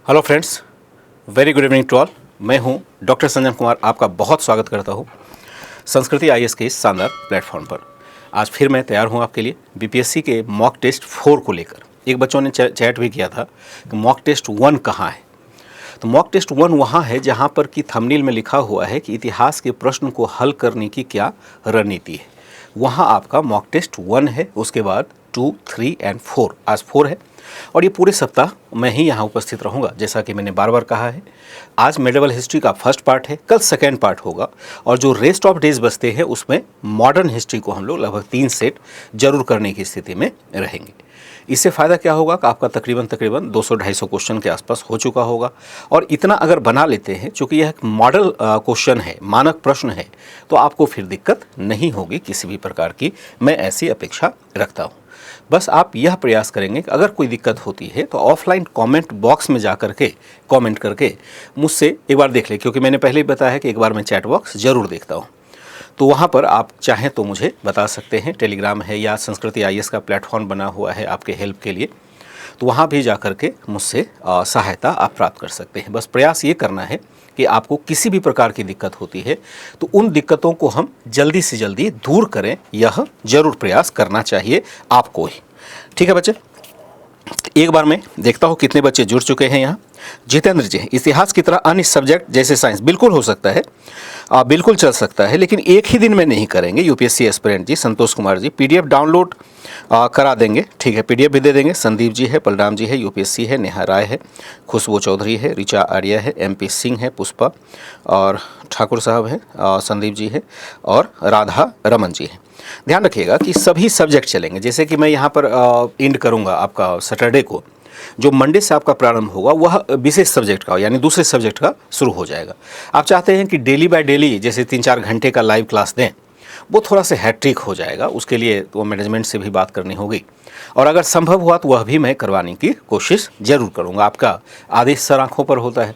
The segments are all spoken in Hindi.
Hello friends, very good evening to all. मैं हूं डॉक्टर संजन कुमार, आपका बहुत स्वागत करता हूं संस्कृति आईएएस के इस शानदार प्लेटफॉर्म पर। आज फिर मैं तैयार हूं आपके लिए बीपीएससी के मॉक टेस्ट 4 को लेकर। एक बच्चों ने चैट भी किया था कि मॉक टेस्ट 1 कहाँ है। तो मॉक टेस्ट 1 वहाँ है जहाँ पर कि थंबनेल में लिखा हुआ है कि इतिहास के प्रश्न को हल करने की क्या रणनीति है। वहाँ आपका मॉक टेस्ट 1 है, उसके बाद 2, 3 एंड 4। आज 4 है और ये पूरे सप्ताह मैं ही यहाँ उपस्थित रहूँगा। जैसा कि मैंने बार बार कहा है, आज मेडिवल हिस्ट्री का फर्स्ट पार्ट है, कल सेकेंड पार्ट होगा और जो रेस्ट ऑफ डेज बचते हैं उसमें मॉडर्न हिस्ट्री को हम लोग लगभग 3 सेट जरूर करने की स्थिति में रहेंगे। इससे फ़ायदा क्या होगा कि आपका तकरीबन 200-250 क्वेश्चन के आसपास हो चुका होगा। और इतना अगर बना लेते हैं, चूँकि यह एक मॉडल क्वेश्चन है, मानक प्रश्न है, तो आपको फिर दिक्कत नहीं होगी किसी भी प्रकार की। मैं ऐसी अपेक्षा रखता हूँ। बस आप यह प्रयास करेंगे कि अगर कोई दिक्कत होती है तो ऑफलाइन कमेंट बॉक्स में जा करके कमेंट करके मुझसे एक बार देख लें, क्योंकि मैंने पहले ही बताया है कि एक बार मैं चैट बॉक्स ज़रूर देखता हूँ। तो वहाँ पर आप चाहें तो मुझे बता सकते हैं। टेलीग्राम है या संस्कृति आईएएस का प्लेटफॉर्म बना हुआ है आपके हेल्प के लिए, तो वहाँ भी जा करके मुझसे सहायता आप प्राप्त कर सकते हैं। बस प्रयास ये करना है कि आपको किसी भी प्रकार की दिक्कत होती है तो उन दिक्कतों को हम जल्दी से जल्दी दूर करें, यह जरूर प्रयास करना चाहिए आपको ही। ठीक है बच्चे, एक बार मैं देखता हूँ कितने बच्चे जुड़ चुके हैं यहाँ। जितेंद्र जी, इतिहास की तरह अन्य सब्जेक्ट जैसे साइंस बिल्कुल हो सकता है, बिल्कुल चल सकता है, लेकिन एक ही दिन में नहीं करेंगे। यूपीएससी एस्पिरेंट जी, संतोष कुमार जी, पीडीएफ डाउनलोड करा देंगे। ठीक है, पीडीएफ भी दे देंगे। संदीप जी है, बलराम जी है, यूपीएससी है, नेहा राय है, खुशबू चौधरी है, ऋचा आर्या है, एमपी सिंह है, पुष्पा और ठाकुर साहब है, संदीप जी है और राधा रमन जी है। ध्यान रखिएगा कि सभी सब्जेक्ट चलेंगे। जैसे कि मैं यहाँ पर एंड करूँगा आपका सैटरडे को, जो मंडे से आपका प्रारंभ होगा वह विशेष सब्जेक्ट का यानी दूसरे सब्जेक्ट का शुरू हो जाएगा। आप चाहते हैं कि डेली बाय डेली जैसे 3-4 घंटे का लाइव क्लास दें, वो थोड़ा सा हैट्रिक हो जाएगा। उसके लिए तो मैनेजमेंट से भी बात करनी होगी और अगर संभव हुआ तो वह भी मैं करवाने की कोशिश ज़रूर करूँगा। आपका आदेश सर आँखों पर होता है,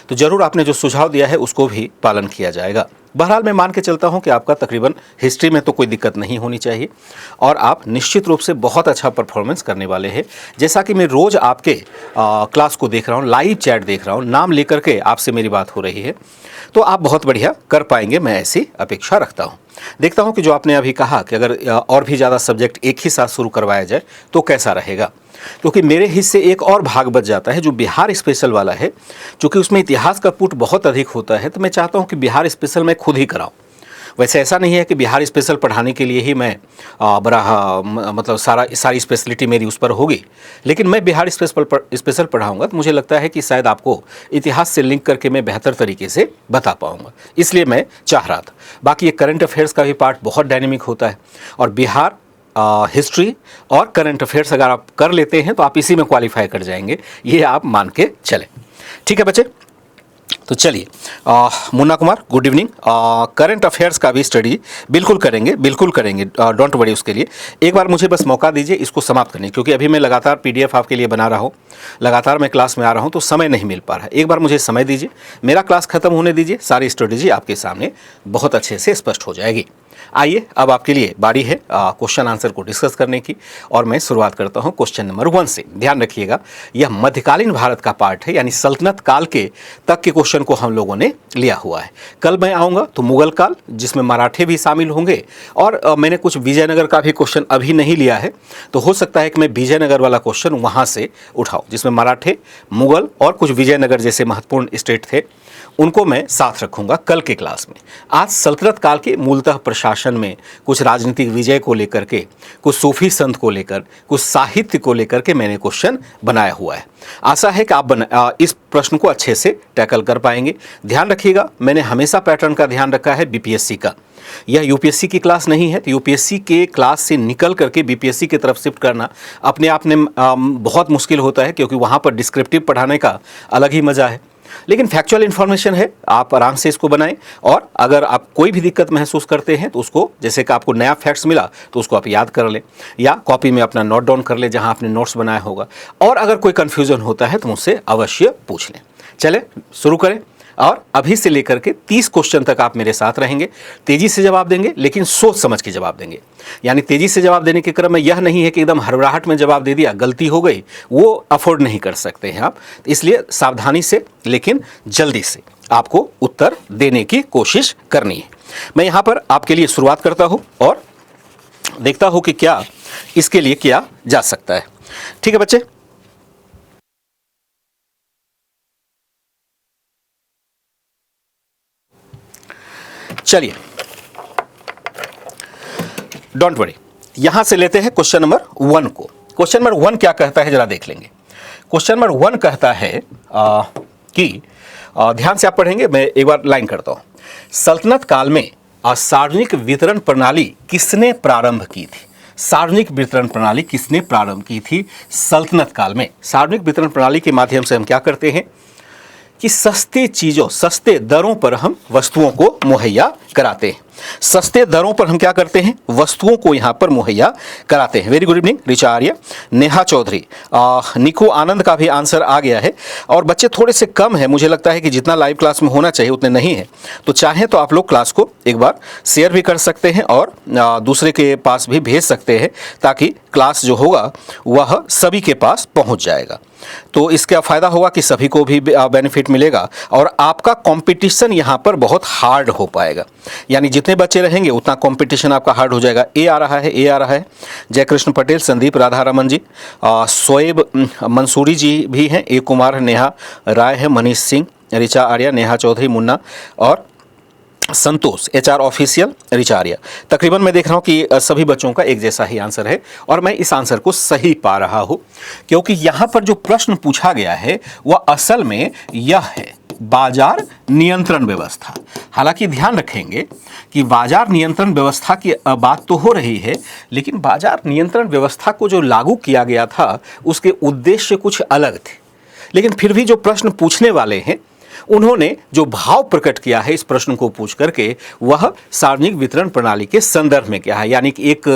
तो ज़रूर आपने जो सुझाव दिया है उसको भी पालन किया जाएगा। बहरहाल मैं मान के चलता हूं कि आपका तकरीबन हिस्ट्री में तो कोई दिक्कत नहीं होनी चाहिए और आप निश्चित रूप से बहुत अच्छा परफॉर्मेंस करने वाले हैं। जैसा कि मैं रोज़ आपके क्लास को देख रहा हूं, लाइव चैट देख रहा हूं, नाम लेकर के आपसे मेरी बात हो रही है, तो आप बहुत बढ़िया कर पाएंगे, मैं ऐसी अपेक्षा रखता हूँ। देखता हूँ कि जो आपने अभी कहा कि अगर और भी ज़्यादा सब्जेक्ट एक ही साथ शुरू करवाया जाए तो कैसा रहेगा, क्योंकि मेरे हिस्से एक और भाग बच जाता है जो बिहार स्पेशल वाला है। क्योंकि उसमें इतिहास का पुट बहुत अधिक होता है, तो मैं चाहता हूं कि बिहार स्पेशल मैं खुद ही कराऊं। वैसे ऐसा नहीं है कि बिहार स्पेशल पढ़ाने के लिए ही मैं मतलब सारी स्पेशलिटी मेरी उस पर होगी, लेकिन मैं बिहार स्पेशल पढ़ाऊंगा तो मुझे लगता है कि शायद आपको इतिहास से लिंक करके मैं बेहतर तरीके से बता पाऊंगा, इसलिए मैं चाह रहा था। बाकी ये करंट अफेयर्स का भी पार्ट बहुत डायनेमिक होता है और बिहार हिस्ट्री और करंट अफेयर्स अगर आप कर लेते हैं तो आप इसी में क्वालिफाई कर जाएंगे, ये आप मान के चलें। ठीक है बच्चे, तो चलिए Munna Kumar good evening. Current affairs का भी स्टडी बिल्कुल करेंगे, डोंट वरी। उसके लिए एक बार मुझे बस मौका दीजिए इसको समाप्त करने, क्योंकि अभी मैं लगातार पीडीएफ आपके लिए बना रहा हूँ, लगातार मैं क्लास में आ रहा हूँ, तो समय नहीं मिल पा रहा है। एक बार मुझे समय दीजिए, मेरा क्लास खत्म होने दीजिए, सारी स्ट्रेटेजी आपके सामने बहुत अच्छे से स्पष्ट हो जाएगी। आइए अब आपके लिए बारी है क्वेश्चन आंसर को डिस्कस करने की और मैं शुरुआत करता हूं क्वेश्चन नंबर 1 से। ध्यान रखिएगा, यह मध्यकालीन भारत का पार्ट है, यानी सल्तनत काल के तक के क्वेश्चन को हम लोगों ने लिया हुआ है। कल मैं आऊँगा तो मुगल काल, जिसमें मराठे भी शामिल होंगे, और मैंने कुछ विजयनगर का भी क्वेश्चन अभी नहीं लिया है, तो हो सकता है कि मैं विजयनगर वाला क्वेश्चन वहाँ से उठाऊँ, जिसमें मराठे, मुगल और कुछ विजयनगर जैसे महत्वपूर्ण स्टेट थे, उनको मैं साथ रखूंगा कल के क्लास में। आज सल्तनत काल के मूलतः प्रशासन में कुछ राजनीतिक विजय को लेकर के, कुछ सूफी संत को लेकर, कुछ साहित्य को लेकर के मैंने क्वेश्चन बनाया हुआ है। आशा है कि आप इस प्रश्न को अच्छे से टैकल कर पाएंगे। ध्यान रखिएगा, मैंने हमेशा पैटर्न का ध्यान रखा है बीपीएससी का। यह यूपीएससी की क्लास नहीं है, तो यूपीएससी के क्लास से निकल करके बीपीएससी की तरफ शिफ्ट करना अपने आप में बहुत मुश्किल होता है, क्योंकि वहाँ पर डिस्क्रिप्टिव पढ़ाने का अलग ही मज़ा है। लेकिन फैक्चुअल इन्फॉर्मेशन है, आप आराम से इसको बनाएं और अगर आप कोई भी दिक्कत महसूस करते हैं तो उसको, जैसे कि आपको नया फैक्ट्स मिला तो उसको आप याद कर लें या कॉपी में अपना नोट डाउन कर लें जहां आपने नोट्स बनाया होगा, और अगर कोई कन्फ्यूजन होता है तो मुझसे अवश्य पूछ लें। चले शुरू करें। और अभी से लेकर के 30 क्वेश्चन तक आप मेरे साथ रहेंगे। तेजी से जवाब देंगे, लेकिन सोच समझ के जवाब देंगे। यानी तेजी से जवाब देने के क्रम में यह नहीं है कि एकदम हड़बड़ाहट में जवाब दे दिया, गलती हो गई, वो अफोर्ड नहीं कर सकते हैं आप। इसलिए सावधानी से लेकिन जल्दी से आपको उत्तर देने की कोशिश करनी है। मैं यहाँ पर आपके लिए शुरुआत करता हूँ और देखता हूँ कि क्या इसके लिए किया जा सकता है। ठीक है बच्चे, चलिए डोंट वरी, यहां से लेते हैं क्वेश्चन नंबर 1 को। क्वेश्चन नंबर 1 क्या कहता है जरा देख लेंगे। क्वेश्चन नंबर 1 कहता है कि ध्यान से आप पढ़ेंगे, मैं एक बार लाइन करता हूं। सल्तनत काल में सार्वजनिक वितरण प्रणाली किसने प्रारंभ की थी? सार्वजनिक वितरण प्रणाली किसने प्रारंभ की थी सल्तनत काल में? सार्वजनिक वितरण प्रणाली के माध्यम से हम क्या करते हैं कि सस्ते चीज़ों, सस्ते दरों पर हम वस्तुओं को मुहैया कराते हैं। सस्ते दरों पर हम क्या करते हैं? वस्तुओं को यहाँ पर मुहैया कराते हैं। वेरी गुड इवनिंग ऋचा आर्य, नेहा चौधरी, निको आनंद का भी आंसर आ गया है। और बच्चे थोड़े से कम है, मुझे लगता है कि जितना लाइव क्लास में होना चाहिए उतने नहीं है। तो चाहें तो आप लोग क्लास को एक बार शेयर भी कर सकते हैं और दूसरे के पास भी भेज सकते हैं, ताकि क्लास जो होगा वह सभी के पास पहुँच जाएगा। तो इसका फ़ायदा होगा कि सभी को भी बेनिफिट मिलेगा और आपका कंपटीशन यहाँ पर बहुत हार्ड हो पाएगा। यानी जितने बच्चे रहेंगे उतना कंपटीशन आपका हार्ड हो जाएगा। ए आ रहा है, ए आ रहा है। जयकृष्ण पटेल, संदीप राधा रमन जी, शोएब मंसूरी जी भी हैं, ए कुमार, नेहा राय है, मनीष सिंह, ऋचा आर्या, नेहा चौधरी, मुन्ना और संतोष, HR ऑफिशियल, ऋचा आर्या। तकरीबन मैं देख रहा हूँ कि सभी बच्चों का एक जैसा ही आंसर है और मैं इस आंसर को सही पा रहा हूँ, क्योंकि यहाँ पर जो प्रश्न पूछा गया है वह असल में यह है, बाजार नियंत्रण व्यवस्था। हालांकि ध्यान रखेंगे कि बाजार नियंत्रण व्यवस्था की बात तो हो रही है, लेकिन बाजार नियंत्रण व्यवस्था को जो लागू किया गया था उसके उद्देश्य कुछ अलग थे। लेकिन फिर भी जो प्रश्न पूछने वाले हैं उन्होंने जो भाव प्रकट किया है इस प्रश्न को पूछ करके, वह सार्वजनिक वितरण प्रणाली के संदर्भ में क्या है। यानी कि एक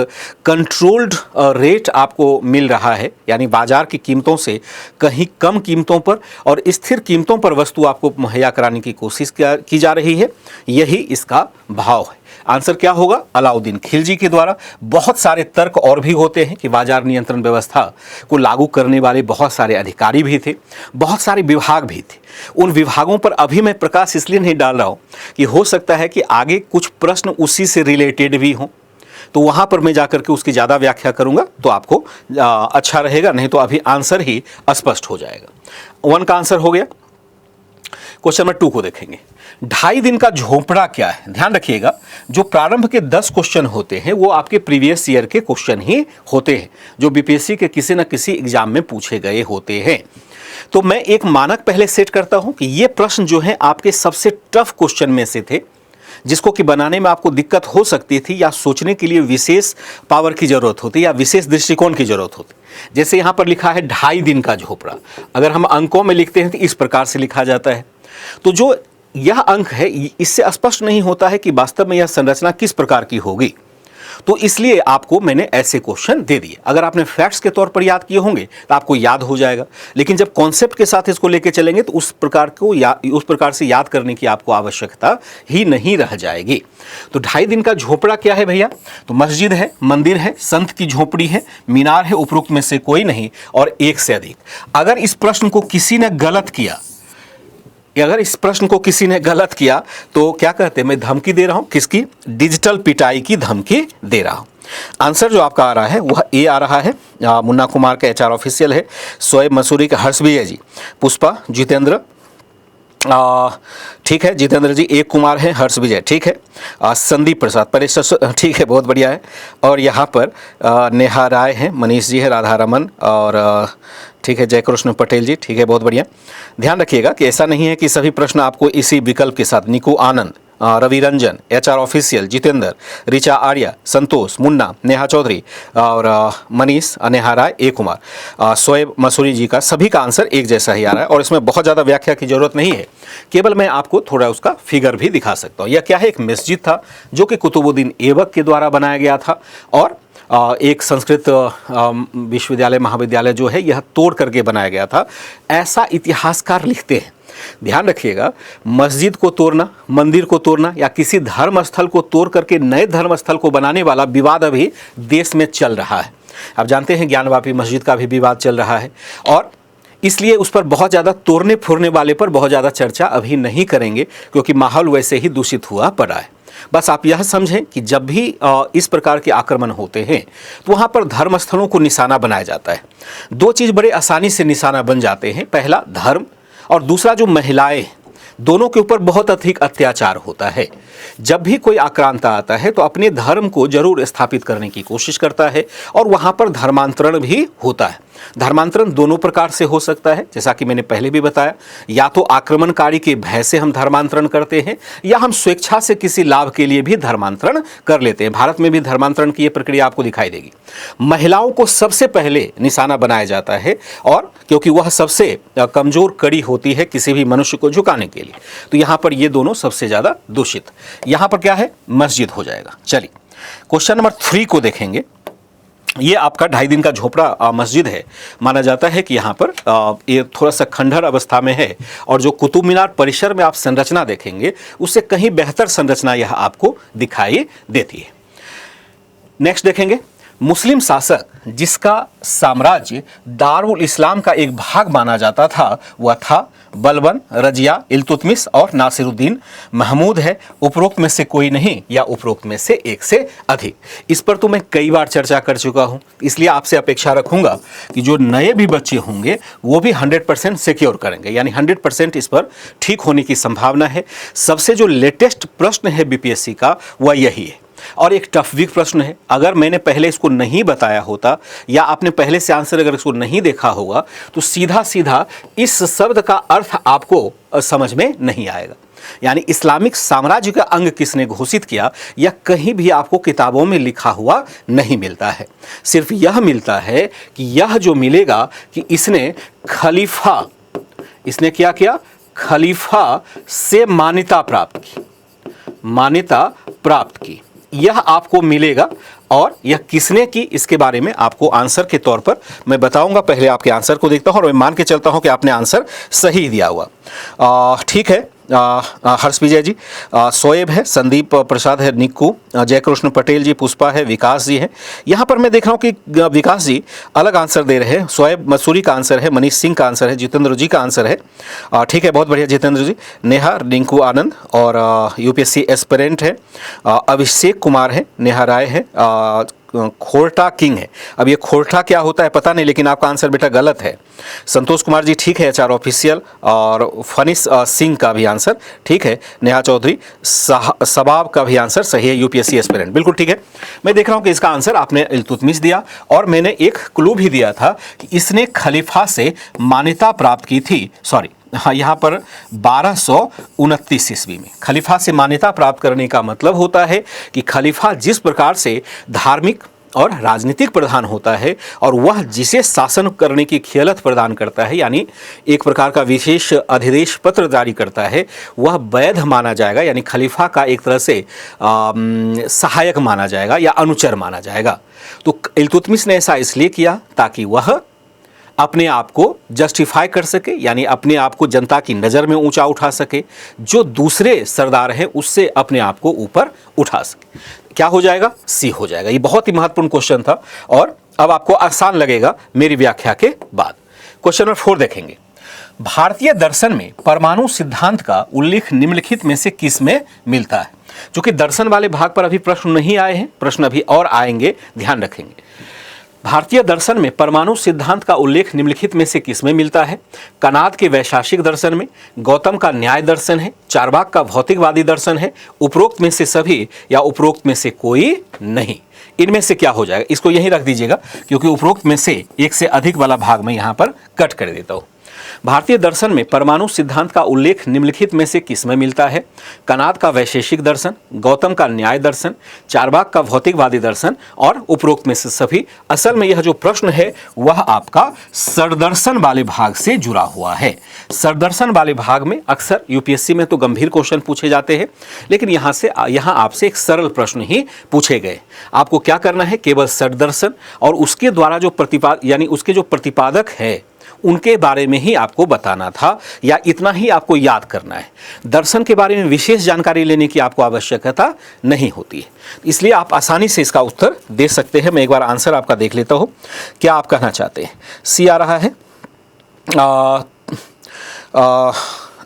कंट्रोल्ड रेट आपको मिल रहा है, यानी बाजार की कीमतों से कहीं कम कीमतों पर और स्थिर कीमतों पर वस्तु आपको मुहैया कराने की कोशिश की जा रही है। यही इसका भाव है। आंसर क्या होगा? अलाउद्दीन खिलजी के द्वारा। बहुत सारे तर्क और भी होते हैं कि बाजार नियंत्रण व्यवस्था को लागू करने वाले बहुत सारे अधिकारी भी थे, बहुत सारे विभाग भी थे। उन विभागों पर अभी मैं प्रकाश इसलिए नहीं डाल रहा हूँ कि हो सकता है कि आगे कुछ प्रश्न उसी से रिलेटेड भी हों, तो वहाँ पर मैं जाकर के उसकी ज़्यादा व्याख्या करूँगा तो आपको अच्छा रहेगा, नहीं तो अभी आंसर ही स्पष्ट हो जाएगा। 1 का आंसर हो गया। क्वेश्चन नंबर 2 को देखेंगे। 2.5 दिन का झोपड़ा क्या है? ध्यान रखिएगा, जो प्रारंभ के 10 क्वेश्चन होते हैं वो आपके प्रीवियस ईयर के क्वेश्चन ही होते हैं, जो बीपीएससी के किसी न किसी एग्जाम में पूछे गए होते हैं। तो मैं एक मानक पहले सेट करता हूं कि ये प्रश्न जो है आपके सबसे टफ क्वेश्चन में से थे, जिसको कि बनाने में आपको दिक्कत हो सकती थी या सोचने के लिए विशेष पावर की जरूरत होती या विशेष दृष्टिकोण की जरूरत होती। जैसे यहाँ पर लिखा है 2.5 दिन का झोपड़ा, अगर हम अंकों में लिखते हैं तो इस प्रकार से लिखा जाता है। तो जो यह अंक है, इससे स्पष्ट नहीं होता है कि वास्तव में यह संरचना किस प्रकार की होगी। तो इसलिए आपको मैंने ऐसे क्वेश्चन दे दिए। अगर आपने फैक्ट्स के तौर पर याद किए होंगे तो आपको याद हो जाएगा, लेकिन जब कॉन्सेप्ट के साथ इसको लेके चलेंगे तो उस प्रकार से याद करने की आपको आवश्यकता ही नहीं रह जाएगी। तो 2.5 दिन का झोपड़ा क्या है भैया? तो मस्जिद है, मंदिर है, संत की झोपड़ी है, मीनार है, उपरोक्त में से कोई नहीं और एक से अधिक। अगर इस प्रश्न को किसी ने गलत किया, तो क्या कहते हैं, मैं धमकी दे रहा हूं। किसकी? डिजिटल पिटाई की धमकी दे रहा हूं। आंसर जो आपका आ रहा है वह ए आ रहा है। मुन्ना कुमार का HR ऑफिशियल है, शोएब मसूरी का हर्ष विजय जी, पुष्पा, जितेंद्र, ठीक है, जितेंद्र जी, एक कुमार है, हर्ष विजय, ठीक है, संदीप प्रसाद, परेश, ठीक है, बहुत बढ़िया है। और यहाँ पर नेहा राय है, मनीष जी है, राधा रमन और ठीक है, जयकृष्ण पटेल जी, ठीक है, बहुत बढ़िया। ध्यान रखिएगा कि ऐसा नहीं है कि सभी प्रश्न आपको इसी विकल्प के साथ, निको आनंद, रवि रंजन, HR ऑफिशियल, जितेंद्र, ऋचा आर्या, संतोष, मुन्ना, नेहा चौधरी और मनीष, नेहा राय, ए कुमार, शोएब मसूरी जी का सभी का आंसर एक जैसा ही आ रहा है और इसमें बहुत ज़्यादा व्याख्या की जरूरत नहीं है। केवल मैं आपको थोड़ा उसका फिगर भी दिखा सकता हूँ। यह क्या है? एक मस्जिद था जो कि कुतुबुद्दीन ऐबक के द्वारा बनाया गया था और एक संस्कृत विश्वविद्यालय महाविद्यालय जो है यह तोड़ करके बनाया गया था, ऐसा इतिहासकार लिखते हैं। ध्यान रखिएगा, मस्जिद को तोड़ना, मंदिर को तोड़ना या किसी धर्म स्थल को तोड़ करके नए धर्म स्थल को बनाने वाला विवाद अभी देश में चल रहा है। आप जानते हैं ज्ञानवापी मस्जिद का भी विवाद चल रहा है, और इसलिए उस पर बहुत ज़्यादा तोड़ने फोड़ने वाले पर बहुत ज़्यादा चर्चा अभी नहीं करेंगे, क्योंकि माहौल वैसे ही दूषित हुआ पड़ा है। बस आप यह समझें कि जब भी इस प्रकार के आक्रमण होते हैं तो वहाँ पर धर्म स्थलों को निशाना बनाया जाता है। दो चीज़ बड़े आसानी से निशाना बन जाते हैं, पहला धर्म और दूसरा जो महिलाएं, दोनों के ऊपर बहुत अधिक अत्याचार होता है। जब भी कोई आक्रांता आता है तो अपने धर्म को जरूर स्थापित करने की कोशिश करता है, और वहाँ पर धर्मांतरण भी होता है। धर्मांतरण दोनों प्रकार से हो सकता है, जैसा कि मैंने पहले भी बताया, या तो आक्रमणकारी के भय से हम धर्मांतरण करते हैं, या हम स्वेच्छा से किसी लाभ के लिए भी धर्मांतरण कर लेते हैं। भारत में भी धर्मांतरण की यह प्रक्रिया आपको दिखाई देगी। महिलाओं को सबसे पहले निशाना बनाया जाता है, और क्योंकि वह सबसे कमजोर कड़ी होती है किसी भी मनुष्य को झुकाने के लिए, तो यहाँ पर ये दोनों सबसे ज़्यादा दूषित। यहाँ पर क्या है, मस्जिद हो जाएगा। चलिए क्वेश्चन नंबर 3 को देखेंगे। ये आपका 2.5 दिन का झोपड़ा मस्जिद है। माना जाता है कि यहाँ पर ये थोड़ा सा खंडहर अवस्था में है, और जो कुतुब मीनार परिसर में आप संरचना देखेंगे उससे कहीं बेहतर संरचना यह आपको दिखाई देती है। नेक्स्ट देखेंगे, मुस्लिम शासक जिसका साम्राज्य दारुल इस्लाम का एक भाग माना जाता था वह था बलबन, रजिया, इल्तुतमिश और नासिरुद्दीन महमूद है। उपरोक्त में से कोई नहीं, या उपरोक्त में से एक से अधिक। इस पर तो मैं कई बार चर्चा कर चुका हूं, इसलिए आपसे अपेक्षा रखूंगा कि जो नए भी बच्चे होंगे वो भी 100% सिक्योर करेंगे, यानी 100% इस पर ठीक होने की संभावना है। सबसे जो लेटेस्ट प्रश्न है बीपीएससी का वह यही है, और एक टफ वीक प्रश्न है। अगर मैंने पहले इसको नहीं बताया होता, या आपने पहले से आंसर अगर इसको नहीं देखा होगा, तो सीधा सीधा इस शब्द का अर्थ आपको समझ में नहीं आएगा। यानी इस्लामिक साम्राज्य का अंग किसने घोषित किया, यह कहीं भी आपको किताबों में लिखा हुआ नहीं मिलता है। सिर्फ यह मिलता है कि यह जो मिलेगा कि इसने क्या किया, खलीफा से मान्यता प्राप्त की, यह आपको मिलेगा। और यह किसने की, इसके बारे में आपको आंसर के तौर पर मैं बताऊंगा। पहले आपके आंसर को देखता हूं, और मैं मान के चलता हूं कि आपने आंसर सही दिया हुआ। ठीक है, हर्ष विजय जी, शोएब है, संदीप प्रसाद है, निक्कू, जयकृष्ण पटेल जी, पुष्पा है, विकास जी हैं। यहाँ पर मैं देख रहा हूँ कि विकास जी अलग आंसर दे रहे हैं। शोएब मसूरी का आंसर है, मनीष सिंह का आंसर है, जितेंद्र जी का आंसर है। ठीक है, बहुत बढ़िया जितेंद्र जी। नेहा, रिंकू आनंद और यूपीएससी एस्पिरेंट है। अभिषेक कुमार है, नेहा राय है, खोरठा किंग है। अब ये खोरठा क्या होता है पता नहीं, लेकिन आपका आंसर बेटा गलत है। संतोष कुमार जी ठीक है, एचआर ऑफिशियल, और फनिस सिंह का भी आंसर ठीक है। नेहा चौधरी, सबाब का भी आंसर सही है, यूपीएससी एस्पिरेंट, बिल्कुल ठीक है। मैं देख रहा हूं कि इसका आंसर आपने इल्तुतमिश दिया, और मैंने एक क्लू भी दिया था कि इसने खलीफा से मान्यता प्राप्त की थी। सॉरी, हाँ, यहाँ पर 1229 ईस्वी में खलीफा से मान्यता प्राप्त करने का मतलब होता है कि खलीफा जिस प्रकार से धार्मिक और राजनीतिक प्रधान होता है, और वह जिसे शासन करने की खियालत प्रदान करता है, यानी एक प्रकार का विशेष अधिदेश पत्र जारी करता है, वह वैध माना जाएगा, यानी खलीफा का एक तरह से सहायक माना जाएगा या अनुचर माना जाएगा। तो इल्तुतमिश ने ऐसा इसलिए किया ताकि वह अपने आप को जस्टिफाई कर सके, यानी अपने आप को जनता की नज़र में ऊंचा उठा सके, जो दूसरे सरदार हैं उससे अपने आप को ऊपर उठा सके। क्या हो जाएगा, सी हो जाएगा। ये बहुत ही महत्वपूर्ण क्वेश्चन था, और अब आपको आसान लगेगा मेरी व्याख्या के बाद। क्वेश्चन नंबर 4 देखेंगे। भारतीय दर्शन में परमाणु सिद्धांत का उल्लेख निम्नलिखित में से किस में मिलता है? चूंकि दर्शन वाले भाग पर अभी प्रश्न नहीं आए हैं, प्रश्न अभी और आएंगे, ध्यान रखेंगे। भारतीय दर्शन में परमाणु सिद्धांत का उल्लेख निम्नलिखित में से किसमें मिलता है? कनाद के वैशेषिक दर्शन में, गौतम का न्याय दर्शन है, चारवाक का भौतिकवादी दर्शन है, उपरोक्त में से सभी या उपरोक्त में से कोई नहीं। इनमें से क्या हो जाएगा? इसको यहीं रख दीजिएगा, क्योंकि उपरोक्त में से एक से अधिक वाला भाग मैं यहाँ पर कट कर देता हूँ। भारतीय दर्शन में परमाणु सिद्धांत का उल्लेख निम्नलिखित में से किसमें मिलता है? कनाद का वैशेषिक दर्शन, गौतम का न्याय दर्शन, चारवाक का भौतिकवादी दर्शन और उपरोक्त में से सभी। असल में यह जो प्रश्न है वह आपका सरदर्शन वाले भाग से जुड़ा हुआ है। सरदर्शन वाले भाग में अक्सर यूपीएससी में तो गंभीर क्वेश्चन पूछे जाते हैं, लेकिन यहाँ आपसे एक सरल प्रश्न ही पूछे गए। आपको क्या करना है, केवल सरदर्शन और उसके द्वारा जो उसके जो प्रतिपादक है उनके बारे में ही आपको बताना था या इतना ही आपको याद करना है। दर्शन के बारे में विशेष जानकारी लेने की आपको आवश्यकता नहीं होती है, इसलिए आप आसानी से इसका उत्तर दे सकते हैं। मैं एक बार आंसर आपका देख लेता हूँ, क्या आप कहना चाहते हैं। सी आ रहा है,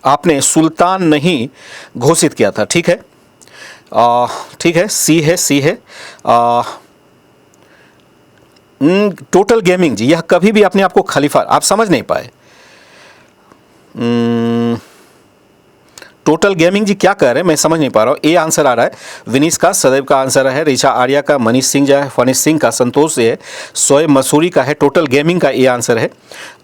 आपने सुल्तान नहीं घोषित किया था, ठीक है, ठीक है, सी है। टोटल गेमिंग जी, यह कभी भी अपने आप को खलीफा, आप समझ नहीं पाए। टोटल गेमिंग जी क्या कह रहे हैं, मैं समझ नहीं पा रहा हूँ। ए आंसर आ रहा है, विनीश का, सदैव का आंसर है, ऋचा आर्या का, मनीष सिंह जो है, फनीश सिंह का, संतोष से है, शोएब मसूरी का है, टोटल गेमिंग का ए आंसर है,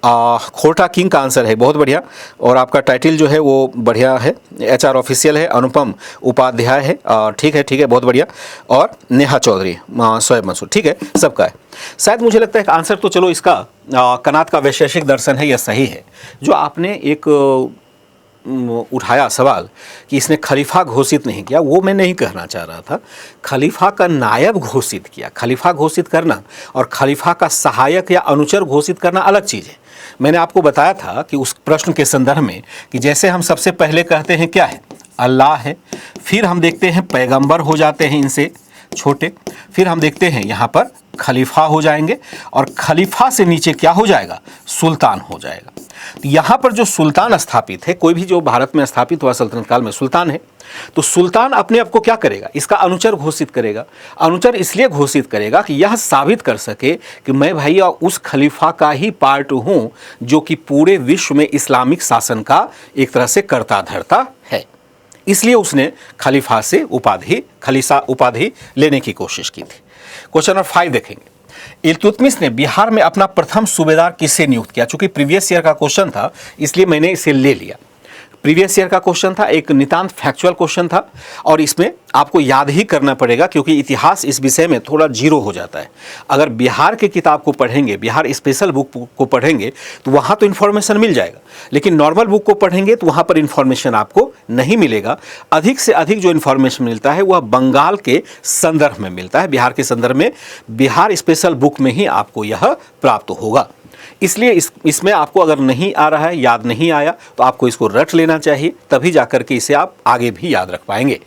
खोटा किंग का आंसर है, बहुत बढ़िया। और आपका टाइटल जो है वो बढ़िया है, HR ऑफिशियल है, अनुपम उपाध्याय है, ठीक है, ठीक है, बहुत बढ़िया। और नेहा चौधरी, शोएब मसूरी, ठीक है, सबका है। शायद मुझे लगता है कि आंसर तो चलो इसका कनात का वैशेषिक दर्शन है, यह सही है। जो आपने एक उठाया सवाल कि इसने खलीफा घोषित नहीं किया, वो मैं नहीं कहना चाह रहा था। खलीफा का नायब घोषित किया। खलीफा घोषित करना और खलीफा का सहायक या अनुचर घोषित करना अलग चीज़ है। मैंने आपको बताया था कि उस प्रश्न के संदर्भ में कि जैसे हम सबसे पहले कहते हैं क्या है, अल्लाह है, फिर हम देखते हैं पैगंबर हो जाते हैं इनसे छोटे, फिर हम देखते हैं यहाँ पर खलीफा हो जाएंगे, और खलीफा से नीचे क्या हो जाएगा, सुल्तान हो जाएगा। तो यहाँ पर जो सुल्तान स्थापित है, कोई भी जो भारत में स्थापित हुआ सल्तनत काल में सुल्तान है, तो सुल्तान अपने आप को क्या करेगा, इसका अनुचर घोषित करेगा। अनुचर इसलिए घोषित करेगा कि यह साबित कर सके कि मैं भैया उस खलीफा का ही पार्ट हूँ जो कि पूरे विश्व में इस्लामिक शासन का एक तरह से कर्ता धर्ता है। इसलिए उसने खलीफा से खलीफा उपाधि लेने की कोशिश की थी। क्वेश्चन नंबर 5 देखेंगे। इल्तुतमिश ने बिहार में अपना प्रथम सूबेदार किसे नियुक्त किया। चूंकि प्रीवियस ईयर का क्वेश्चन था इसलिए मैंने इसे ले लिया। प्रीवियस ईयर का क्वेश्चन था, एक नितांत फैक्चुअल क्वेश्चन था, और इसमें आपको याद ही करना पड़ेगा क्योंकि इतिहास इस विषय में थोड़ा जीरो हो जाता है। अगर बिहार की किताब को पढ़ेंगे, बिहार स्पेशल बुक को पढ़ेंगे तो वहाँ तो इन्फॉर्मेशन मिल जाएगा, लेकिन नॉर्मल बुक को पढ़ेंगे तो वहाँ पर इन्फॉर्मेशन आपको नहीं मिलेगा। अधिक से अधिक जो इन्फॉर्मेशन मिलता है वह बंगाल के संदर्भ में मिलता है। बिहार के संदर्भ में बिहार स्पेशल बुक में ही आपको यह प्राप्त होगा। इसलिए इसमें आपको अगर नहीं आ रहा है, याद नहीं आया, तो आपको इसको रट लेना चाहिए, तभी जाकर के इसे आप आगे भी याद रख पाएंगे।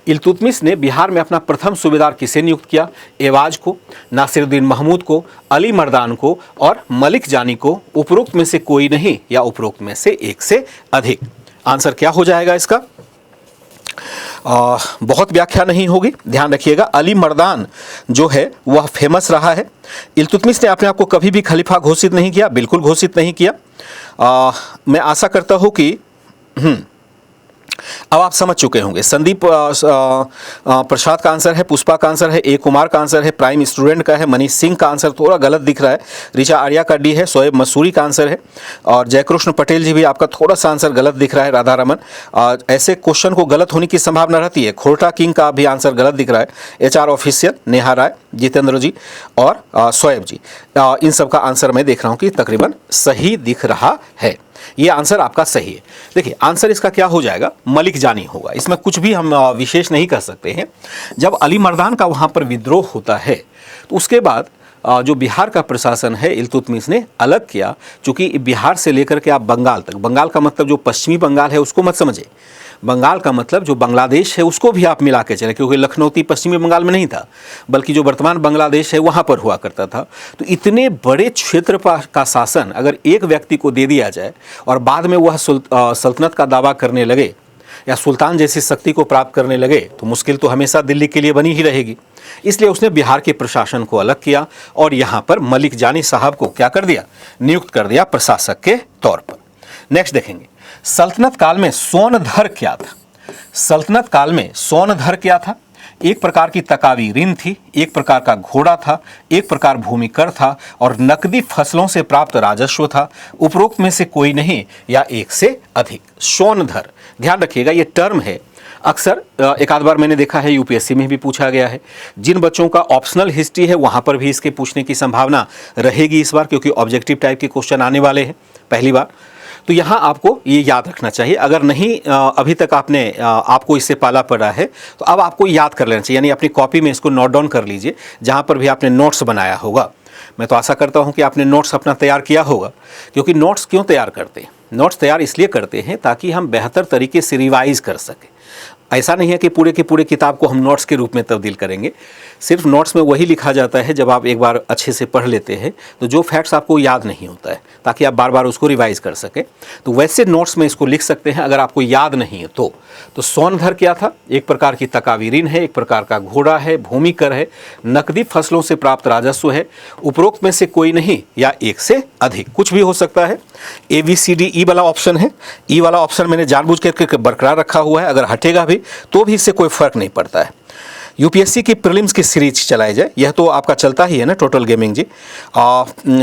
इल्तुतमिश ने बिहार में अपना प्रथम सूबेदार किसे नियुक्त किया। एवाज को, नासिरुद्दीन महमूद को, अली मर्दान को और मलिक जानी को। उपरोक्त में से कोई नहीं या उपरोक्त में से एक से अधिक। आंसर क्या हो जाएगा इसका? बहुत व्याख्या नहीं होगी, ध्यान रखिएगा। अली मर्दान जो है वह फेमस रहा है। इल्तुतमिश ने अपने आप को कभी भी खलीफा घोषित नहीं किया, बिल्कुल घोषित नहीं किया। मैं आशा करता हूँ कि अब आप समझ चुके होंगे। संदीप प्रसाद का आंसर है, पुष्पा का आंसर है, ए कुमार का आंसर है, प्राइम स्टूडेंट का है, मनीष सिंह का आंसर थोड़ा गलत दिख रहा है, ऋचा आर्या का डी है, शोएब मसूरी का आंसर है, और जयकृष्ण पटेल जी भी आपका थोड़ा सा आंसर गलत दिख रहा है, राधा रमन। ऐसे क्वेश्चन को गलत होने की संभावना रहती है। खोटा किंग का भी आंसर गलत दिख रहा है, HR ऑफिशियल, नेहा राय, जितेंद्र जी और शोएब जी, इन सब का आंसर मैं देख रहा हूँ कि तकरीबन सही दिख रहा है। ये आंसर आपका सही है। देखिए आंसर इसका क्या हो जाएगा, मलिक जानी होगा। इसमें कुछ भी हम विशेष नहीं कर सकते हैं। जब अली मर्दान का वहाँ पर विद्रोह होता है तो उसके बाद जो बिहार का प्रशासन है इल्तुतमिश ने अलग किया। चूँकि बिहार से लेकर के आप बंगाल तक, बंगाल का मतलब जो पश्चिमी बंगाल है उसको मत समझे, बंगाल का मतलब जो बांग्लादेश है उसको भी आप मिला के चले, क्योंकि लखनौती पश्चिमी बंगाल में नहीं था बल्कि जो वर्तमान बांग्लादेश है वहाँ पर हुआ करता था। तो इतने बड़े क्षेत्र का शासन अगर एक व्यक्ति को दे दिया जाए और बाद में वह सल्तनत का दावा करने लगे या सुल्तान जैसी शक्ति को प्राप्त करने लगे तो मुश्किल तो हमेशा दिल्ली के लिए बनी ही रहेगी। इसलिए उसने बिहार के प्रशासन को अलग किया और यहाँ पर मलिक जानी साहब को क्या कर दिया, नियुक्त कर दिया प्रशासक के तौर पर। नेक्स्ट देखेंगे, सल्तनत काल में सोनधर क्या था। सल्तनत काल में सोनधर क्या था? एक प्रकार की तकावी ऋण थी, एक प्रकार का घोड़ा था, एक प्रकार भूमि कर था और नकदी फसलों से प्राप्त राजस्व था। उपरोक्त में से कोई नहीं या एक से अधिक। सोनधर, ध्यान रखिएगा ये टर्म है, अक्सर एक आध बार मैंने देखा है UPSC में भी पूछा गया है। जिन बच्चों का ऑप्शनल हिस्ट्री है वहाँ पर भी इसके पूछने की संभावना रहेगी इस बार, क्योंकि ऑब्जेक्टिव टाइप के क्वेश्चन आने वाले हैं पहली बार। तो यहाँ आपको ये याद रखना चाहिए। अगर नहीं अभी तक आपको इससे पाला पड़ा है तो अब आपको याद कर लेना चाहिए, यानी अपनी कॉपी में इसको नोट डाउन कर लीजिए जहाँ पर भी आपने नोट्स बनाया होगा। मैं तो आशा करता हूं कि आपने नोट्स अपना तैयार किया होगा, क्योंकि नोट्स क्यों तैयार करते हैं? नोट्स तैयार इसलिए करते हैं ताकि हम बेहतर तरीके से रिवाइज कर सकें। ऐसा नहीं है कि पूरे की पूरे किताब को हम नोट्स के रूप में तब्दील करेंगे। सिर्फ नोट्स में वही लिखा जाता है जब आप एक बार अच्छे से पढ़ लेते हैं तो जो फैक्ट्स आपको याद नहीं होता है, ताकि आप बार बार उसको रिवाइज कर सकें। तो वैसे नोट्स में इसको लिख सकते हैं अगर आपको याद नहीं है तो सोनधर क्या था? एक प्रकार की तकावी ऋण है, एक प्रकार का घोड़ा है, भूमि कर है, नकदी फसलों से प्राप्त राजस्व है, उपरोक्त में से कोई नहीं या एक से अधिक, कुछ भी हो सकता है। ABCD वाला ऑप्शन है। ई वाला ऑप्शन मैंने जानबूझ कर बरकरार रखा हुआ है, अगर हटेगा भी तो भी इससे कोई फर्क नहीं पड़ता है। यूपीएससी की प्रीलिम्स की सीरीज चलाई जाए, यह तो आपका चलता ही है ना, टोटल गेमिंग जी।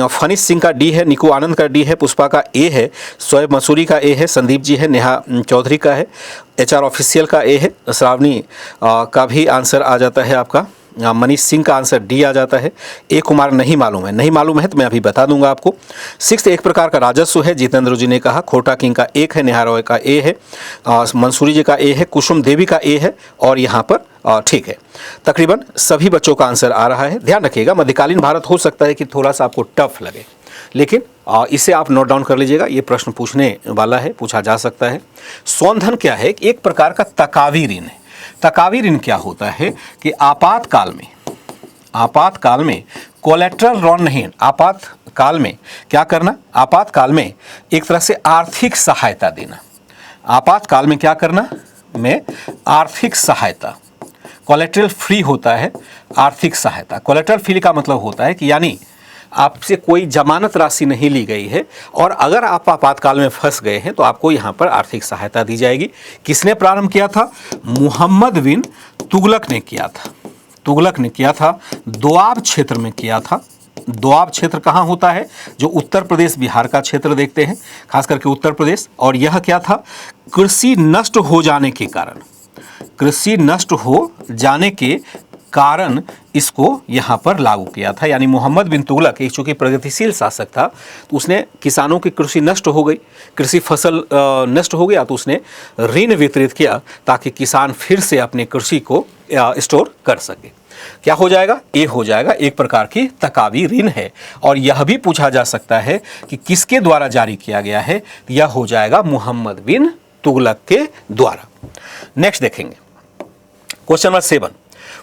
फनीश सिंह का डी है, निकू आनंद का डी है, पुष्पा का ए है, शोएब मसूरी का ए है, संदीप जी है, नेहा चौधरी का है, HR ऑफिशियल का ए है, श्रावणी का भी आंसर आ जाता है आपका, मनीष सिंह का आंसर डी आ जाता है। ए कुमार नहीं मालूम है, नहीं मालूम है तो मैं अभी बता दूंगा आपको। 6 एक प्रकार का राजस्व है, जितेंद्र जी ने कहा। खोटा किंग का एक है, नेहा रॉय का ए है, मंसूरी जी का ए है, कुसुम देवी का ए है, और यहाँ पर ठीक है। तकरीबन सभी बच्चों का आंसर आ रहा है। ध्यान रखिएगा, मध्यकालीन भारत हो सकता है कि थोड़ा सा आपको टफ लगे, लेकिन इसे आप नोट डाउन कर लीजिएगा, ये प्रश्न पूछने वाला है, पूछा जा सकता है। सोनधन क्या है? एक प्रकार का तकावी ऋण है। तकावी ऋण क्या होता है कि आपातकाल में कोलेट्रल लोन नहीं, आपातकाल में क्या करना? आपातकाल में एक तरह से आर्थिक सहायता देना। आपातकाल में क्या करना? में आर्थिक सहायता। कोलेट्रल फ्री होता है आर्थिक सहायता। कोलेट्रल फ्री का मतलब होता है कि यानी आपसे कोई जमानत राशि नहीं ली गई है और अगर आप आपातकाल में फंस गए हैं तो आपको यहाँ पर आर्थिक सहायता दी जाएगी। किसने प्रारंभ किया था? मुहम्मद बिन तुगलक ने किया था। तुगलक ने किया था, दोआब क्षेत्र में किया था। दोआब क्षेत्र कहाँ होता है? जो उत्तर प्रदेश बिहार का क्षेत्र देखते हैं, खास करके उत्तर प्रदेश। और यह क्या था? कृषि नष्ट हो जाने के कारण, कृषि नष्ट हो जाने के कारण इसको यहाँ पर लागू किया था। यानी मोहम्मद बिन तुगलक एक चूँकि प्रगतिशील शासक था तो उसने किसानों की कृषि नष्ट हो गई, कृषि फसल नष्ट हो गया तो उसने ऋण वितरित किया ताकि किसान फिर से अपने कृषि को स्टोर कर सके। क्या हो जाएगा? ए हो जाएगा। एक प्रकार की तकावी ऋण है। और यह भी पूछा जा सकता है कि किसके द्वारा जारी किया गया है? यह हो जाएगा मुहम्मद बिन तुगलक के द्वारा। नेक्स्ट देखेंगे क्वेश्चन नंबर 7।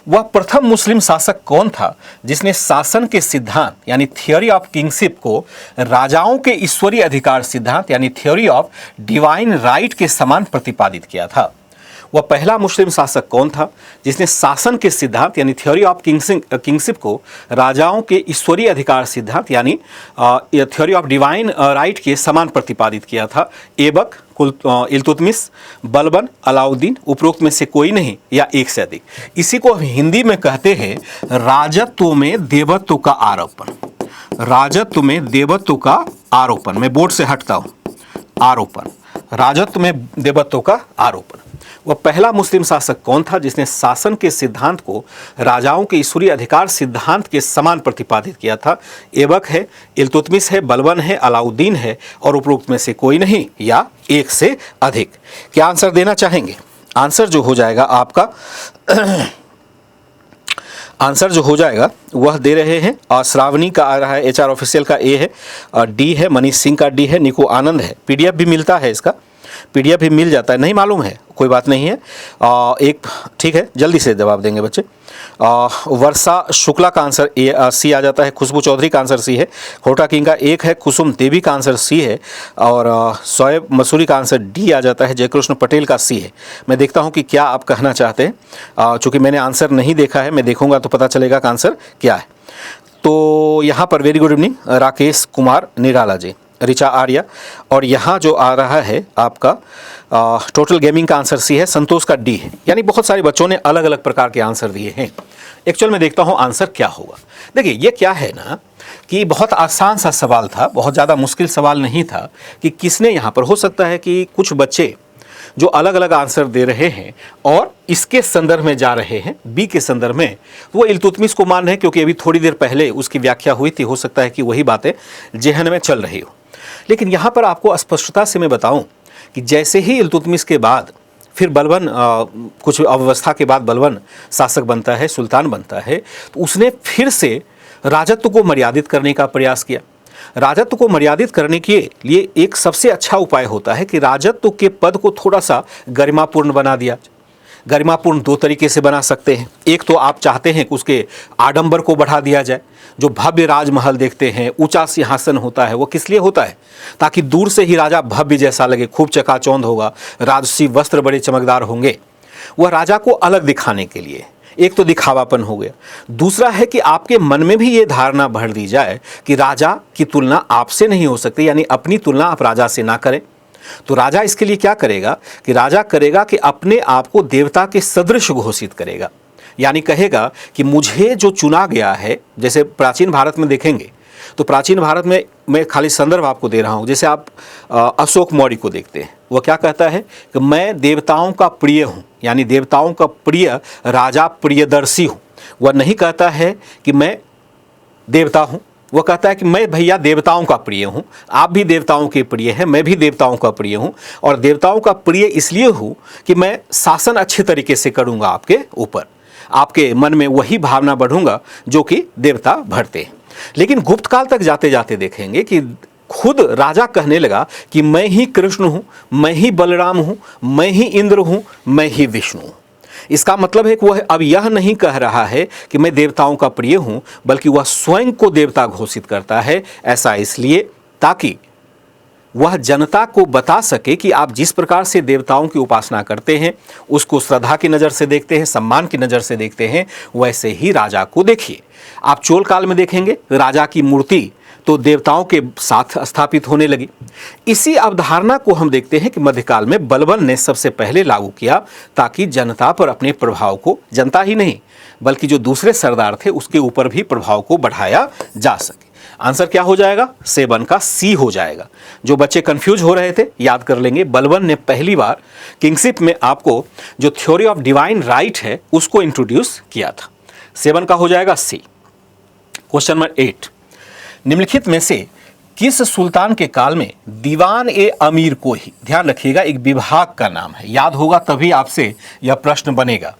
वह प्रथम मुस्लिम शासक कौन था जिसने शासन के सिद्धांत यानी थियोरी ऑफ किंगशिप को राजाओं के ईश्वरीय अधिकार सिद्धांत यानी थियोरी ऑफ डिवाइन राइट के समान प्रतिपादित किया था? वह पहला मुस्लिम शासक कौन था जिसने शासन के सिद्धांत यानी थियोरी ऑफ किंगशिप को राजाओं के ईश्वरीय अधिकार सिद्धांत यानी थियोरी ऑफ डिवाइन राइट के समान प्रतिपादित किया था? ऐबक, इल्तुतमिश, बलबन, अलाउद्दीन, उपरोक्त में से कोई नहीं या एक से अधिक। इसी को हिंदी में कहते हैं राजत्व में देवत्व का आरोपण। राजत्व में देवत्व का आरोपण। मैं बोर्ड से हटता हूं। आरोपण, राजत्व में देवत्व का आरोपण। वह पहला मुस्लिम शासक कौन था जिसने शासन के सिद्धांत को राजाओं के ईश्वरीय अधिकार सिद्धांत के समान प्रतिपादित किया था? ऐबक है, इल्तुतमिश है, बलबन है, अलाउद्दीन है, और उपरोक्त में से कोई नहीं या एक से अधिक। क्या आंसर देना चाहेंगे? आंसर जो हो जाएगा आपका आंसर जो हो जाएगा वह दे रहे हैं, और श्रावणी का आ रहा है, HR ऑफिशियल का ए है, और डी है, मनीष सिंह का डी है, निको आनंद है। PDF भी मिलता है, इसका PDF भी मिल जाता है। नहीं मालूम है कोई बात नहीं है। एक ठीक है, जल्दी से जवाब देंगे बच्चे। वर्षा शुक्ला का आंसर सी आ जाता है। खुशबू चौधरी का आंसर सी है। खोटा किंग का एक है। कुसुम देवी का आंसर सी है। और शोएब मसूरी का आंसर डी आ जाता है। जयकृष्ण पटेल का सी है। मैं देखता हूं कि क्या आप कहना चाहते हैं। चूँकि मैंने आंसर नहीं देखा है, मैं देखूंगा तो पता चलेगा कि आंसर क्या है। तो यहाँ पर very good evening Rakesh Kumar Nirala ji, Richa Arya. और यहाँ जो आ रहा है आपका टोटल गेमिंग का आंसर सी है। संतोष का डी है। यानी बहुत सारे बच्चों ने अलग अलग प्रकार के आंसर दिए हैं। एक्चुअल में देखता हूँ आंसर क्या होगा। देखिए ये क्या है ना कि बहुत आसान सा सवाल था, बहुत ज़्यादा मुश्किल सवाल नहीं था कि किसने यहाँ पर, हो सकता है कि कुछ बच्चे जो अलग अलग आंसर दे रहे हैं और इसके संदर्भ में जा रहे हैं, बी के संदर्भ में, वो इल्तुतमिश को मान रहे हैं क्योंकि अभी थोड़ी देर पहले उसकी व्याख्या हुई थी। हो सकता है कि वही बातें जेहन में चल रही हो। लेकिन यहाँ पर आपको स्पष्टता से मैं बताऊं कि जैसे ही इल्तुतमिश के बाद फिर बलबन कुछ अव्यवस्था के बाद बलबन शासक बनता है, सुल्तान बनता है, तो उसने फिर से राजत्व को मर्यादित करने का प्रयास किया। राजत्व को मर्यादित करने के लिए एक सबसे अच्छा उपाय होता है कि राजत्व के पद को थोड़ा सा गरिमापूर्ण बना दिया। गरिमापूर्ण दो तरीके से बना सकते हैं। एक तो आप चाहते हैं कि उसके आडंबर को बढ़ा दिया जाए। जो भव्य राजमहल देखते हैं, ऊंचा सिंहासन होता है, वो किस लिए होता है? ताकि दूर से ही राजा भव्य जैसा लगे, खूब चकाचौंध होगा, राजसी वस्त्र बड़े चमकदार होंगे। वह राजा को अलग दिखाने के लिए। एक तो दिखावापन हो गया। दूसरा है कि आपके मन में भी ये धारणा भर दी जाए कि राजा की तुलना आपसे नहीं हो सकती, यानी अपनी तुलना आप राजा से ना करें। तो राजा इसके लिए क्या करेगा कि राजा करेगा कि अपने आप को देवता के सदृश घोषित करेगा। यानी कहेगा कि मुझे जो चुना गया है, जैसे प्राचीन भारत में देखेंगे तो प्राचीन भारत में मैं खाली संदर्भ आपको दे रहा हूँ। जैसे आप अशोक मौर्य को देखते हैं, वह क्या कहता है कि मैं देवताओं का प्रिय हूँ, यानी देवताओं का प्रिय राजा प्रियदर्शी हूँ। वह नहीं कहता है कि मैं देवता हूँ, वह कहता है कि मैं भैया देवताओं का प्रिय हूँ, आप भी देवताओं के प्रिय हैं, मैं भी देवताओं का प्रिय हूँ। और देवताओं का प्रिय इसलिए हूँ कि मैं शासन अच्छे तरीके से करूँगा आपके ऊपर, आपके मन में वही भावना बढ़ूंगा जो कि देवता भरते हैं। लेकिन गुप्त काल तक जाते जाते देखेंगे कि खुद राजा कहने लगा कि मैं ही कृष्ण हूँ, मैं ही बलराम हूँ, मैं ही इंद्र हूँ, मैं ही विष्णु हूँ। इसका मतलब है कि वह अब यह नहीं कह रहा है कि मैं देवताओं का प्रिय हूँ, बल्कि वह स्वयं को देवता घोषित करता है। ऐसा इसलिए ताकि वह जनता को बता सके कि आप जिस प्रकार से देवताओं की उपासना करते हैं, उसको श्रद्धा की नज़र से देखते हैं, सम्मान की नज़र से देखते हैं, वैसे ही राजा को देखिए। आप चोल काल में देखेंगे राजा की मूर्ति तो देवताओं के साथ स्थापित होने लगी। इसी अवधारणा को हम देखते हैं कि मध्यकाल में बलबन ने सबसे पहले लागू किया, ताकि जनता पर अपने प्रभाव को, जनता ही नहीं बल्कि जो दूसरे सरदार थे उसके ऊपर भी प्रभाव को बढ़ाया जा सके। आंसर क्या हो जाएगा? 7 का सी हो जाएगा। जो बच्चे कंफ्यूज हो रहे थे याद कर लेंगे, बलबन ने पहली बार किंगशिप में आपको जो थ्योरी ऑफ डिवाइन राइट है उसको इंट्रोड्यूस किया था। 7 का हो जाएगा सी। क्वेश्चन नंबर 8, निम्नलिखित में से किस सुल्तान के काल में दीवान ए अमीर को ही, ध्यान रखिएगा एक विभाग का नाम है, याद होगा तभी आपसे यह प्रश्न बनेगा।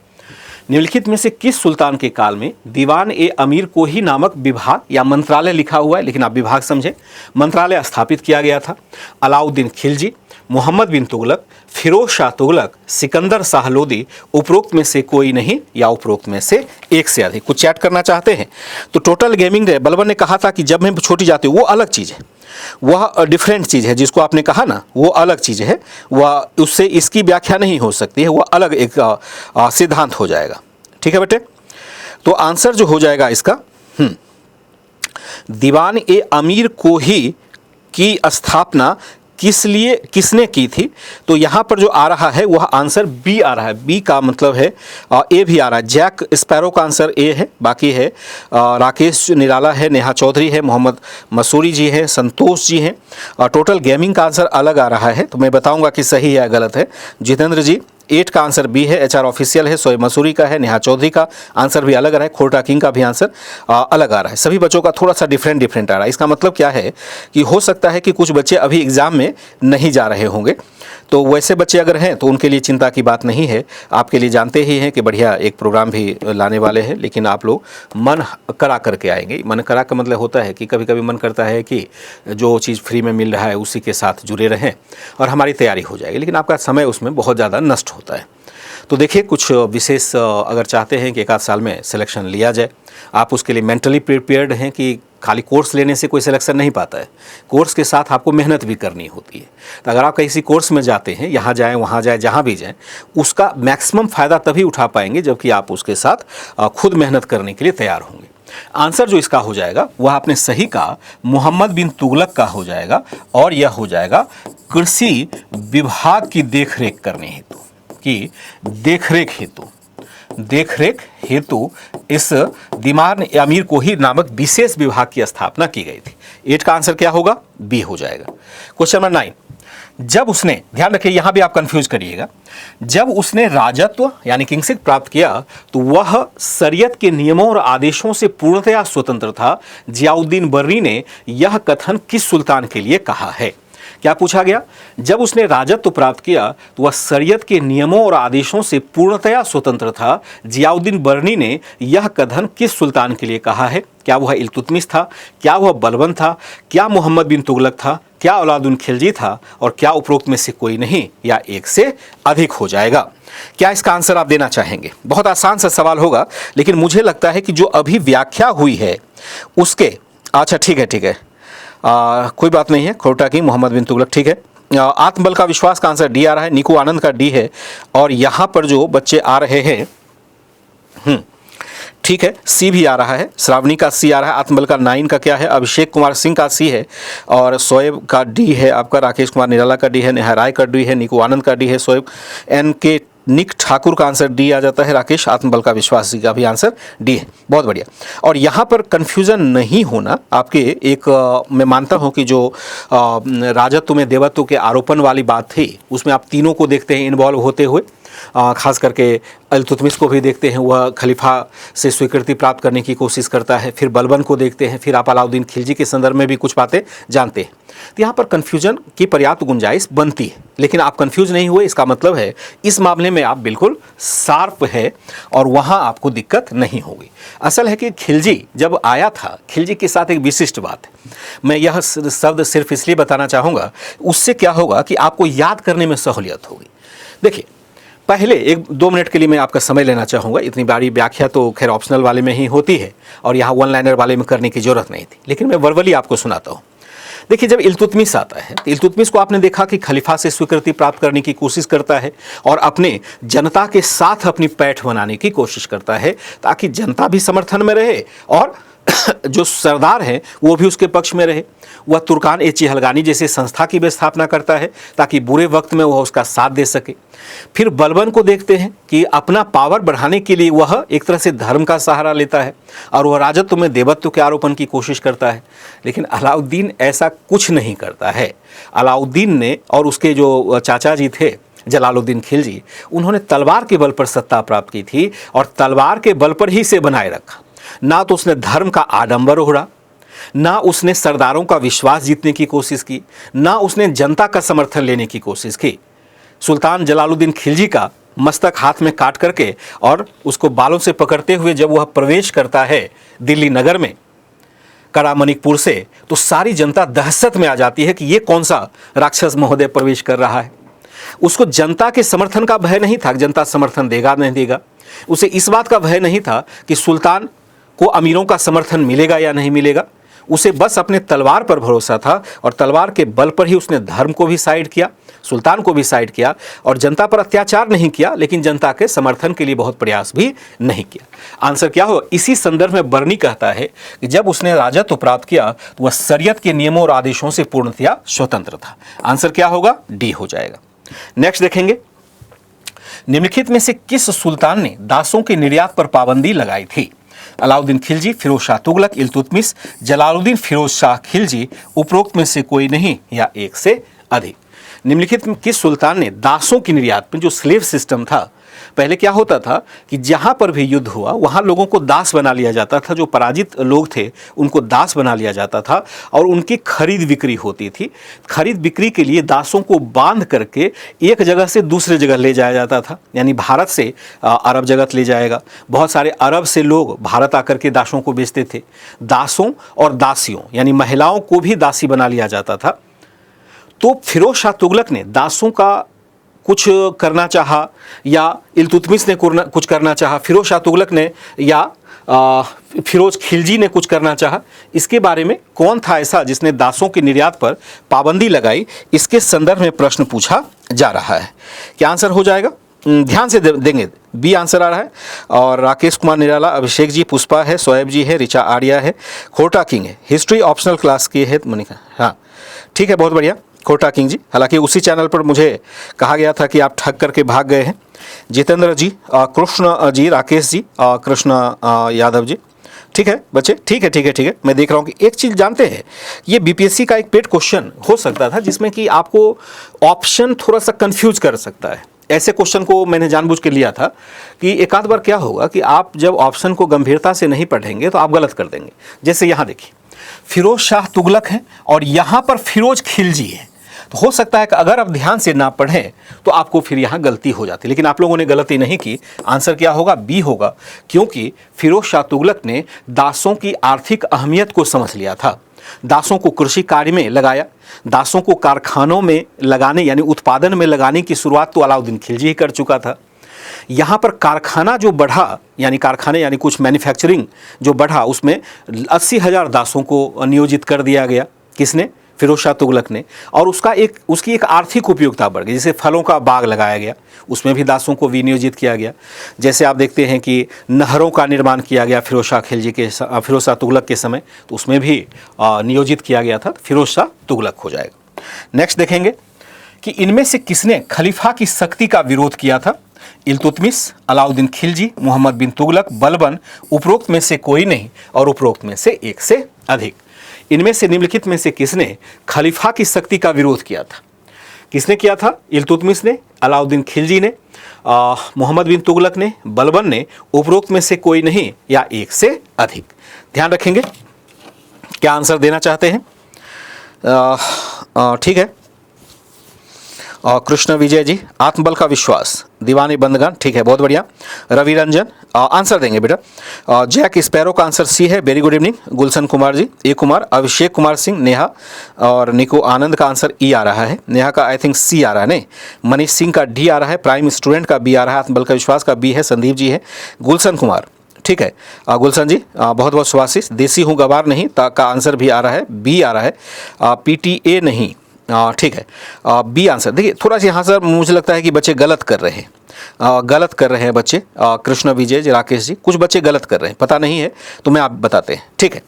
निम्नलिखित में से किस सुल्तान के काल में दीवान ए अमीर को ही नामक विभाग या मंत्रालय, लिखा हुआ है लेकिन आप विभाग समझे, मंत्रालय स्थापित किया गया था? अलाउद्दीन खिलजी, मोहम्मद बिन तुगलक, फिरोज शाह तुगलक, सिकंदर शाह लोदी, उपरोक्त में से कोई नहीं या उपरोक्त में से एक से अधिक। कुछ चैट करना चाहते हैं तो टोटल गेमिंग रे बलबन ने कहा था कि जब मैं छोटी जाती हूँ वो अलग चीज़ है, वह डिफरेंट चीज़ है। जिसको आपने कहा ना वो अलग चीज़ है, वह उससे इसकी व्याख्या नहीं हो सकती है, वह अलग एक सिद्धांत हो जाएगा। ठीक है बेटे, तो आंसर जो हो जाएगा इसका दीवान ए अमीर को ही की स्थापना किसने की थी? तो यहाँ पर जो आ रहा है वह आंसर बी आ रहा है। बी का मतलब है ए भी आ रहा है। जैक स्पैरो का आंसर ए है, बाकी है राकेश निराला है, नेहा चौधरी है, मोहम्मद मसूरी जी हैं, संतोष जी हैं। टोटल गेमिंग का आंसर अलग आ रहा है, तो मैं बताऊंगा कि सही है या गलत है। जितेंद्र जी 8 का आंसर बी है, HR ऑफिशियल है, सोए मसूरी का है, नेहा चौधरी का आंसर भी अलग आ रहा है, खोटा किंग का भी आंसर अलग आ रहा है। सभी बच्चों का थोड़ा सा डिफरेंट आ रहा है। इसका मतलब क्या है कि हो सकता है कि कुछ बच्चे अभी एग्जाम में नहीं जा रहे होंगे, तो वैसे बच्चे अगर हैं तो उनके लिए चिंता की बात नहीं है। आपके लिए जानते ही हैं कि बढ़िया एक प्रोग्राम भी लाने वाले हैं, लेकिन आप लोग मन करा करके आएंगे। मन करा का मतलब होता है कि कभी कभी मन करता है कि जो चीज़ फ्री में मिल रहा है उसी के साथ जुड़े रहें और हमारी तैयारी हो जाएगी, लेकिन आपका समय उसमें बहुत ज़्यादा नष्ट होता है। तो देखिए कुछ विशेष अगर चाहते हैं कि 1 आध साल में सिलेक्शन लिया जाए, आप उसके लिए मेंटली प्रिपेयर्ड हैं कि खाली कोर्स लेने से कोई सिलेक्शन नहीं पाता है, कोर्स के साथ आपको मेहनत भी करनी होती है। तो अगर आप किसी कोर्स में जाते हैं, यहाँ जाएं वहाँ जाएं जहाँ भी जाएं, उसका मैक्सिमम फ़ायदा तभी उठा पाएंगे जबकि आप उसके साथ खुद मेहनत करने के लिए तैयार होंगे। आंसर जो इसका हो जाएगा वह आपने सही कहा, मोहम्मद बिन तुगलक का हो जाएगा और यह हो जाएगा कृषि विभाग की देखरेख करने हेतु, की देखरेख हेतु इस दीवान ए अमीर को ही नामक विशेष विभाग की स्थापना की गई थी। 8 का आंसर क्या होगा? बी हो जाएगा। क्वेश्चन नंबर 9, जब उसने, ध्यान रखिए यहां भी आप कंफ्यूज करिएगा, जब उसने राजत्व यानी किंगशिप प्राप्त किया तो वह शरीयत के नियमों और आदेशों से पूर्णतया स्वतंत्र था। जियाउद्दीन बर्री ने यह कथन किस सुल्तान के लिए कहा है? क्या पूछा गया? जब उसने राजत्व प्राप्त किया तो वह शरीयत के नियमों और आदेशों से पूर्णतया स्वतंत्र था। जियाउद्दीन बर्नी ने यह कथन किस सुल्तान के लिए कहा है? क्या वह इल्तुतमिश था? क्या वह बलबन था? क्या मोहम्मद बिन तुगलक था? क्या अलाउद्दीन खिलजी था? और क्या उपरोक्त में से कोई नहीं या एक से अधिक हो जाएगा? क्या इसका आंसर आप देना चाहेंगे? बहुत आसान सा सवाल होगा, लेकिन मुझे लगता है कि जो अभी व्याख्या हुई है उसके, अच्छा ठीक है, कोई बात नहीं है, खोटा की मोहम्मद बिन तुगलक, ठीक है। आत्मबल का विश्वास का आंसर डी आ रहा है, निकू आनंद का डी है, और यहाँ पर जो बच्चे आ रहे हैं ठीक है, सी भी आ रहा है, श्रावणी का सी आ रहा है, आत्मबल का 9 का क्या है, अभिषेक कुमार सिंह का सी है, और शोएब का डी है आपका, राकेश कुमार निराला का डी है, नेहा राय का डी है, निकू आनंद का डी है, शोएब एन के निक ठाकुर का आंसर डी आ जाता है, राकेश आत्मबल का विश्वास जी का भी आंसर डी है। बहुत बढ़िया। और यहाँ पर कन्फ्यूज़न नहीं होना आपके, एक मैं मानता हूँ कि जो राजत्व में देवत्व के आरोपण वाली बात थी उसमें आप तीनों को देखते हैं इन्वॉल्व होते हुए, खास करके इल्तुतमिश को भी देखते हैं, वह खलीफा से स्वीकृति प्राप्त करने की कोशिश करता है, फिर बलबन को देखते हैं, फिर आप अलाउद्दीन खिलजी के संदर्भ में भी कुछ बातें जानते हैं। तो यहाँ पर कन्फ्यूजन की पर्याप्त गुंजाइश बनती है, लेकिन आप कन्फ्यूज नहीं हुए, इसका मतलब है इस मामले में आप बिल्कुल शार्प है और वहाँ आपको दिक्कत नहीं होगी। असल है कि खिलजी जब आया था, खिलजी के साथ एक विशिष्ट बात है, मैं यह शब्द सिर्फ इसलिए बताना चाहूँगा, उससे क्या होगा कि आपको याद करने में सहूलियत होगी। देखिए, पहले 1-2 मिनट के लिए मैं आपका समय लेना चाहूँगा, इतनी बड़ी व्याख्या तो खैर ऑप्शनल वाले में ही होती है और यहाँ वन लाइनर वाले में करने की ज़रूरत नहीं थी, लेकिन मैं वर्बली आपको सुनाता हूँ। देखिए, जब इल्तुतमिश आता है तो इल्तुतमिश को आपने देखा कि खलीफा से स्वीकृति प्राप्त करने की कोशिश करता है और अपने जनता के साथ अपनी पैठ बनाने की कोशिश करता है ताकि जनता भी समर्थन में रहे और जो सरदार हैं वो भी उसके पक्ष में रहे। वह तुर्कान ए चिहलगानी जैसे संस्था की भी स्थापना करता है ताकि बुरे वक्त में वह उसका साथ दे सके। फिर बलबन को देखते हैं कि अपना पावर बढ़ाने के लिए वह एक तरह से धर्म का सहारा लेता है और वह राजत्व में देवत्व के आरोपण की कोशिश करता है। लेकिन अलाउद्दीन ऐसा कुछ नहीं करता है। अलाउद्दीन ने और उसके जो चाचा जी थे जलालुद्दीन खिलजी, उन्होंने तलवार के बल पर सत्ता प्राप्त की थी और तलवार के बल पर ही से बनाए रखा। ना तो उसने धर्म का आडंबर ओढ़ा, ना उसने सरदारों का विश्वास जीतने की कोशिश की, ना उसने जनता का समर्थन लेने की कोशिश की। सुल्तान जलालुद्दीन खिलजी का मस्तक हाथ में काट करके और उसको बालों से पकड़ते हुए जब वह प्रवेश करता है दिल्ली नगर में करामणिकपुर से, तो सारी जनता दहशत में आ जाती है कि ये कौन सा राक्षस महोदय प्रवेश कर रहा है। उसको जनता के समर्थन का भय नहीं था, जनता समर्थन देगा नहीं देगा। उसे इस बात का भय नहीं था कि सुल्तान को अमीरों का समर्थन मिलेगा या नहीं मिलेगा। उसे बस अपने तलवार पर भरोसा था और तलवार के बल पर ही उसने धर्म को भी साइड किया, सुल्तान को भी साइड किया और जनता पर अत्याचार नहीं किया, लेकिन जनता के समर्थन के लिए बहुत प्रयास भी नहीं किया। आंसर क्या हो? इसी संदर्भ में बर्नी कहता है कि जब उसने राजत्व प्राप्त किया तो वह शरीयत के नियमों और आदेशों से पूर्णतया स्वतंत्र था। आंसर क्या होगा? डी हो जाएगा। नेक्स्ट देखेंगे, निम्नलिखित में से किस सुल्तान ने दासों के निर्यात पर पाबंदी लगाई थी? अलाउद्दीन खिलजी, फिरोज शाह तुगलक, इल्तुतमिश, जलालुद्दीन फिरोज शाह खिलजी, उपरोक्त में से कोई नहीं या एक से अधिक। निम्नलिखित में किस सुल्तान ने दासों की निर्यात पर, जो स्लेव सिस्टम था, पहले क्या होता था कि जहाँ पर भी युद्ध हुआ वहाँ लोगों को दास बना लिया जाता था। जो पराजित लोग थे उनको दास बना लिया जाता था और उनकी खरीद बिक्री होती थी। खरीद बिक्री के लिए दासों को बांध करके एक जगह से दूसरे जगह ले जाया जाता था। यानी भारत से अरब जगत ले जाएगा, बहुत सारे अरब से लोग भारत आकर के दासों को बेचते थे। दासों और दासियों यानी महिलाओं को भी दासी बना लिया जाता था। तो फिरोज शाह तुगलक ने दासों का कुछ करना चाहा या इल्तुतमिश ने कुछ करना चाहा, फिरोज शाह तुगलक ने या फिरोज खिलजी ने कुछ करना चाहा, इसके बारे में कौन था ऐसा जिसने दासों की निर्यात पर पाबंदी लगाई? इसके संदर्भ में प्रश्न पूछा जा रहा है। क्या आंसर हो जाएगा? ध्यान से देंगे, बी आंसर आ रहा है। और राकेश कुमार निराला, अभिषेक जी, पुष्पा है, शोएब जी है, रिचा आर्या है, खोटा किंग है। हिस्ट्री ऑप्शनल क्लास की है मनिका, हाँ ठीक है, बहुत बढ़िया खोटा किंग जी। हालांकि उसी चैनल पर मुझे कहा गया था कि आप ठग करके भाग गए हैं। जितेंद्र जी, कृष्ण जी, राकेश जी, कृष्ण यादव जी, ठीक है बच्चे, ठीक है। मैं देख रहा हूँ कि एक चीज़ जानते हैं, ये बीपीएससी का एक पेड क्वेश्चन हो सकता था जिसमें कि आपको ऑप्शन थोड़ा सा कंफ्यूज कर सकता है। ऐसे क्वेश्चन को मैंने जानबूझ के लिया था कि एक आध बार क्या होगा कि आप जब ऑप्शन को गंभीरता से नहीं पढ़ेंगे तो आप गलत कर देंगे। जैसे यहाँ देखिए, फिरोज शाह तुगलक है और यहाँ पर फिरोज खिलजी है, तो हो सकता है कि अगर आप ध्यान से ना पढ़ें तो आपको फिर यहाँ गलती हो जाती, लेकिन आप लोगों ने गलती नहीं की। आंसर क्या होगा? बी होगा, क्योंकि फिरोज शाह तुगलक ने दासों की आर्थिक अहमियत को समझ लिया था। दासों को कृषि कार्य में लगाया, दासों को कारखानों में लगाने यानी उत्पादन में लगाने की शुरुआत तो अलाउद्दीन खिलजी ही कर चुका था। यहाँ पर कारखाना जो बढ़ा, यानी कारखाने यानी कुछ मैन्युफैक्चरिंग जो बढ़ा, उसमें 80,000 दासों को नियोजित कर दिया गया। किसने? फिरोज शाह तुगलक ने। और उसकी एक आर्थिक उपयोगिता बढ़ गई। जैसे फलों का बाग लगाया गया, उसमें भी दासों को विनियोजित किया गया। जैसे आप देखते हैं कि नहरों का निर्माण किया गया फिरोज शाह तुगलक के समय, तो उसमें भी नियोजित किया गया था। फिरोज शाह तुगलक हो जाएगा। नेक्स्ट देखेंगे कि इनमें से किसने खलीफा की सख्ती का विरोध किया था? इल्तुतमिश, अलाउद्दीन खिलजी, मोहम्मद बिन तुगलक, बलबन, उपरोक्त में से कोई नहीं और उपरोक्त में से एक से अधिक। इनमें से निम्नलिखित में से किसने खलीफा की सख्ती का विरोध किया था? किसने किया था? इल्तुतमिश ने, अलाउद्दीन खिलजी ने, मोहम्मद बिन तुगलक ने, बलबन ने, उपरोक्त में से कोई नहीं या एक से अधिक। ध्यान रखेंगे क्या आंसर देना चाहते हैं। ठीक है। कृष्ण विजय जी, आत्मबल का विश्वास, दीवानी बंदगान, ठीक है, बहुत बढ़िया। रवि रंजन आंसर देंगे बेटा। जैक स्पैरो का आंसर सी है, very good evening. Gulshan Kumar ji, ए कुमार, अभिषेक कुमार सिंह, नेहा और निको आनंद का आंसर ई आ रहा है। नेहा का आई थिंक सी आ रहा है, नहीं। मनीष सिंह का डी आ रहा है, प्राइम स्टूडेंट का बी आ रहा है, आत्मबल का विश्वास का बी है, संदीप जी है, गुलशन कुमार, ठीक है। गुलशन जी बहुत बहुत शुभाशीष। देसी हूँ गवार नहीं का आंसर भी आ रहा है, बी आ रहा है। PTA नहीं, ठीक है, बी आंसर। देखिए थोड़ा सा यहाँ सर मुझे लगता है कि बच्चे गलत कर रहे हैं, बच्चे। कृष्ण विजय जी, राकेश जी, कुछ बच्चे गलत कर रहे हैं, पता नहीं है तो मैं आप बताते हैं, ठीक है।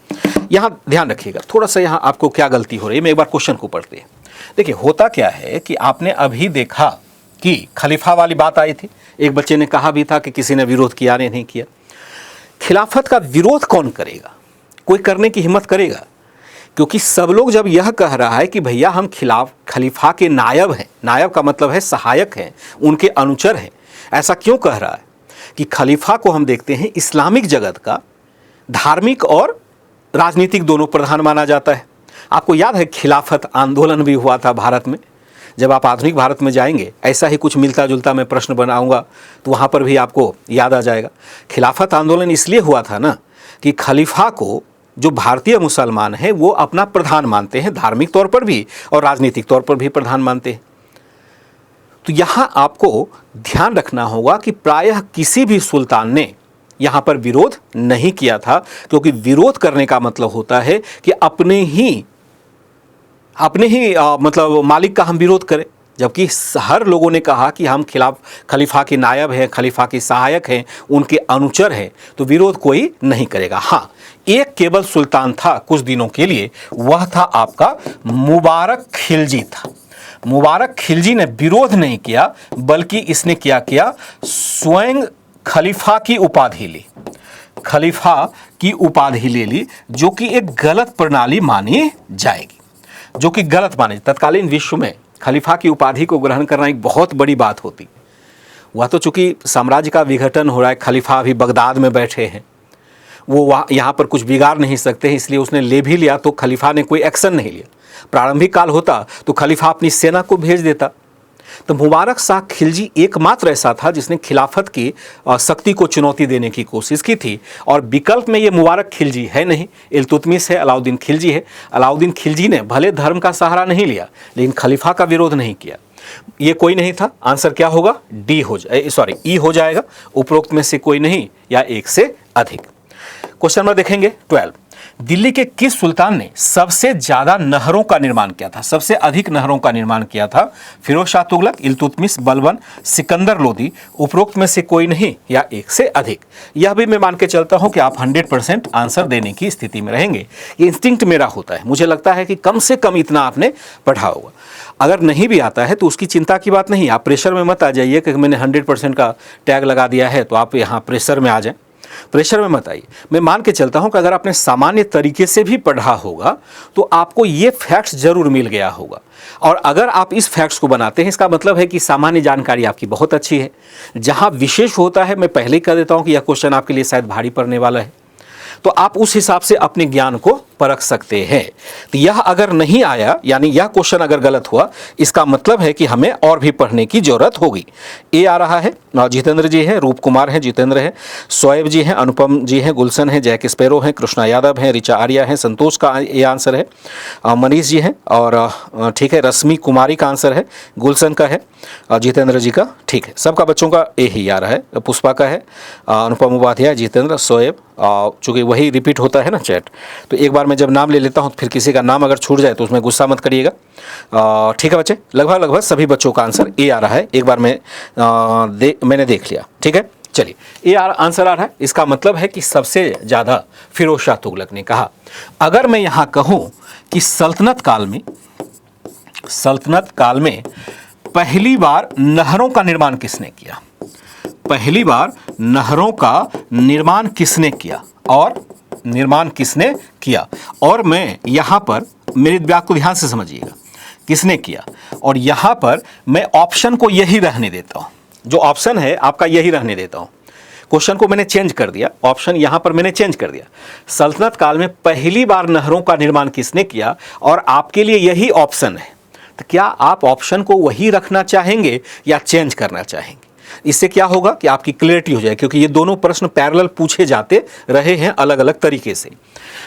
यहाँ ध्यान रखिएगा थोड़ा सा, यहाँ आपको क्या गलती हो रही है। मैं एक बार क्वेश्चन को पढ़ते हैं। देखिए होता क्या है कि आपने अभी देखा कि खलीफा वाली बात आई थी, एक बच्चे ने कहा भी था कि किसी ने विरोध किया नहीं किया। खिलाफत का विरोध कौन करेगा? कोई करने की हिम्मत करेगा? क्योंकि सब लोग जब यह कह रहा है कि भैया हम खलीफा के नायब हैं, नायब का मतलब है सहायक हैं, उनके अनुचर हैं, ऐसा क्यों कह रहा है कि खलीफा को हम देखते हैं इस्लामिक जगत का धार्मिक और राजनीतिक दोनों प्रधान माना जाता है। आपको याद है खिलाफत आंदोलन भी हुआ था भारत में। जब आप आधुनिक भारत में जाएंगे ऐसा ही कुछ मिलता जुलता मैं प्रश्न बनाऊंगा तो वहाँ पर भी आपको याद आ जाएगा। खिलाफत आंदोलन इसलिए हुआ था ना कि खलीफा को जो भारतीय मुसलमान हैं वो अपना प्रधान मानते हैं, धार्मिक तौर पर भी और राजनीतिक तौर पर भी प्रधान मानते हैं। तो यहाँ आपको ध्यान रखना होगा कि प्रायः किसी भी सुल्तान ने यहाँ पर विरोध नहीं किया था, क्योंकि विरोध करने का मतलब होता है कि अपने ही मतलब मालिक का हम विरोध करें। जबकि हर लोगों ने कहा कि हम खलीफा के नायब हैं, खलीफा के सहायक हैं, उनके अनुचर हैं, तो विरोध कोई नहीं करेगा। हाँ, एक केवल सुल्तान था कुछ दिनों के लिए, वह था आपका मुबारक खिलजी था। मुबारक खिलजी ने विरोध नहीं किया, बल्कि इसने क्या किया, स्वयं खलीफा की उपाधि ली, खलीफा की उपाधि ले ली, जो कि एक गलत प्रणाली मानी जाएगी, जो कि गलत मानी। तत्कालीन विश्व में खलीफा की उपाधि को ग्रहण करना एक बहुत बड़ी बात होती। वह तो चूंकि साम्राज्य का विघटन हो रहा है, खलीफा अभी बगदाद में बैठे हैं, वो यहाँ पर कुछ बिगाड़ नहीं सकते हैं, इसलिए उसने ले भी लिया तो खलीफा ने कोई एक्शन नहीं लिया। प्रारंभिक काल होता तो खलीफा अपनी सेना को भेज देता। तो मुबारक शाह खिलजी एकमात्र ऐसा था जिसने खिलाफत की शक्ति को चुनौती देने की कोशिश की थी। और विकल्प में ये मुबारक खिलजी है नहीं, इल्तुतमिश है, अलाउद्दीन खिलजी है। अलाउद्दीन खिलजी ने भले धर्म का सहारा नहीं लिया, लेकिन खलीफा का विरोध नहीं किया। ये कोई नहीं था। आंसर क्या होगा? डी हो जाए, सॉरी ई हो जाएगा। उपरोक्त में से कोई नहीं या एक से अधिक। क्वेश्चन नंबर देखेंगे 12। दिल्ली के किस सुल्तान ने सबसे ज्यादा नहरों का निर्माण किया था? सबसे अधिक नहरों का निर्माण किया था? फिरोज शाह तुगलक, इल्तुतमिश, बलबन, सिकंदर लोदी, उपरोक्त में से कोई नहीं या एक से अधिक। यह भी मैं मान के चलता हूं कि आप 100% आंसर देने की स्थिति में रहेंगे। ये इंस्टिंक्ट मेरा होता है, मुझे लगता है कि कम से कम इतना आपने पढ़ा होगा। अगर नहीं भी आता है तो उसकी चिंता की बात नहीं। आप प्रेशर में मत आ जाइए कि मैंने 100% का टैग लगा दिया है तो आप यहाँ प्रेशर में आ जाएं। प्रेशर में मत आइए। मैं मान के चलता हूं कि अगर आपने सामान्य तरीके से भी पढ़ा होगा तो आपको ये फैक्ट्स जरूर मिल गया होगा। और अगर आप इस फैक्ट्स को बनाते हैं, इसका मतलब है कि सामान्य जानकारी आपकी बहुत अच्छी है। जहां विशेष होता है, मैं पहले ही कह देता हूं कि यह क्वेश्चन आपके लिए शायद भारी पड़ने वाला है, तो आप उस हिसाब से अपने ज्ञान को परख सकते हैं। तो यह अगर नहीं आया, यानी यह क्वेश्चन अगर गलत हुआ, इसका मतलब है कि हमें और भी पढ़ने की जरूरत होगी। ए आ रहा है, जितेंद्र जी हैं, रूप कुमार हैं, जितेंद्र हैं, शोएब जी हैं, अनुपम जी हैं, गुलशन हैं, जैक स्पेरो हैं, कृष्णा यादव हैं, ऋचा आर्या हैं, संतोष का ये आंसर है, मनीष जी हैं, और ठीक है, रश्मि कुमारी का आंसर है, गुलशन का है, जितेंद्र जी का, ठीक है, सबका बच्चों का ए ही आ रहा है, पुष्पा का है, अनुपम उपाध्याय, जितेंद्र, शोएब, चूँकि वही रिपीट होता है ना चैट, तो एक बार मैं जब नाम ले लेता हूँ फिर किसी का नाम अगर छूट जाए तो उसमें गुस्सा मत करिएगा। ठीक है बच्चे, लगभग सभी बच्चों का आंसर ए आ रहा है, एक बार मैंने देख लिया। ठीक है, चलिए, ये आंसर आ रहा है, इसका मतलब है कि सबसे ज़्यादा फिरोज शाह तुगलक ने कहा। अगर मैं यहाँ कहूँ कि सल्तनत काल में पहली बार नहरों का निर्माण किसने किया, पहली बार नहरों का निर्माण किसने किया और मैं यहाँ पर, मेरी बात को ध्यान से समझिएगा, किसने किया, और यहाँ पर मैं ऑप्शन को यही रहने देता हूँ, जो ऑप्शन है आपका यही रहने देता हूँ। क्वेश्चन को मैंने चेंज कर दिया, ऑप्शन यहाँ पर मैंने चेंज कर दिया, सल्तनत काल में पहली बार नहरों का निर्माण किसने किया, और आपके लिए यही ऑप्शन है। तो क्या आप ऑप्शन को वही रखना चाहेंगे या चेंज करना चाहेंगे? इससे क्या होगा कि आपकी क्लियरिटी हो जाए, क्योंकि ये दोनों प्रश्न पैरेलल पूछे जाते रहे हैं अलग अलग तरीके से।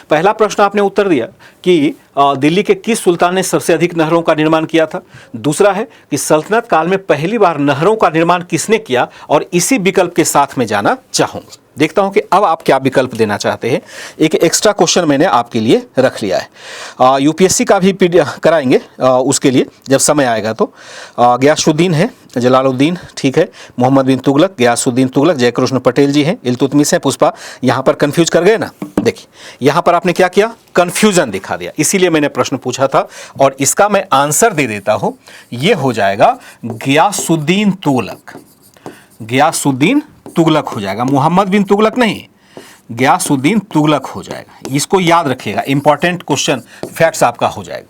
पहला प्रश्न आपने उत्तर दिया कि दिल्ली के किस सुल्तान ने सबसे अधिक नहरों का निर्माण किया था। दूसरा है कि सल्तनत काल में पहली बार नहरों का निर्माण किसने किया, और इसी विकल्प के साथ में जाना चाहूँगा। देखता हूं कि अब आप क्या विकल्प देना चाहते हैं। एक एक्स्ट्रा क्वेश्चन मैंने आपके लिए रख लिया है, यूपीएससी का भी कराएंगे उसके लिए जब समय आएगा। तो गयासुद्दीन है, जलालुद्दीन, ठीक है, मोहम्मद बिन तुगलक, गयासुद्दीन तुगलक, जयकृष्ण पटेल जी हैं, इल्तुतमिश है, पुष्पा। यहाँ पर कंफ्यूज कर गए ना, देखिए यहाँ पर आपने क्या किया, कंफ्यूजन दिखा दिया, इसीलिए मैंने प्रश्न पूछा था और इसका मैं आंसर दे देता हूँ। ये हो जाएगा गयासुद्दीन तुगलक, गयासुद्दीन तुगलक हो जाएगा, मोहम्मद बिन तुगलक नहीं, गयासुद्दीन तुगलक हो जाएगा। इसको याद रखिएगा, इंपॉर्टेंट क्वेश्चन फैक्ट्स आपका हो जाएगा।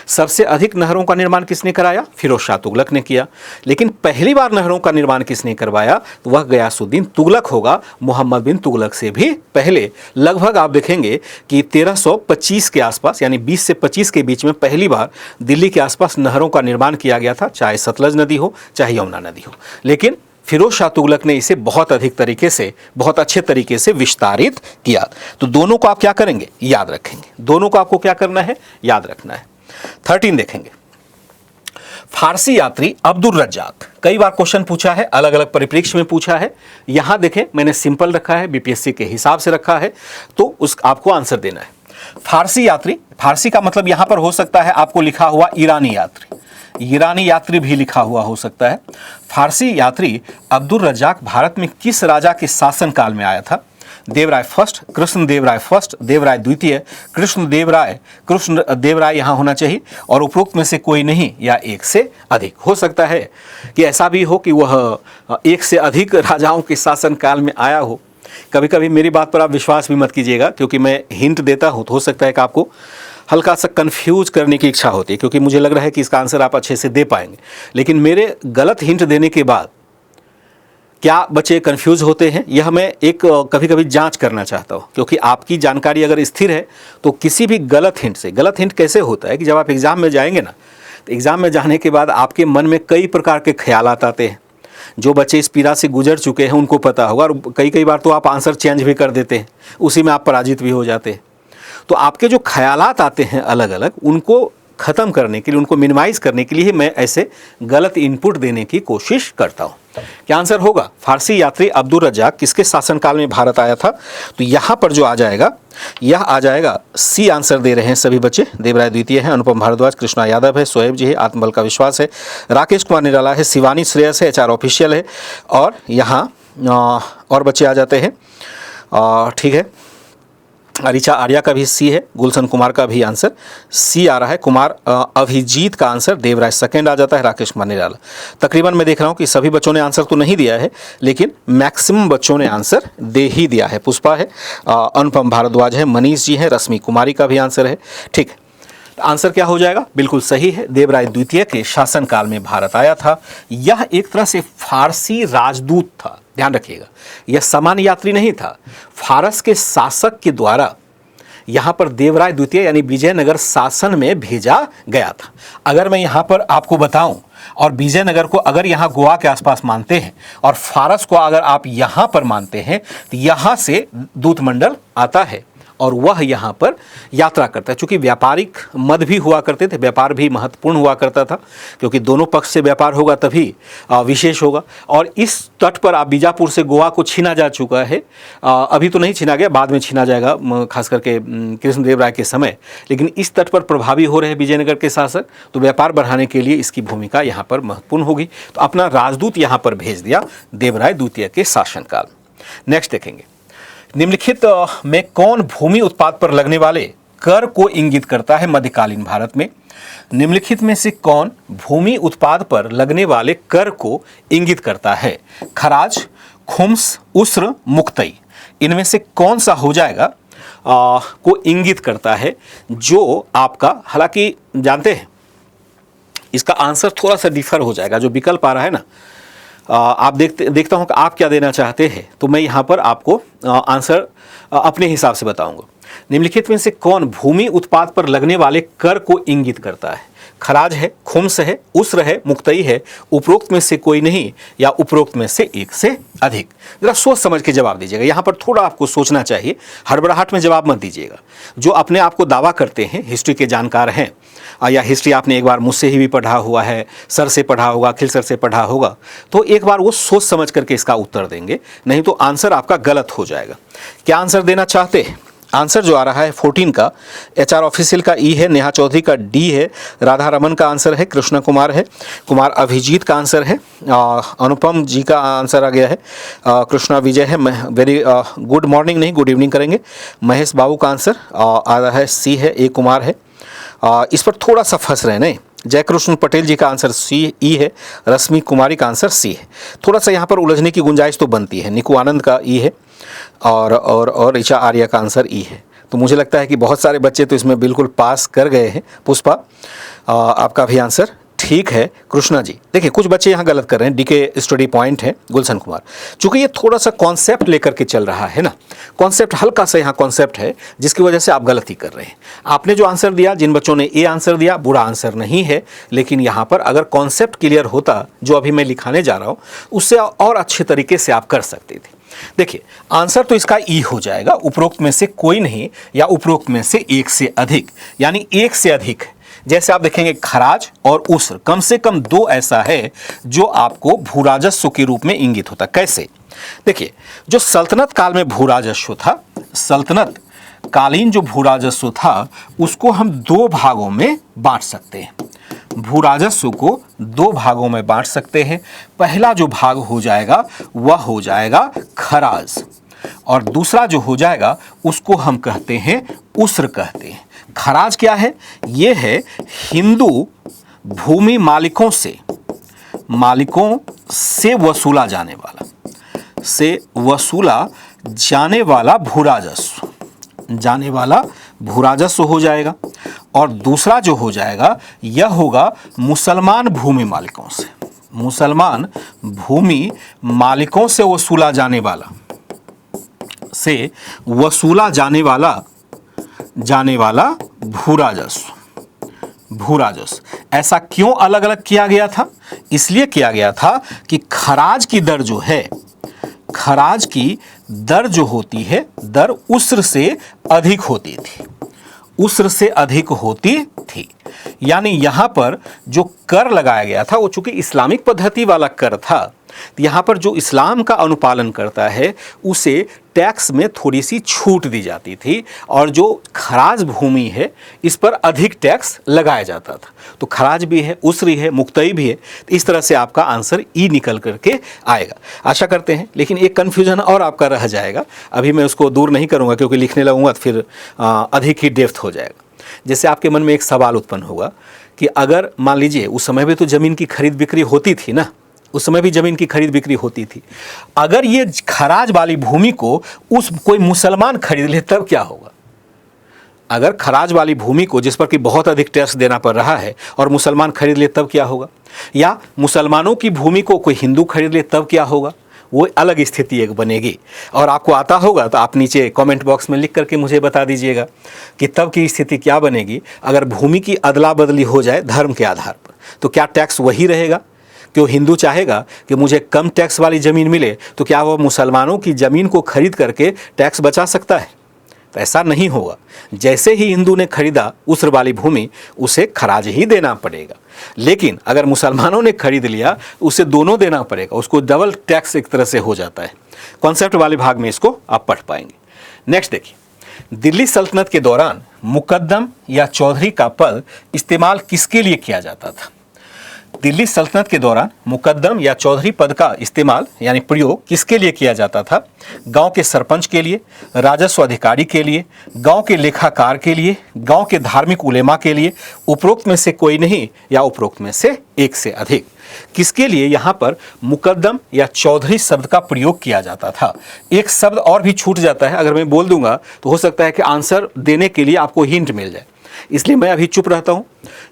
सबसे अधिक नहरों का निर्माण किसने कराया, फिरोज शाह तुगलक ने किया। लेकिन पहली बार नहरों का निर्माण किसने करवाया, तो वह गयासुद्दीन तुगलक होगा, मोहम्मद बिन तुगलक से भी पहले। लगभग आप देखेंगे कि 1325 के आसपास, यानी 20 से 25 के बीच में पहली बार दिल्ली के आसपास नहरों का निर्माण किया गया था, चाहे सतलज नदी हो चाहे यमुना नदी हो। लेकिन फिरोज शाह तुगलक ने इसे बहुत अधिक तरीके से, बहुत अच्छे तरीके से विस्तारित किया। तो दोनों को आप क्या करेंगे, याद रखेंगे, दोनों को आपको क्या करना है, याद रखना है। 13 देखेंगे, फारसी यात्री अब्दुल रज्जाक, कई बार क्वेश्चन पूछा है, अलग अलग परिप्रेक्ष्य में पूछा है। यहां देखें मैंने सिंपल रखा है, बीपीएससी के हिसाब से रखा है, तो उस आपको आंसर देना है। फारसी यात्री, फारसी का मतलब यहां पर हो सकता है आपको लिखा हुआ ईरानी यात्री, ईरानी यात्री भी लिखा हुआ हो सकता है। फारसी यात्री अब्दुल रज्जाक भारत में किस राजा के शासनकाल में आया था? देवराय फर्स्ट, कृष्णदेवराय फर्स्ट, देवराय द्वितीय, कृष्णदेवराय यहाँ होना चाहिए, और उपरोक्त में से कोई नहीं या एक से अधिक। हो सकता है कि ऐसा भी हो कि वह एक से अधिक राजाओं के शासनकाल में आया हो। कभी कभी मेरी बात पर आप विश्वास भी मत कीजिएगा, क्योंकि मैं हिंट देता हूँ तो हो सकता है कि आपको हल्का सा कंफ्यूज करने की इच्छा होती है, क्योंकि मुझे लग रहा है कि इसका आंसर आप अच्छे से दे पाएंगे। लेकिन मेरे गलत हिंट देने के बाद क्या बच्चे कंफ्यूज होते हैं, यह मैं एक कभी कभी जांच करना चाहता हूं, क्योंकि आपकी जानकारी अगर स्थिर है तो किसी भी गलत हिंट से, गलत हिंट कैसे होता है कि जब आप एग्ज़ाम में जाएंगे ना, तो एग्ज़ाम में जाने के बाद आपके मन में कई प्रकार के ख्यालात आते हैं। जो बच्चे इस पीड़ा से गुजर चुके हैं उनको पता होगा, और कई बार तो आप आंसर चेंज भी कर देते हैं, उसी में आप पराजित भी हो जाते हैं। तो आपके जो ख्यालात आते हैं अलग अलग, उनको ख़त्म करने के लिए, उनको मिनिमाइज़ करने के लिए मैं ऐसे गलत इनपुट देने की कोशिश करता हूँ। क्या आंसर होगा? फारसी यात्री अब्दुल रज्जाक किसके शासनकाल में भारत आया था? तो यहाँ पर जो आ जाएगा, यह आ जाएगा सी आंसर दे रहे हैं सभी बच्चे। देवराय द्वितीय है, अनुपम भारद्वाज, कृष्णा यादव है, शोएब जी है, आत्मबल का विश्वास है, राकेश कुमार निराला है, शिवानी श्रेयस है, एचआर ऑफिशियल है, और यहाँ और बच्चे आ जाते हैं, ठीक है, ऋचा आर्या का भी सी है, गुलशन कुमार का भी आंसर सी आ रहा है, कुमार अभिजीत का आंसर देवराज सेकंड आ जाता है, राकेश कुमार निराला। तकरीबन मैं देख रहा हूँ कि सभी बच्चों ने आंसर तो नहीं दिया है, लेकिन मैक्सिमम बच्चों ने आंसर दे ही दिया है। पुष्पा है, अनुपम भारद्वाज है, मनीष जी है, रश्मि कुमारी का भी आंसर है, ठीक है। आंसर क्या हो जाएगा? बिल्कुल सही है, देवराय द्वितीय के शासनकाल में भारत आया था। यह एक तरह से फारसी राजदूत था, ध्यान रखिएगा, यह सामान्य यात्री नहीं था। फारस के शासक के द्वारा यहाँ पर देवराय द्वितीय यानी विजयनगर शासन में भेजा गया था। अगर मैं यहाँ पर आपको बताऊं, और विजयनगर को अगर यहाँ गोवा के आसपास मानते हैं और फारस को अगर आप यहाँ पर मानते हैं, तो यहाँ से दूत मंडल आता है और वह यहाँ पर यात्रा करता है। चूँकि व्यापारिक मत भी हुआ करते थे, व्यापार भी महत्वपूर्ण हुआ करता था, क्योंकि दोनों पक्ष से व्यापार होगा तभी विशेष होगा। और इस तट पर आप बीजापुर से गोवा को छीना जा चुका है, अभी तो नहीं छीना गया, बाद में छीना जाएगा खास करके कृष्णदेव राय के समय, लेकिन इस तट पर प्रभावी हो रहे विजयनगर के शासक, तो व्यापार बढ़ाने के लिए इसकी भूमिका यहाँ पर महत्वपूर्ण होगी। तो अपना राजदूत यहाँ पर भेज दिया देवराय द्वितीय के शासनकाल। नेक्स्ट देखेंगे, निम्नलिखित में कौन भूमि उत्पाद पर लगने वाले कर को इंगित करता है मध्यकालीन भारत में? निम्नलिखित में से कौन भूमि उत्पाद पर लगने वाले कर को इंगित करता है? खराज, खुम्स, उस्र, मुक्तई, इनमें से कौन सा हो जाएगा को इंगित करता है? जो आपका, हालांकि जानते हैं इसका आंसर थोड़ा सा डिफर हो जाएगा, जो विकल्प आ रहा है ना, आप देखता हूं कि आप क्या देना चाहते हैं, तो मैं यहाँ पर आपको आंसर अपने हिसाब से बताऊंगा। निम्नलिखित में से कौन भूमि उत्पाद पर लगने वाले कर को इंगित करता है? खराज है, खुम्स है, उस्र है, मुक्तई है, उपरोक्त में से कोई नहीं, या उपरोक्त में से एक से अधिक? जरा सोच समझ के जवाब दीजिएगा, यहाँ पर थोड़ा आपको सोचना चाहिए, हड़बड़ाहट में जवाब मत दीजिएगा। जो अपने आप को दावा करते हैं, हिस्ट्री के जानकार हैं, या हिस्ट्री आपने एक बार मुझसे ही भी पढ़ा हुआ है, सर से पढ़ा होगा, अखिल सर से पढ़ा होगा, तो एक बार वो सोच समझ करके इसका उत्तर देंगे, नहीं तो आंसर आपका गलत हो जाएगा। क्या आंसर देना चाहते हैं? आंसर जो आ रहा है 14 का HR ऑफिशियल का ई है, नेहा चौधरी का डी है, राधा रमन का आंसर है, कृष्ण कुमार है, कुमार अभिजीत का आंसर है, अनुपम जी का आंसर आ गया है, कृष्णा विजय है, वेरी गुड मॉर्निंग नहीं गुड इवनिंग करेंगे, महेश बाबू का आंसर आ रहा है सी है, ए कुमार है, इस पर थोड़ा सा फंस रहे नहीं, जयकृष्ण पटेल जी का आंसर सी ई है, रश्मि कुमारी का आंसर सी है, थोड़ा सा यहाँ पर उलझने की गुंजाइश तो बनती है। निकू आनंद का ई है और ऋचा आर्या का आंसर ई है। तो मुझे लगता है कि बहुत सारे बच्चे तो इसमें बिल्कुल पास कर गए हैं। पुष्पा आपका भी आंसर ठीक है। कृष्णा जी, देखिए कुछ बच्चे यहाँ गलत कर रहे हैं, डीके स्टडी पॉइंट है गुलशन कुमार, चूंकि ये थोड़ा सा कॉन्सेप्ट लेकर के चल रहा है ना, कॉन्सेप्ट हल्का सा यहाँ कॉन्सेप्ट है जिसकी वजह से आप गलती कर रहे हैं। आपने जो आंसर दिया, जिन बच्चों ने ए आंसर दिया, बुरा आंसर नहीं है, लेकिन यहाँ पर अगर कॉन्सेप्ट क्लियर होता जो अभी मैं लिखाने जा रहा हूँ, उससे और अच्छे तरीके से आप कर सकते थे। देखिए आंसर तो इसका ई हो जाएगा, उपरोक्त में से कोई नहीं या उपरोक्त में से एक से अधिक, यानी एक से अधिक। जैसे आप देखेंगे खराज और उस्र, कम से कम दो ऐसा है जो आपको भूराजस्व के रूप में इंगित होता। कैसे? देखिए जो सल्तनत काल में भूराजस्व था, सल्तनत कालीन जो भूराजस्व था उसको हम दो भागों में बांट सकते हैं। भूराजस्व को दो भागों में बांट सकते हैं। पहला जो भाग हो जाएगा वह हो जाएगा खराज, और दूसरा जो हो जाएगा उसको हम कहते हैं उस्र कहते हैं। खराज क्या है? ये है हिंदू भूमि मालिकों से वसूला जाने वाला भूराजस्व हो जाएगा। और दूसरा जो हो जाएगा यह होगा मुसलमान भूमि मालिकों से वसूला जाने वाला भूराजस्व। ऐसा क्यों अलग अलग किया गया था? इसलिए किया गया था कि खराज की दर जो होती है, दर उस्र से अधिक होती थी। यानी यहां पर जो कर लगाया गया था वो चूंकि इस्लामिक पद्धति वाला कर था, तो यहां पर जो इस्लाम का अनुपालन करता है उसे टैक्स में थोड़ी सी छूट दी जाती थी, और जो खराज भूमि है इस पर अधिक टैक्स लगाया जाता था। तो खराज भी है, उसरी है, मुक्तई भी है। तो इस तरह से आपका आंसर ई निकल करके आएगा, आशा करते हैं। लेकिन एक कन्फ्यूजन और आपका रह जाएगा, अभी मैं उसको दूर नहीं करूंगा क्योंकि लिखने लगूंगा तो फिर अधिक ही डेप्थ हो जाएगा। जैसे आपके मन में एक सवाल उत्पन्न होगा कि अगर मान लीजिए उस समय भी तो ज़मीन की खरीद बिक्री होती थी ना, उस समय भी ज़मीन की खरीद बिक्री होती थी। अगर ये खराज वाली भूमि को कोई मुसलमान खरीद ले तब क्या होगा? अगर खराज वाली भूमि को जिस पर कि बहुत अधिक टैक्स देना पड़ रहा है और मुसलमान खरीद ले तब क्या होगा? या मुसलमानों की भूमि को कोई हिंदू खरीद ले तब क्या होगा? वो अलग स्थिति एक बनेगी। और आपको आता होगा तो आप नीचे कमेंट बॉक्स में लिख करके मुझे बता दीजिएगा कि तब की स्थिति क्या बनेगी अगर भूमि की अदला बदली हो जाए धर्म के आधार पर। तो क्या टैक्स वही रहेगा? कि वो हिंदू चाहेगा कि मुझे कम टैक्स वाली ज़मीन मिले, तो क्या वह मुसलमानों की ज़मीन को खरीद करके टैक्स बचा सकता है? तो ऐसा नहीं होगा। जैसे ही हिंदू ने खरीदा उस वाली भूमि, उसे खराज ही देना पड़ेगा। लेकिन अगर मुसलमानों ने खरीद लिया, उसे दोनों देना पड़ेगा, उसको डबल टैक्स एक तरह से हो जाता है। कॉन्सेप्ट वाले भाग में इसको आप पढ़ पाएंगे। नेक्स्ट देखिए, दिल्ली सल्तनत के दौरान मुकद्दम या चौधरी का पद इस्तेमाल किसके लिए किया जाता था? दिल्ली सल्तनत के दौरान मुकद्दम या चौधरी पद का इस्तेमाल यानी प्रयोग किसके लिए किया जाता था? गांव के सरपंच के लिए, राजस्व अधिकारी के लिए, गांव के लेखाकार के लिए, गांव के धार्मिक उलेमा के लिए, उपरोक्त में से कोई नहीं या उपरोक्त में से एक से अधिक। किसके लिए यहाँ पर मुकद्दम या चौधरी शब्द का प्रयोग किया जाता था? एक शब्द और भी छूट जाता है, अगर मैं बोल दूंगा तो हो सकता है कि आंसर देने के लिए आपको हिंट मिल जाए, इसलिए मैं अभी चुप रहता हूं।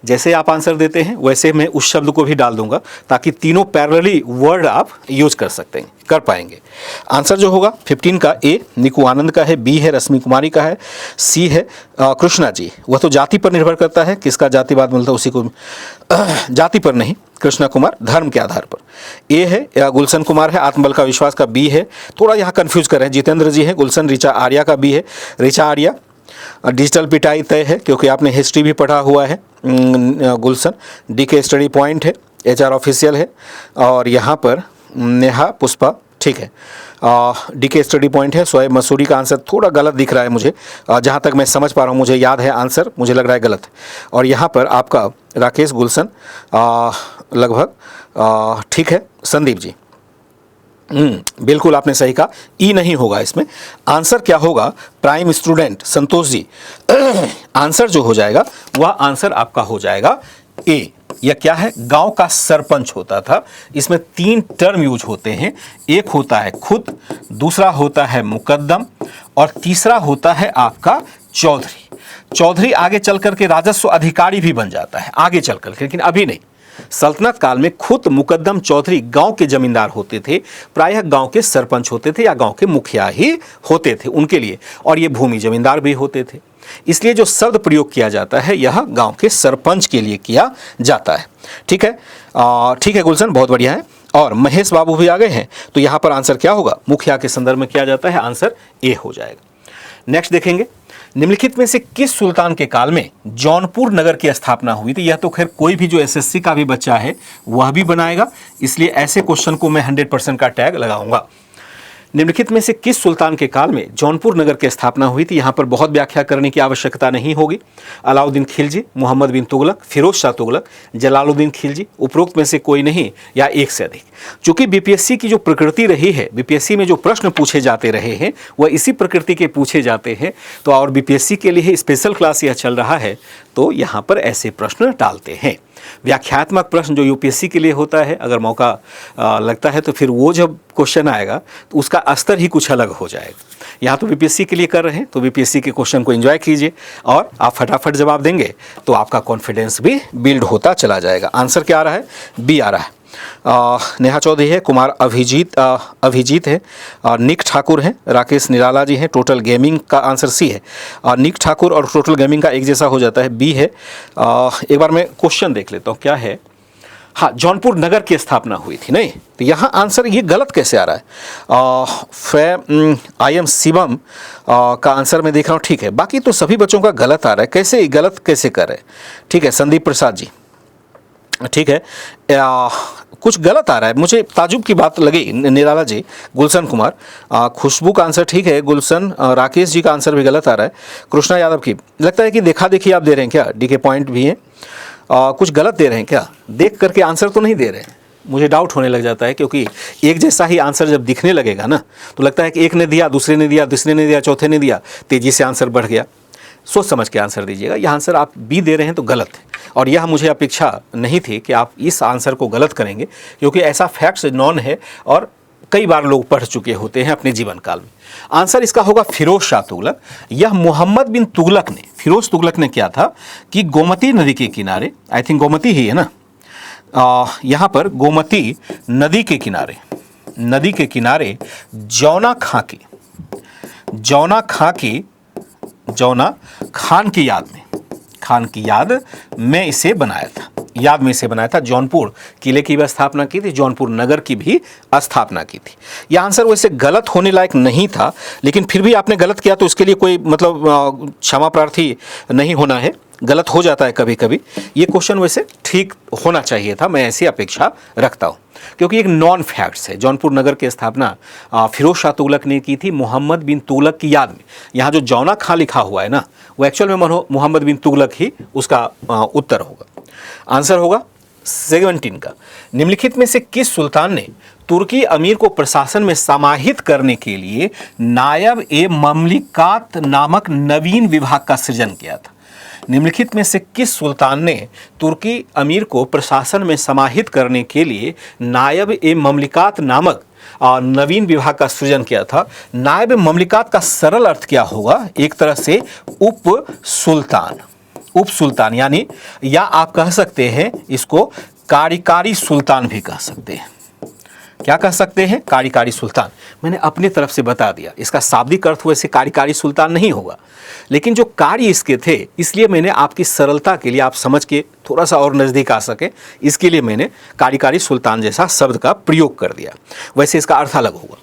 जैसे आप आंसर देते हैं वैसे मैं उस शब्द को भी डाल दूंगा ताकि तीनों पैरेलली वर्ड आप यूज कर पाएंगे। आंसर जो होगा 15 का ए निकू आनंद का है, बी है रश्मि कुमारी का है, सी है कृष्णा जी। वह तो जाति पर निर्भर करता है, किसका जातिवाद मिलता है उसी को, जाति पर नहीं, कृष्णा कुमार धर्म के आधार पर। ए है गुलशन कुमार है, आत्मबल का विश्वास का बी है, थोड़ा यहाँ कन्फ्यूज कर रहे हैं, जितेंद्र जी है, गुलशन ऋचा आर्या का बी है, ऋचा आर्या। डिजिटल पिटाई तय है क्योंकि आपने हिस्ट्री भी पढ़ा हुआ है। गुलशन डी के स्टडी पॉइंट है, HR ऑफिशियल है, और यहाँ पर नेहा पुष्पा ठीक है, डी के स्टडी पॉइंट है। शोएब मसूरी का आंसर थोड़ा गलत दिख रहा है मुझे, जहाँ तक मैं समझ पा रहा हूँ, मुझे याद है आंसर, मुझे लग रहा है गलत। और यहाँ पर आपका राकेश गुलशन लगभग ठीक है। संदीप जी बिल्कुल आपने सही कहा, ई नहीं होगा इसमें। आंसर क्या होगा? Prime student Santosh ji, answer जो हो जाएगा वह आंसर आपका हो जाएगा ए। यह क्या है? गांव का सरपंच होता था। इसमें 3 टर्म यूज होते हैं, एक होता है खुद, दूसरा होता है मुकद्दम, और तीसरा होता है आपका चौधरी। चौधरी आगे चल करके राजस्व अधिकारी भी बन जाता है आगे चल करके, लेकिन अभी नहीं। सल्तनत काल में खुद मुकद्दम चौधरी गांव के जमींदार होते थे, प्रायः गांव के सरपंच होते थे या गांव के मुखिया ही होते थे उनके लिए, और ये भूमि जमींदार भी होते थे। इसलिए जो शब्द प्रयोग किया जाता है यह गांव के सरपंच के लिए किया जाता है। ठीक है, ठीक है गुलशन, बहुत बढ़िया है। और महेश बाबू भी आ गए हैं, तो यहाँ पर आंसर क्या होगा? मुखिया के संदर्भ में किया जाता है, आंसर ए हो जाएगा। नेक्स्ट देखेंगे, निम्नलिखित में से किस सुल्तान के काल में जौनपुर नगर की स्थापना हुई थी? यह तो खैर कोई भी जो SSC का भी बच्चा है वह भी बनाएगा, इसलिए ऐसे क्वेश्चन को मैं 100% का टैग लगाऊंगा। निम्नलिखित में से किस सुल्तान के काल में जौनपुर नगर की स्थापना हुई थी? यहाँ पर बहुत व्याख्या करने की आवश्यकता नहीं होगी। अलाउद्दीन खिलजी, मोहम्मद बिन तुगलक, फिरोज शाह तुगलक, जलालुद्दीन खिलजी, उपरोक्त में से कोई नहीं या एक से अधिक। चूंकि BPSC की जो प्रकृति रही है, BPSC में जो प्रश्न पूछे जाते रहे हैं वह इसी प्रकृति के पूछे जाते हैं, तो और BPSC के लिए स्पेशल क्लास यह चल रहा है, तो यहाँ पर ऐसे प्रश्न डालते हैं। व्याख्यात्मक प्रश्न जो UPSC के लिए होता है, अगर मौका लगता है तो फिर वो जब क्वेश्चन आएगा तो उसका स्तर ही कुछ अलग हो जाएगा। यहाँ तो BPSC के लिए कर रहे हैं, तो BPSC के क्वेश्चन को एंजॉय कीजिए और आप फटाफट जवाब देंगे तो आपका कॉन्फिडेंस भी बिल्ड होता चला जाएगा। आंसर क्या आ रहा है? बी आ रहा है। नेहा चौधरी है, कुमार अभिजीत है, निक ठाकुर है, राकेश निराला जी हैं। टोटल गेमिंग का आंसर सी है। निक ठाकुर और टोटल गेमिंग का एक जैसा हो जाता है, बी है। एक बार मैं क्वेश्चन देख लेता हूँ क्या है। हाँ, जौनपुर नगर की स्थापना हुई थी, नहीं तो यहाँ आंसर ये गलत कैसे आ रहा है? IM शिवम का आंसर मैं देख रहा हूँ, ठीक है। बाकी तो सभी बच्चों का गलत आ रहा है, कैसे गलत कैसे कर रहे हैं? ठीक है, संदीप प्रसाद जी, ठीक है। कुछ गलत आ रहा है, मुझे ताजुब की बात लगी। निराला जी, गुलशन कुमार, खुशबू का आंसर ठीक है, गुलशन, राकेश जी का आंसर भी गलत आ रहा है। कृष्णा यादव की लगता है कि देखा देखी आप दे रहे हैं क्या? DK पॉइंट भी हैं, कुछ गलत दे रहे हैं क्या? देख करके आंसर तो नहीं दे रहे हैं, मुझे डाउट होने लग जाता है, क्योंकि एक जैसा ही आंसर जब दिखने लगेगा ना तो लगता है कि एक ने दिया, दूसरे ने दिया, तीसरे ने दिया, चौथे ने दिया, तेजी से आंसर बढ़ गया। सोच समझ के आंसर दीजिएगा। यह आंसर आप बी दे रहे हैं तो गलत है, और यह मुझे अपेक्षा नहीं थी कि आप इस आंसर को गलत करेंगे, क्योंकि ऐसा फैक्ट्स नॉन है और कई बार लोग पढ़ चुके होते हैं अपने जीवन काल में। आंसर इसका होगा फिरोज शाह तुगलक। यह मोहम्मद बिन तुगलक ने, फिरोज तुगलक ने क्या था कि गोमती नदी के किनारे, आई थिंक गोमती ही है ना, यहाँ पर गोमती नदी के किनारे, नदी के किनारे जौना खान की याद में इसे बनाया था। जौनपुर किले की भी स्थापना की थी, जौनपुर नगर की भी स्थापना की थी। यह आंसर वैसे गलत होने लायक नहीं था, लेकिन फिर भी आपने गलत किया तो इसके लिए कोई मतलब क्षमा प्रार्थी नहीं होना है, गलत हो जाता है कभी कभी। ये क्वेश्चन वैसे ठीक होना चाहिए था, मैं ऐसी अपेक्षा रखता हूँ, क्योंकि एक नॉन फैक्ट्स है। जौनपुर नगर की स्थापना फिरोज शाह तुगलक ने की थी मोहम्मद बिन तुगलक की याद में। यहाँ जो जौना खां लिखा हुआ है ना, वो एक्चुअल में मोहम्मद बिन तुगलक ही उसका उत्तर होगा। आंसर होगा 17 का। निम्नलिखित में से किस सुल्तान ने तुर्की अमीर को प्रशासन में समाहित करने के लिए नायब ए ममलिकात नामक नवीन विभाग का सृजन किया था? निम्नलिखित में से किस सुल्तान ने तुर्की अमीर को प्रशासन में समाहित करने के लिए नायब ए ममलिकात नामक नवीन विभाग का सृजन किया था? नायब ममलिकात का सरल अर्थ क्या होगा? एक तरह से उप सुल्तान यानी, या आप कह सकते हैं इसको कार्यकारी सुल्तान भी कह सकते हैं। क्या कह सकते हैं? कार्यकारी सुल्तान। मैंने अपनी तरफ से बता दिया, इसका शाब्दिक अर्थ वैसे कार्यकारी सुल्तान नहीं होगा, लेकिन जो कार्य इसके थे, इसलिए मैंने आपकी सरलता के लिए, आप समझ के थोड़ा सा और नज़दीक आ सके, इसके लिए मैंने कार्यकारी सुल्तान जैसा शब्द का प्रयोग कर दिया। वैसे इसका अर्थ अलग होगा।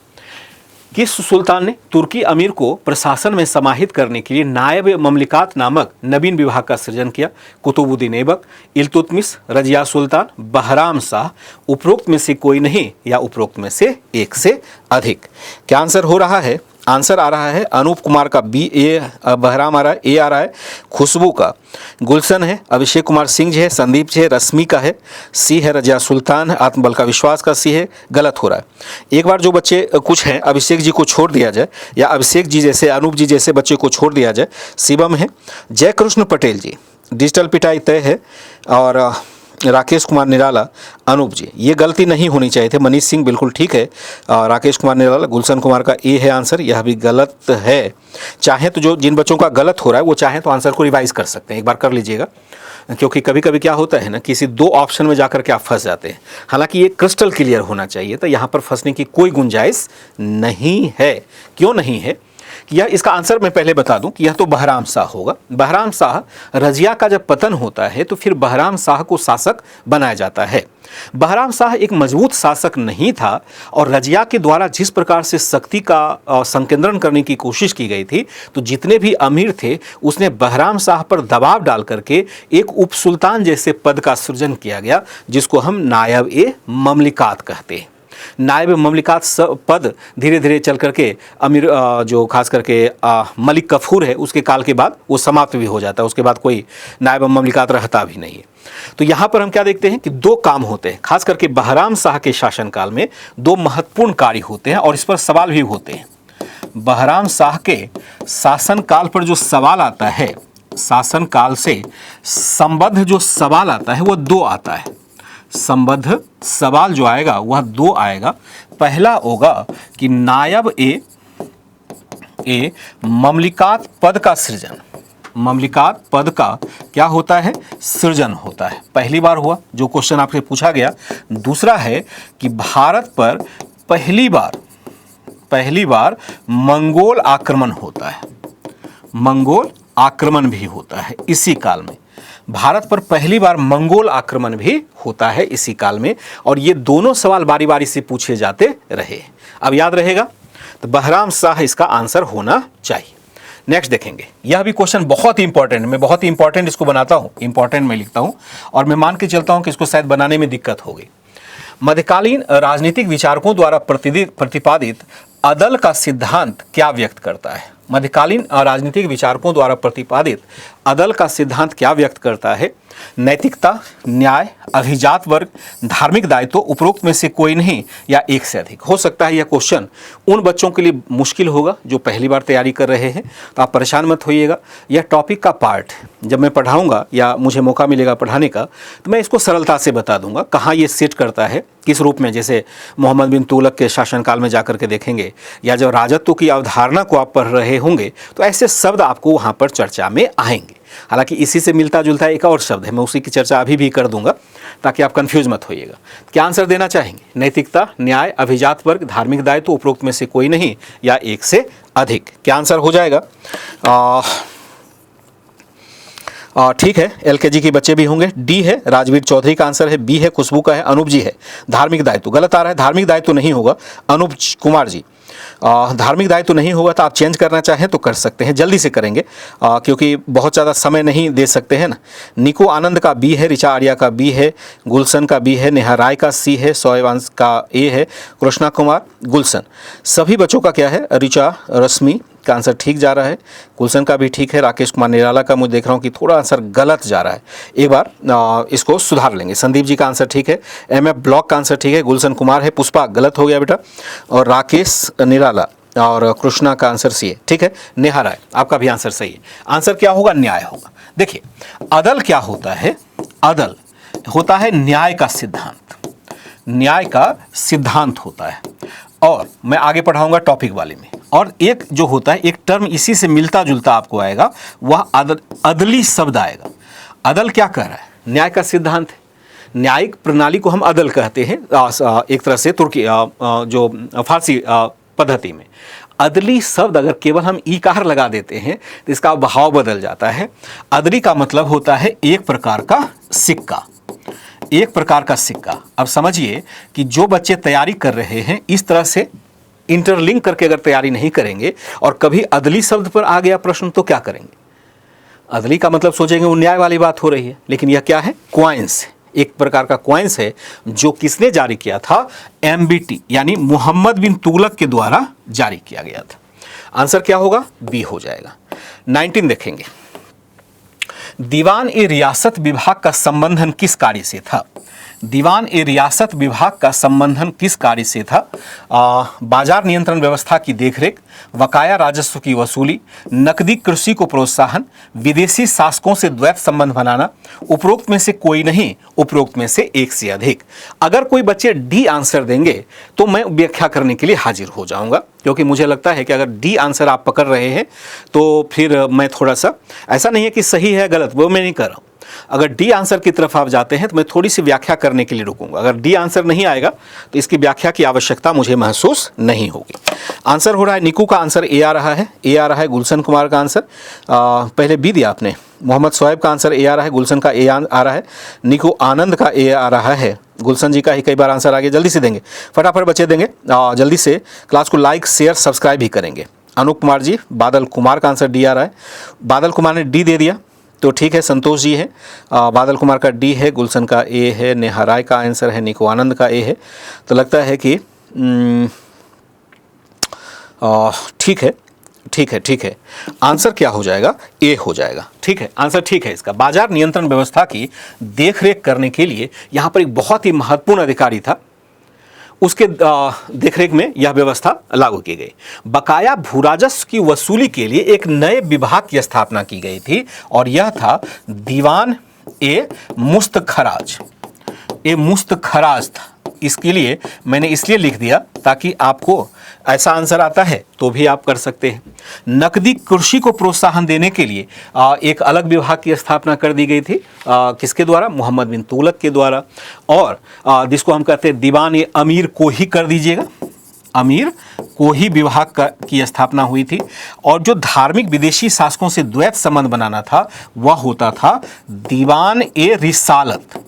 किस सुल्तान ने तुर्की अमीर को प्रशासन में समाहित करने के लिए नायब ममलिकात नामक नवीन विभाग का सृजन किया? कुतुबुद्दीन ऐबक, इल्तुतमिश, रजिया सुल्तान, बहराम शाह, उपरोक्त में से कोई नहीं या उपरोक्त में से एक से अधिक। क्या आंसर हो रहा है? आंसर आ रहा है अनूप कुमार का बी, ए बहराम आ रहा है, ए आ रहा है खुशबू का, गुलशन है, अभिषेक कुमार सिंह जी है, संदीप जी है, रश्मि का है, सी है रजिया सुल्तान है, आत्मबल का विश्वास का सी है। गलत हो रहा है। एक बार जो बच्चे कुछ हैं, अभिषेक जी को छोड़ दिया जाए, या अभिषेक जी जैसे, अनूप जी जैसे बच्चे को छोड़ दिया जाए। शिवम है, जयकृष्ण पटेल जी, डिजिटल पिटाई तय है, और राकेश कुमार निराला, अनूप जी, ये गलती नहीं होनी चाहिए थे। मनीष सिंह बिल्कुल ठीक है, राकेश कुमार निराला, गुलशन कुमार का ए है आंसर, यह भी गलत है। चाहे तो जो जिन बच्चों का गलत हो रहा है वो चाहे तो आंसर को रिवाइज कर सकते हैं, एक बार कर लीजिएगा, क्योंकि कभी कभी क्या होता है ना, किसी दो ऑप्शन में जाकर के आप फंस जाते हैं। हालांकि ये क्रिस्टल क्लियर होना चाहिए, तो यहाँ पर फंसने की कोई गुंजाइश नहीं है। क्यों नहीं है? यह इसका आंसर मैं पहले बता दूं कि यह तो बहराम शाह होगा। बहराम शाह, रजिया का जब पतन होता है तो फिर बहराम शाह को शासक बनाया जाता है। बहराम शाह एक मजबूत शासक नहीं था, और रजिया के द्वारा जिस प्रकार से शक्ति का संकेंद्रण करने की कोशिश की गई थी, तो जितने भी अमीर थे उसने बहराम शाह पर दबाव डाल करके एक उप सुल्तान जैसे पद का सृजन किया गया, जिसको हम नायब ए ममलिकात कहते हैं। नायब ममलिकात पद धीरे धीरे चल करके अमीर जो खास करके मलिक कफूर है उसके काल के बाद वो समाप्त भी हो जाता है, उसके बाद कोई नायब ममलिकात रहता भी नहीं है। तो यहाँ पर हम क्या देखते हैं कि दो काम होते हैं, खास करके बहराम शाह के शासनकाल में दो महत्वपूर्ण कार्य होते हैं, और इस पर सवाल भी होते हैं। बहराम शाह के शासनकाल पर जो सवाल आता है, शासनकाल से संबद्ध जो सवाल आता है वो दो आता है। संबद्ध सवाल जो आएगा वह दो आएगा। पहला होगा कि नायब ए ममलिकात पद का सृजन, ममलिकात पद का क्या होता है? सृजन होता है। पहली बार हुआ जो क्वेश्चन आपसे पूछा गया। दूसरा है कि भारत पर पहली बार मंगोल आक्रमण होता है, मंगोल आक्रमण भी होता है इसी काल में। भारत पर पहली बार मंगोल आक्रमण भी होता है इसी काल में, और ये दोनों सवाल बारी बारी से पूछे जाते रहे। अब याद रहेगा, तो बहराम शाह इसका आंसर होना चाहिए। नेक्स्ट देखेंगे, यह भी क्वेश्चन बहुत ही इंपॉर्टेंट, मैं बहुत ही इंपॉर्टेंट इसको बनाता हूँ, इंपॉर्टेंट में लिखता हूँ, और मैं मान के चलता हूँ कि इसको शायद बनाने में दिक्कत होगी। मध्यकालीन राजनीतिक विचारकों द्वारा प्रतिपादित अदल का सिद्धांत क्या व्यक्त करता है? मध्यकालीन राजनीतिक विचारकों द्वारा प्रतिपादित अदल का सिद्धांत क्या व्यक्त करता है? नैतिकता, न्याय, अभिजात वर्ग, धार्मिक दायित्व, उपरोक्त में से कोई नहीं या एक से अधिक। हो सकता है यह क्वेश्चन उन बच्चों के लिए मुश्किल होगा जो पहली बार तैयारी कर रहे हैं, तो आप परेशान मत होइएगा। यह टॉपिक का पार्ट है, जब मैं पढ़ाऊंगा या मुझे मौका मिलेगा पढ़ाने का, तो मैं इसको सरलता से बता दूंगा कहाँ ये सेट करता है, किस रूप में। जैसे मोहम्मद बिन तुगलक के शासनकाल में जाकर के देखेंगे, या जब राजत्व की अवधारणा को आप पढ़ रहे होंगे तो ऐसे शब्द आपको वहाँ पर चर्चा में आएंगे। हालांकि इसी से मिलता जुलता एक और शब्द है, मैं उसी की चर्चा अभी भी कर दूंगा ताकि आप कंफ्यूज मत होइएगा। क्या आंसर देना चाहेंगे? नैतिकता, न्याय, अभिजात वर्ग, धार्मिक दायित्व, उपरोक्त में से कोई नहीं या एक से अधिक। क्या आंसर हो जाएगा? ठीक है, एलकेजी के बच्चे भी होंगे। डी है राजवीर चौधरी का आंसर है, बी है खुशबू का है, अनूप जी है धार्मिक दायित्व। गलत आ रहा है, धार्मिक दायित्व नहीं होगा अनूप कुमार जी। धार्मिक दायित्व नहीं होगा तो आप चेंज करना चाहें तो कर सकते हैं, जल्दी से करेंगे क्योंकि बहुत ज़्यादा समय नहीं दे सकते हैं ना। निको आनंद का बी है, ऋचा आर्या का बी है, गुलशन का बी है, नेहा राय का सी है, सोयवांश का ए है, कृष्णा कुमार, गुलशन। सभी बच्चों का क्या है? ऋचा रश्मि का आंसर ठीक जा रहा है, गुलशन का भी ठीक है, राकेश कुमार निराला का मुझे देख रहा हूँ कि थोड़ा आंसर गलत जा रहा है, एक बार इसको सुधार लेंगे। संदीप जी का आंसर ठीक है, एमएफ ब्लॉक का आंसर ठीक है, गुलशन कुमार है, पुष्पा गलत हो गया बेटा, और राकेश निराला और कृष्णा का आंसर सी है, ठीक है। नेहा राय आपका भी आंसर सही है। आंसर क्या होगा? न्याय होगा। देखिए अदल क्या होता है? अदल होता है न्याय का सिद्धांत, न्याय का सिद्धांत होता है। और मैं आगे पढ़ाऊंगा टॉपिक वाले में। और एक जो होता है, एक टर्म इसी से मिलता जुलता आपको आएगा, वह अदली शब्द आएगा। अदल क्या कह रहा है? न्याय का सिद्धांत है। न्यायिक प्रणाली को हम अदल कहते हैं एक तरह से तुर्की जो फारसी पद्धति में। अदली शब्द अगर केवल हम ईकार लगा देते हैं तो इसका भाव बदल जाता है। अदली का मतलब होता है एक प्रकार का सिक्का, एक प्रकार का सिक्का। अब समझिए कि जो बच्चे तैयारी कर रहे हैं इस तरह से इंटरलिंक करके अगर तैयारी नहीं करेंगे और कभी अदली शब्द पर आ गया प्रश्न तो क्या करेंगे? अदली का मतलब सोचेंगे वो न्याय वाली बात हो रही है, लेकिन यह क्या है? क्वाइंस, एक प्रकार का क्वाइंस है जो किसने जारी किया था? MBT यानी मोहम्मद बिन तुगलक के द्वारा जारी किया गया था। आंसर क्या होगा? बी हो जाएगा। 19 देखेंगे। दीवान ए रियासत विभाग का संबंधन किस कार्य से था? दीवान ए रियासत विभाग का संबंधन किस कार्य से था? बाजार नियंत्रण व्यवस्था की देखरेख, बकाया राजस्व की वसूली, नकदी कृषि को प्रोत्साहन, विदेशी शासकों से द्वैत संबंध बनाना, उपरोक्त में से कोई नहीं, उपरोक्त में से एक से अधिक। अगर कोई बच्चे डी आंसर देंगे तो मैं व्याख्या करने के लिए हाजिर हो जाऊंगा, क्योंकि मुझे लगता है कि अगर डी आंसर आप पकड़ रहे हैं तो फिर मैं थोड़ा सा, ऐसा नहीं है कि सही है गलत, वो मैं नहीं कर रहा हूँ। अगर डी आंसर की तरफ आप जाते हैं तो मैं थोड़ी सी व्याख्या करने के लिए रुकूंगा। अगर डी आंसर नहीं आएगा तो इसकी व्याख्या की आवश्यकता मुझे महसूस नहीं होगी। आंसर हो रहा है, निकू का आंसर ए आ रहा है, ए आ रहा है, गुलशन कुमार का आंसर पहले बी दिया आपने, मोहम्मद शोएब का आंसर ए आ रहा है, गुलशन का ए आ रहा है, निकू आनंद का ए आ रहा है, गुलशन जी का ही कई बार आंसर आ गया। जल्दी से देंगे, फटाफट बच्चे देंगे, जल्दी से क्लास को लाइक शेयर सब्सक्राइब भी करेंगे। अनूप कुमार जी, बादल कुमार का आंसर डी आ रहा है, बादल कुमार ने डी दे दिया तो ठीक है। संतोष जी है, बादल कुमार का डी है, गुलशन का ए है, नेहा राय का आंसर है, निको आनंद का ए है। तो लगता है कि ठीक है, ठीक है, ठीक है। आंसर क्या हो जाएगा? ए हो जाएगा। ठीक है, आंसर ठीक है इसका। बाजार नियंत्रण व्यवस्था की देखरेख करने के लिए यहाँ पर एक बहुत ही महत्वपूर्ण अधिकारी था, उसके देखरेख में यह व्यवस्था लागू की गई। बकाया भूराजस्व की वसूली के लिए एक नए विभाग की स्थापना की गई थी और यह था दीवान ए मुस्तखराज। ए मुस्तखराज था। इसके लिए मैंने इसलिए लिख दिया ताकि आपको ऐसा आंसर आता है तो भी आप कर सकते हैं। नकदी कृषि को प्रोत्साहन देने के लिए एक अलग विभाग की स्थापना कर दी गई थी, किसके द्वारा? मोहम्मद बिन तुगलक के द्वारा। और जिसको हम कहते हैं दीवान ए अमीर को ही कर दीजिएगा, अमीर को ही विभाग की स्थापना हुई थी। और जो धार्मिक विदेशी शासकों से द्वैत संबंध बनाना था वह होता था दीवान ए रिसालत,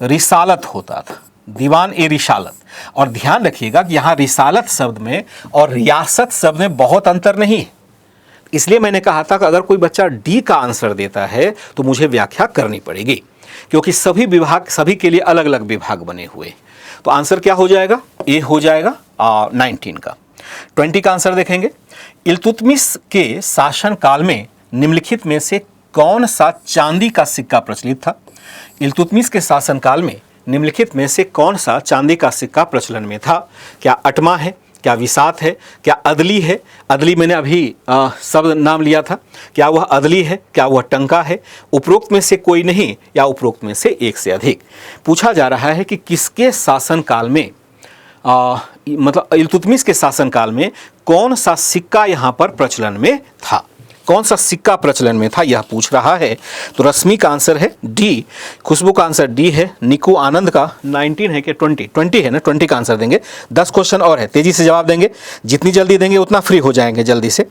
रिसालत होता था, दीवान ए रिसालत। और ध्यान रखिएगा कि यहाँ रिसालत शब्द में और रियासत शब्द में बहुत अंतर नहीं है। इसलिए मैंने कहा था कि अगर कोई बच्चा डी का आंसर देता है तो मुझे व्याख्या करनी पड़ेगी, क्योंकि सभी विभाग, सभी के लिए अलग अलग विभाग बने हुए। तो आंसर क्या हो जाएगा? ए हो जाएगा 19 का। 20 का आंसर देखेंगे। इल्तुतमिश के शासन काल में निम्नलिखित में से कौन सा चांदी का सिक्का प्रचलित था? इल्तुतमिश के शासन काल में निम्नलिखित में से कौन सा चांदी का सिक्का प्रचलन में था? क्या अटमा है, क्या विसात है, क्या अदली है? अदली मैंने अभी शब्द नाम लिया था, क्या वह अदली है, क्या वह टंका है? उपरोक्त में से कोई नहीं या उपरोक्त में से एक से अधिक। पूछा जा रहा है कि किसके शासन काल में, मतलब इल्तुतमिश के शासन काल में कौन सा सिक्का यहाँ पर प्रचलन में था। कौन सा सिक्का प्रचलन में था, यह पूछ रहा है। तो रश्मि का आंसर है डी, खुशबू का आंसर डी है, निकू आनंद का 19 है कि 20 है ना, 20 का आंसर देंगे। 10 क्वेश्चन और है, तेजी से जवाब देंगे, जितनी जल्दी देंगे उतना फ्री हो जाएंगे जल्दी से।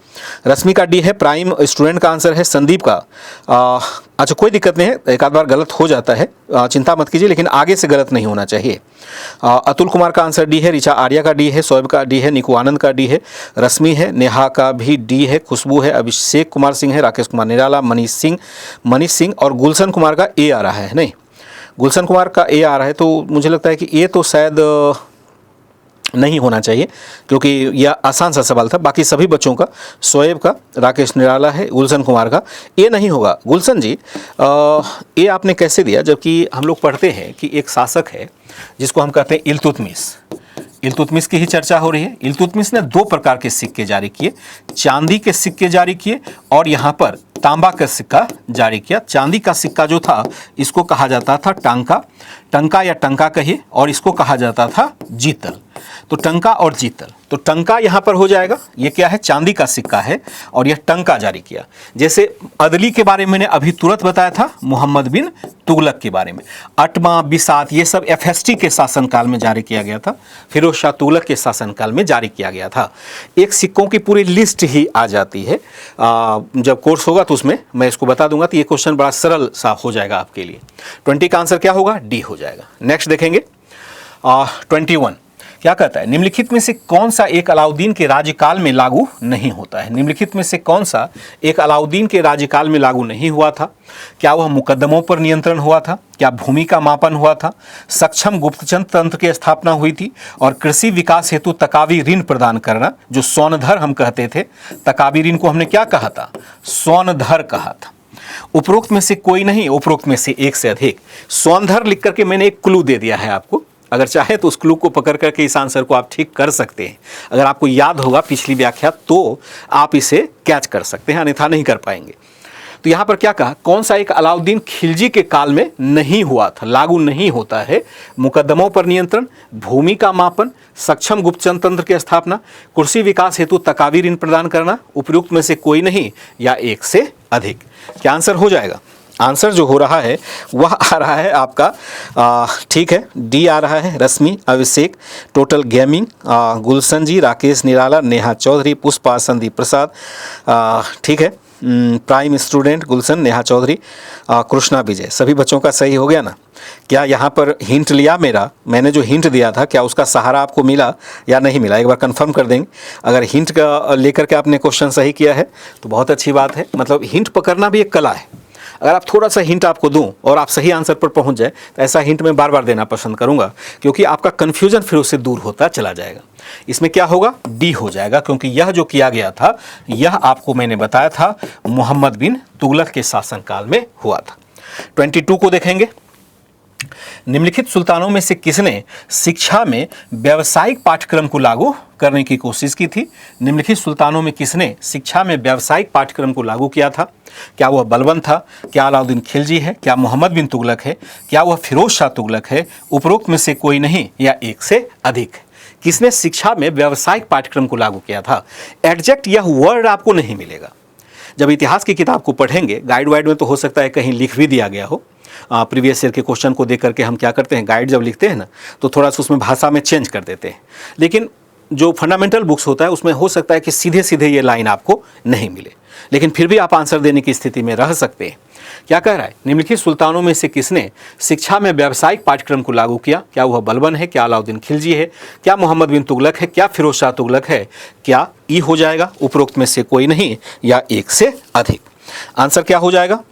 रश्मि का डी है, प्राइम स्टूडेंट का आंसर है संदीप का अच्छा कोई दिक्कत नहीं है, एक आध बार गलत हो जाता है, चिंता मत कीजिए, लेकिन आगे से गलत नहीं होना चाहिए। अतुल कुमार का आंसर डी है, ऋचा आर्या का डी है, शोएब का डी है, निकू आनंद का डी है, रश्मि है, नेहा का भी डी है, खुशबू है, अभिषेक कुमार सिंह है, राकेश कुमार निराला, मनीष सिंह और गुलशन कुमार का ए आ रहा है। नहीं, गुलशन कुमार का ए आ रहा है, तो मुझे लगता है कि ए तो शायद नहीं होना चाहिए, क्योंकि यह आसान सा सवाल था। बाकी सभी बच्चों का, शोएब का, राकेश निराला है, गुलशन कुमार का ये नहीं होगा। गुलशन जी ये आपने कैसे दिया, जबकि हम लोग पढ़ते हैं कि एक शासक है जिसको हम कहते हैं इल्तुतमिश की ही चर्चा हो रही है। इल्तुतमिश ने 2 प्रकार के सिक्के जारी किए, चांदी के सिक्के जारी किए और यहाँ पर तांबा का सिक्का जारी किया। चांदी का सिक्का जो था इसको कहा जाता था टंका या टंका कहिए, और इसको कहा जाता था जीतल। तो टंका और जीतल, तो टंका यहाँ पर हो जाएगा, ये क्या है, चांदी का सिक्का है और यह टंका जारी किया। जैसे अदली के बारे में मैंने अभी तुरंत बताया था, मोहम्मद बिन तुगलक के बारे में, अटमा बिसात ये सब FST के शासनकाल में जारी किया गया था, फिरोज शाह तुगलक के शासनकाल में जारी किया गया था। एक सिक्कों की पूरी लिस्ट ही आ जाती है, जब कोर्स होगा तो उसमें मैं इसको बता दूंगा, तो ये क्वेश्चन बड़ा सरल सा हो जाएगा आपके लिए। 20 का आंसर क्या होगा, डी हो जाएगा। नेक्स्ट देखेंगे 21 क्या कहता है, निम्नलिखित में से कौन सा एक अलाउद्दीन के राज्यकाल में लागू नहीं होता है। निम्नलिखित में से कौन सा एक अलाउद्दीन के राज्यकाल में लागू नहीं हुआ था। क्या वह मुकदमों पर नियंत्रण हुआ था, क्या भूमि का मापन हुआ था, सक्षम गुप्तचर तंत्र की स्थापना हुई थी और कृषि विकास हेतु तकावी ऋण प्रदान करना, जो सोनधर हम कहते थे। तकावी ऋण को हमने क्या कहा था, सोनधर कहा था। उपरोक्त में से कोई नहीं, उपरोक्त में से एक से अधिक। सोनधर लिख करके मैंने एक क्लू दे दिया है आपको, अगर चाहे तो उस क्लू को पकड़ करके इस आंसर को आप ठीक कर सकते हैं। अगर आपको याद होगा पिछली व्याख्या तो आप इसे कैच कर सकते हैं, अन्यथा नहीं कर पाएंगे। तो यहाँ पर क्या कहा, कौन सा एक अलाउद्दीन खिलजी के काल में नहीं हुआ था, लागू नहीं होता है। मुकदमों पर नियंत्रण, भूमि का मापन, सक्षम गुप्तचर तंत्र की स्थापना, कृषि विकास हेतु तकावी ऋण प्रदान करना, उपयुक्त में से कोई नहीं या एक से अधिक। क्या आंसर हो जाएगा, आंसर जो हो रहा है वह आ रहा है आपका ठीक है, डी आ रहा है, रश्मि, अभिषेक, टोटल गेमिंग, गुलशन जी, राकेश निराला, नेहा चौधरी, पुष्पा, संदीप प्रसाद, ठीक है, प्राइम स्टूडेंट गुलशन, नेहा चौधरी, कृष्णा विजय। सभी बच्चों का सही हो गया ना। क्या यहाँ पर हिंट लिया मैंने जो हिंट दिया था, क्या उसका सहारा आपको मिला या नहीं मिला, एक बार कंफर्म कर देंगे। अगर हिंट का लेकर के आपने क्वेश्चन सही किया है तो बहुत अच्छी बात है, मतलब हिंट पकड़ना भी एक कला है। अगर आप थोड़ा सा हिंट आपको दूं और आप सही आंसर पर पहुंच जाए तो ऐसा हिंट मैं बार बार देना पसंद करूंगा, क्योंकि आपका कन्फ्यूजन फिर उससे दूर होता चला जाएगा। इसमें क्या होगा, डी हो जाएगा, क्योंकि यह जो किया गया था यह आपको मैंने बताया था मोहम्मद बिन तुगलक के शासनकाल में हुआ था। 22 को देखेंगे, निम्नलिखित सुल्तानों में से किसने शिक्षा में व्यावसायिक पाठ्यक्रम को लागू करने की कोशिश की थी। निम्नलिखित सुल्तानों में किसने शिक्षा में व्यावसायिक पाठ्यक्रम को लागू किया था। क्या वह बलबन था, क्या अलाउद्दीन खिलजी है, क्या मोहम्मद बिन तुगलक है, क्या वह फिरोज शाह तुगलक है, उपरोक्त में से कोई नहीं या एक से अधिक। किसने शिक्षा में व्यावसायिक पाठ्यक्रम को लागू किया था। एग्जैक्ट यह वर्ड आपको नहीं मिलेगा। जब इतिहास की किताब को पढ़ेंगे, गाइड वाइड में तो हो सकता है कहीं लिख भी दिया गया हो। प्रीवियस ईयर के क्वेश्चन को देख करके हम क्या करते हैं, गाइड जब लिखते हैं ना तो थोड़ा सा उसमें भाषा में चेंज कर देते हैं, लेकिन जो फंडामेंटल बुक्स होता है उसमें हो सकता है कि सीधे सीधे ये लाइन आपको नहीं मिले, लेकिन फिर भी आप आंसर देने की स्थिति में रह सकते हैं। क्या कह रहा है, निम्नलिखित सुल्तानों में से किसने शिक्षा में व्यावसायिक पाठ्यक्रम को लागू किया। क्या वह बलबन है, क्या अलाउद्दीन खिलजी है, क्या मोहम्मद बिन तुगलक है, क्या फिरोज शाह तुगलक है। क्या ई हो जाएगा, उपरोक्त में से कोई नहीं या एक से अधिक। आंसर क्या हो जाएगा,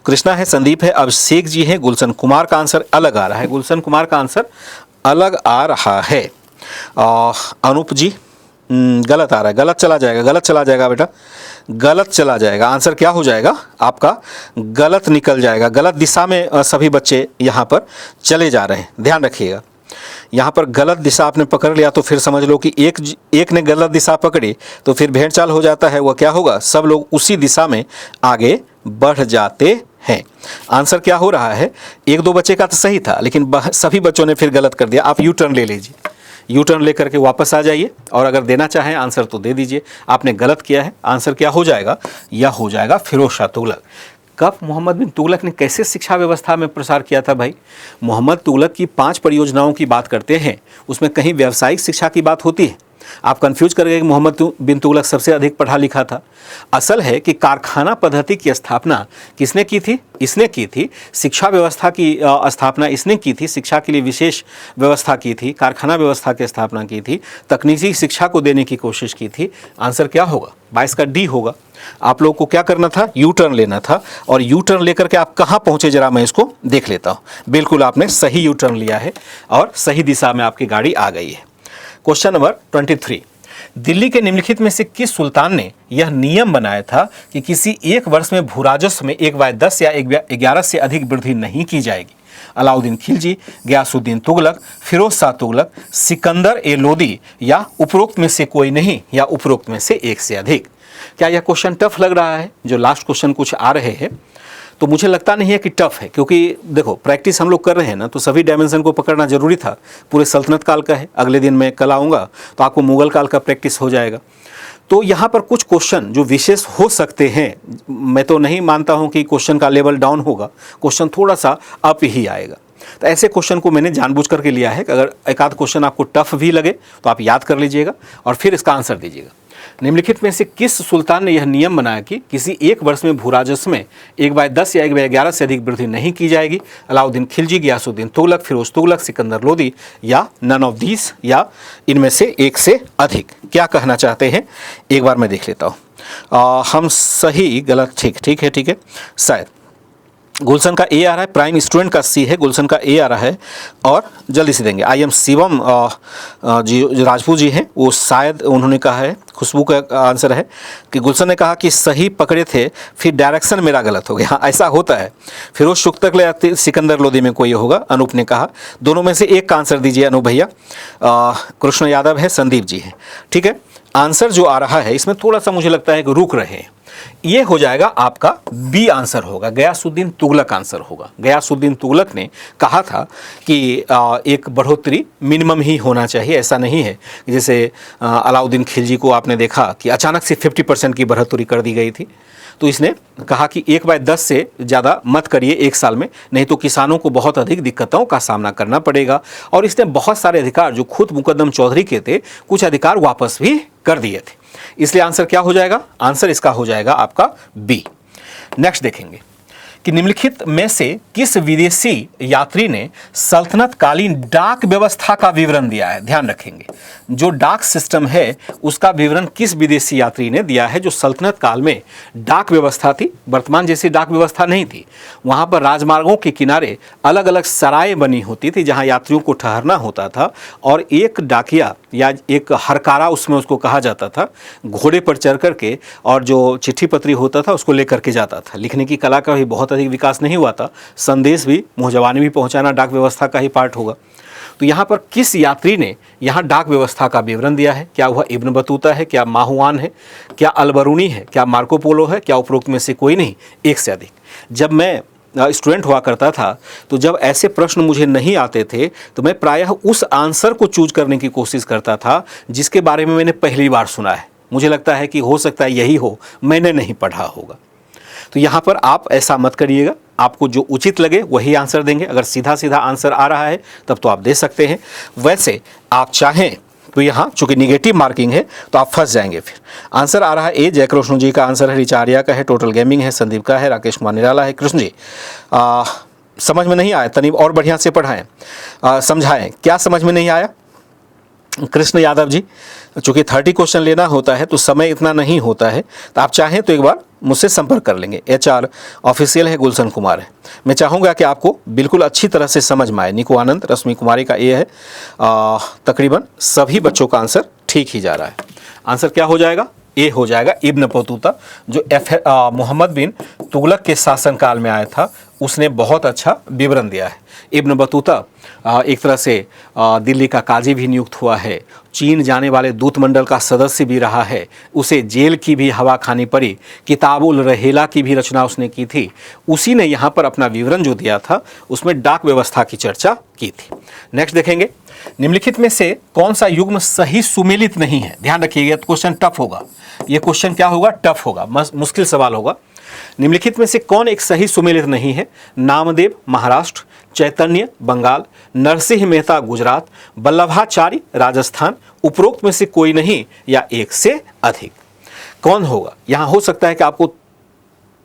कृष्णा है, संदीप है, अभिषेक जी है, गुलशन कुमार का आंसर अलग आ रहा है। गुलशन कुमार का आंसर अलग आ रहा है। अनूप जी गलत आ रहा है, गलत चला जाएगा बेटा, गलत चला जाएगा। आंसर क्या हो जाएगा आपका, गलत निकल जाएगा। गलत दिशा में सभी बच्चे यहाँ पर चले जा रहे हैं, ध्यान रखिएगा। यहाँ पर गलत दिशा आपने पकड़ लिया तो फिर समझ लो कि एक ने गलत दिशा पकड़ी तो फिर भेड़ चाल हो जाता है। वह क्या होगा, सब लोग उसी दिशा में आगे बढ़ जाते हैं। आंसर क्या हो रहा है, एक दो बच्चे का तो सही था लेकिन सभी बच्चों ने फिर गलत कर दिया। आप यू टर्न ले लीजिए, यू टर्न लेकर के वापस आ जाइए और अगर देना चाहें आंसर तो दे दीजिए। आपने गलत किया है, आंसर क्या हो जाएगा? यह हो जाएगा फिरोज शाह तुगलक। कब मोहम्मद बिन तुगलक ने कैसे शिक्षा व्यवस्था में प्रसार किया था भाई? मोहम्मद तुगलक की 5 परियोजनाओं की बात करते हैं, उसमें कहीं व्यावसायिक शिक्षा की बात होती है? आप कंफ्यूज कर गए कि मोहम्मद बिन तुगलक सबसे अधिक पढ़ा लिखा था। असल है कि कारखाना पद्धति की स्थापना किसने की थी? इसने की थी। शिक्षा व्यवस्था की स्थापना इसने की थी, शिक्षा के लिए विशेष व्यवस्था की थी, कारखाना व्यवस्था की स्थापना की थी, तकनीकी शिक्षा को देने की कोशिश की थी। आंसर क्या होगा? 22 का डी होगा। आप लोगों को क्या करना था? यू टर्न लेना था। और यू टर्न लेकर के आप कहाँ पहुँचे जरा मैं इसको देख लेता हूँ। बिल्कुल आपने सही यू टर्न लिया है और सही दिशा में आपकी गाड़ी आ गई है। क्वेश्चन नंबर 23, दिल्ली के निम्नलिखित में से किस सुल्तान ने यह नियम बनाया था कि किसी एक वर्ष में भूराजस्व में 1/10 या 11 से अधिक वृद्धि नहीं की जाएगी? अलाउद्दीन खिलजी, गयासुद्दीन तुगलक, फिरोज शाह तुगलक, सिकंदर ए लोदी या उपरोक्त में से कोई नहीं या उपरोक्त में से एक से अधिक? क्या यह क्वेश्चन टफ लग रहा है? जो लास्ट क्वेश्चन कुछ आ रहे हैं तो मुझे लगता नहीं है कि टफ है, क्योंकि देखो प्रैक्टिस हम लोग कर रहे हैं ना, तो सभी डायमेंशन को पकड़ना जरूरी था। पूरे सल्तनत काल का है, अगले दिन मैं कल आऊँगा तो आपको मुगल काल का प्रैक्टिस हो जाएगा। तो यहाँ पर कुछ क्वेश्चन जो विशेष हो सकते हैं, मैं तो नहीं मानता हूँ कि क्वेश्चन का लेवल डाउन होगा, क्वेश्चन थोड़ा सा अप ही आएगा। तो ऐसे क्वेश्चन को मैंने जानबूझ करके लिया है कि अगर एक आध क्वेश्चन आपको टफ भी लगे तो आप याद कर लीजिएगा और फिर इसका आंसर दीजिएगा। निम्नलिखित में से किस सुल्तान ने यह नियम बनाया कि किसी एक वर्ष में भूराजस्व में 1/10 या 1/11 से अधिक वृद्धि नहीं की जाएगी? अलाउद्दीन खिलजी, गयासुद्दीन तुगलक, फिरोज तुगलक, सिकंदर लोदी या नन ऑफ दीस या इनमें से एक से अधिक? क्या कहना चाहते हैं एक बार मैं देख लेता हूँ। हम सही गलत ठीक है शायद गुलशन का ए आ रहा है, प्राइम स्टूडेंट का सी है, गुलशन का ए आ रहा है और जल्दी से देंगे। आई एम शिवम जी जो राजपूत जी हैं वो शायद उन्होंने कहा है, खुशबू का आंसर है कि गुलशन ने कहा कि सही पकड़े थे फिर डायरेक्शन मेरा गलत हो गया। हाँ, ऐसा होता है। फिरोज शुक्तक या सिकंदर लोदी में कोई होगा, अनूप ने कहा। दोनों में से एक का आंसर दीजिए अनूप भैया। कृष्ण यादव है, संदीप जी हैं। ठीक है, आंसर जो आ रहा है इसमें थोड़ा सा मुझे लगता है कि रुक रहे हैं। ये हो जाएगा आपका बी आंसर होगा, गयासुद्दीन तुगलक आंसर होगा। गयासुद्दीन तुगलक ने कहा था कि एक बढ़ोतरी मिनिमम ही होना चाहिए। ऐसा नहीं है जैसे अलाउद्दीन खिलजी को आपने देखा कि अचानक से 50% की बढ़ोतरी कर दी गई थी। तो इसने कहा कि 1/10 से ज़्यादा मत करिए एक साल में, नहीं तो किसानों को बहुत अधिक दिक्कतों का सामना करना पड़ेगा। और इसने बहुत सारे अधिकार जो खुद मुकद्दम चौधरी के थे, कुछ अधिकार वापस भी कर दिए थे। इसलिए आंसर क्या हो जाएगा? आंसर इसका हो जाएगा आपका बी। नेक्स्ट देखेंगे कि निम्नलिखित में से किस विदेशी यात्री ने सल्तनत कालीन डाक व्यवस्था का विवरण दिया है? ध्यान रखेंगे, जो डाक सिस्टम है उसका विवरण किस विदेशी यात्री ने दिया है जो सल्तनत काल में डाक व्यवस्था थी। वर्तमान जैसी डाक व्यवस्था नहीं थी। वहाँ पर राजमार्गों के किनारे अलग अलग सराय बनी होती थी जहाँ यात्रियों को ठहरना होता था और एक डाकिया या एक हरकारा उसमें उसको कहा जाता था, घोड़े पर चढ़ करके और जो चिट्ठी पत्री होता था उसको लेकर के जाता था। लिखने की कला का भी बहुत अधिक विकास नहीं हुआ था, संदेश भी मुहजबानी भी पहुंचाना डाक व्यवस्था का ही पार्ट होगा। तो यहाँ पर किस यात्री ने यहाँ डाक व्यवस्था का विवरण दिया है? क्या वह इब्न बतूता है, क्या माहुआन है, क्या अलबरूनी है, क्या मार्को पोलो है, क्या उपरोक्त में से कोई नहीं, एक से अधिक? जब मैं स्टूडेंट हुआ करता था तो जब ऐसे प्रश्न मुझे नहीं आते थे तो मैं प्रायः उस आंसर को चूज करने की कोशिश करता था जिसके बारे में मैंने पहली बार सुना है। मुझे लगता है कि हो सकता है यही हो, मैंने नहीं पढ़ा होगा। तो यहाँ पर आप ऐसा मत करिएगा, आपको जो उचित लगे वही आंसर देंगे। अगर सीधा सीधा आंसर आ रहा है तब तो आप दे सकते हैं, वैसे आप चाहें तो यहाँ चूंकि निगेटिव मार्किंग है तो आप फंस जाएंगे। फिर आंसर आ रहा है ए, जयकृष्ण जी का आंसर है, रिचारिया का है, टोटल गेमिंग है, संदीप का है, राकेश कुमार निराला है। कृष्ण जी समझ में नहीं आया, तनिक और बढ़िया से पढ़ाएं, समझाएं, क्या समझ में नहीं आया? कृष्ण यादव जी, चूँकि 30 क्वेश्चन लेना होता है तो समय इतना नहीं होता है, तो आप चाहें तो एक बार मुझसे संपर्क कर लेंगे। HR ऑफिशियल है, गुलशन कुमार है। मैं चाहूँगा कि आपको बिल्कुल अच्छी तरह से समझ में आए। निको आनंद, रश्मि कुमारी का ए है। तकरीबन सभी बच्चों का आंसर ठीक ही जा रहा है। आंसर क्या हो जाएगा? ए हो जाएगा। इब्न बतूता जो मोहम्मद बिन तुगलक के शासनकाल में आया था, उसने बहुत अच्छा विवरण दिया है। इब्न बतूता एक तरह से दिल्ली का काजी भी नियुक्त हुआ है, चीन जाने वाले दूत मंडल का सदस्य भी रहा है, उसे जेल की भी हवा खानी पड़ी, किताबुल रहेला की भी रचना उसने की थी। उसी ने यहाँ पर अपना विवरण जो दिया था उसमें डाक व्यवस्था की चर्चा की थी। नेक्स्ट देखेंगे निम्नलिखित में से कौन सा युग्म सही सुमेलित नहीं है? ध्यान रखिएगा, तो क्वेश्चन टफ होगा। ये क्वेश्चन क्या होगा? टफ होगा, मुश्किल सवाल होगा। निम्नलिखित में से कौन एक सही सुमेलित नहीं है? नामदेव महाराष्ट्र, चैतन्य बंगाल, नरसिंह मेहता गुजरात, वल्लभाचारी राजस्थान, उपरोक्त में से कोई नहीं या एक से अधिक। कौन होगा? यहाँ हो सकता है कि आपको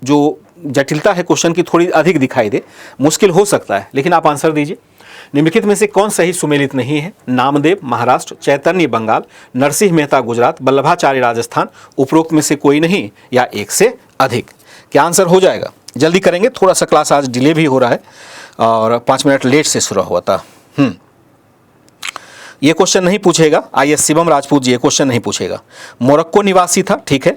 जो जटिलता है क्वेश्चन की थोड़ी अधिक दिखाई दे, मुश्किल हो सकता है, लेकिन आप आंसर दीजिए। निम्नलिखित में से कौन सही सुमेलित नहीं है? नामदेव महाराष्ट्र, चैतन्य बंगाल, नरसिंह मेहता गुजरात, वल्लभाचारी राजस्थान, उपरोक्त में से कोई नहीं या एक से अधिक। क्या आंसर हो जाएगा? जल्दी करेंगे, थोड़ा सा क्लास आज डिले भी हो रहा है और 5 मिनट लेट से शुरू हुआ था। ये क्वेश्चन नहीं पूछेगा, आईएएस शिवम राजपूत जी ये क्वेश्चन नहीं पूछेगा। मोरक्को निवासी था, ठीक है,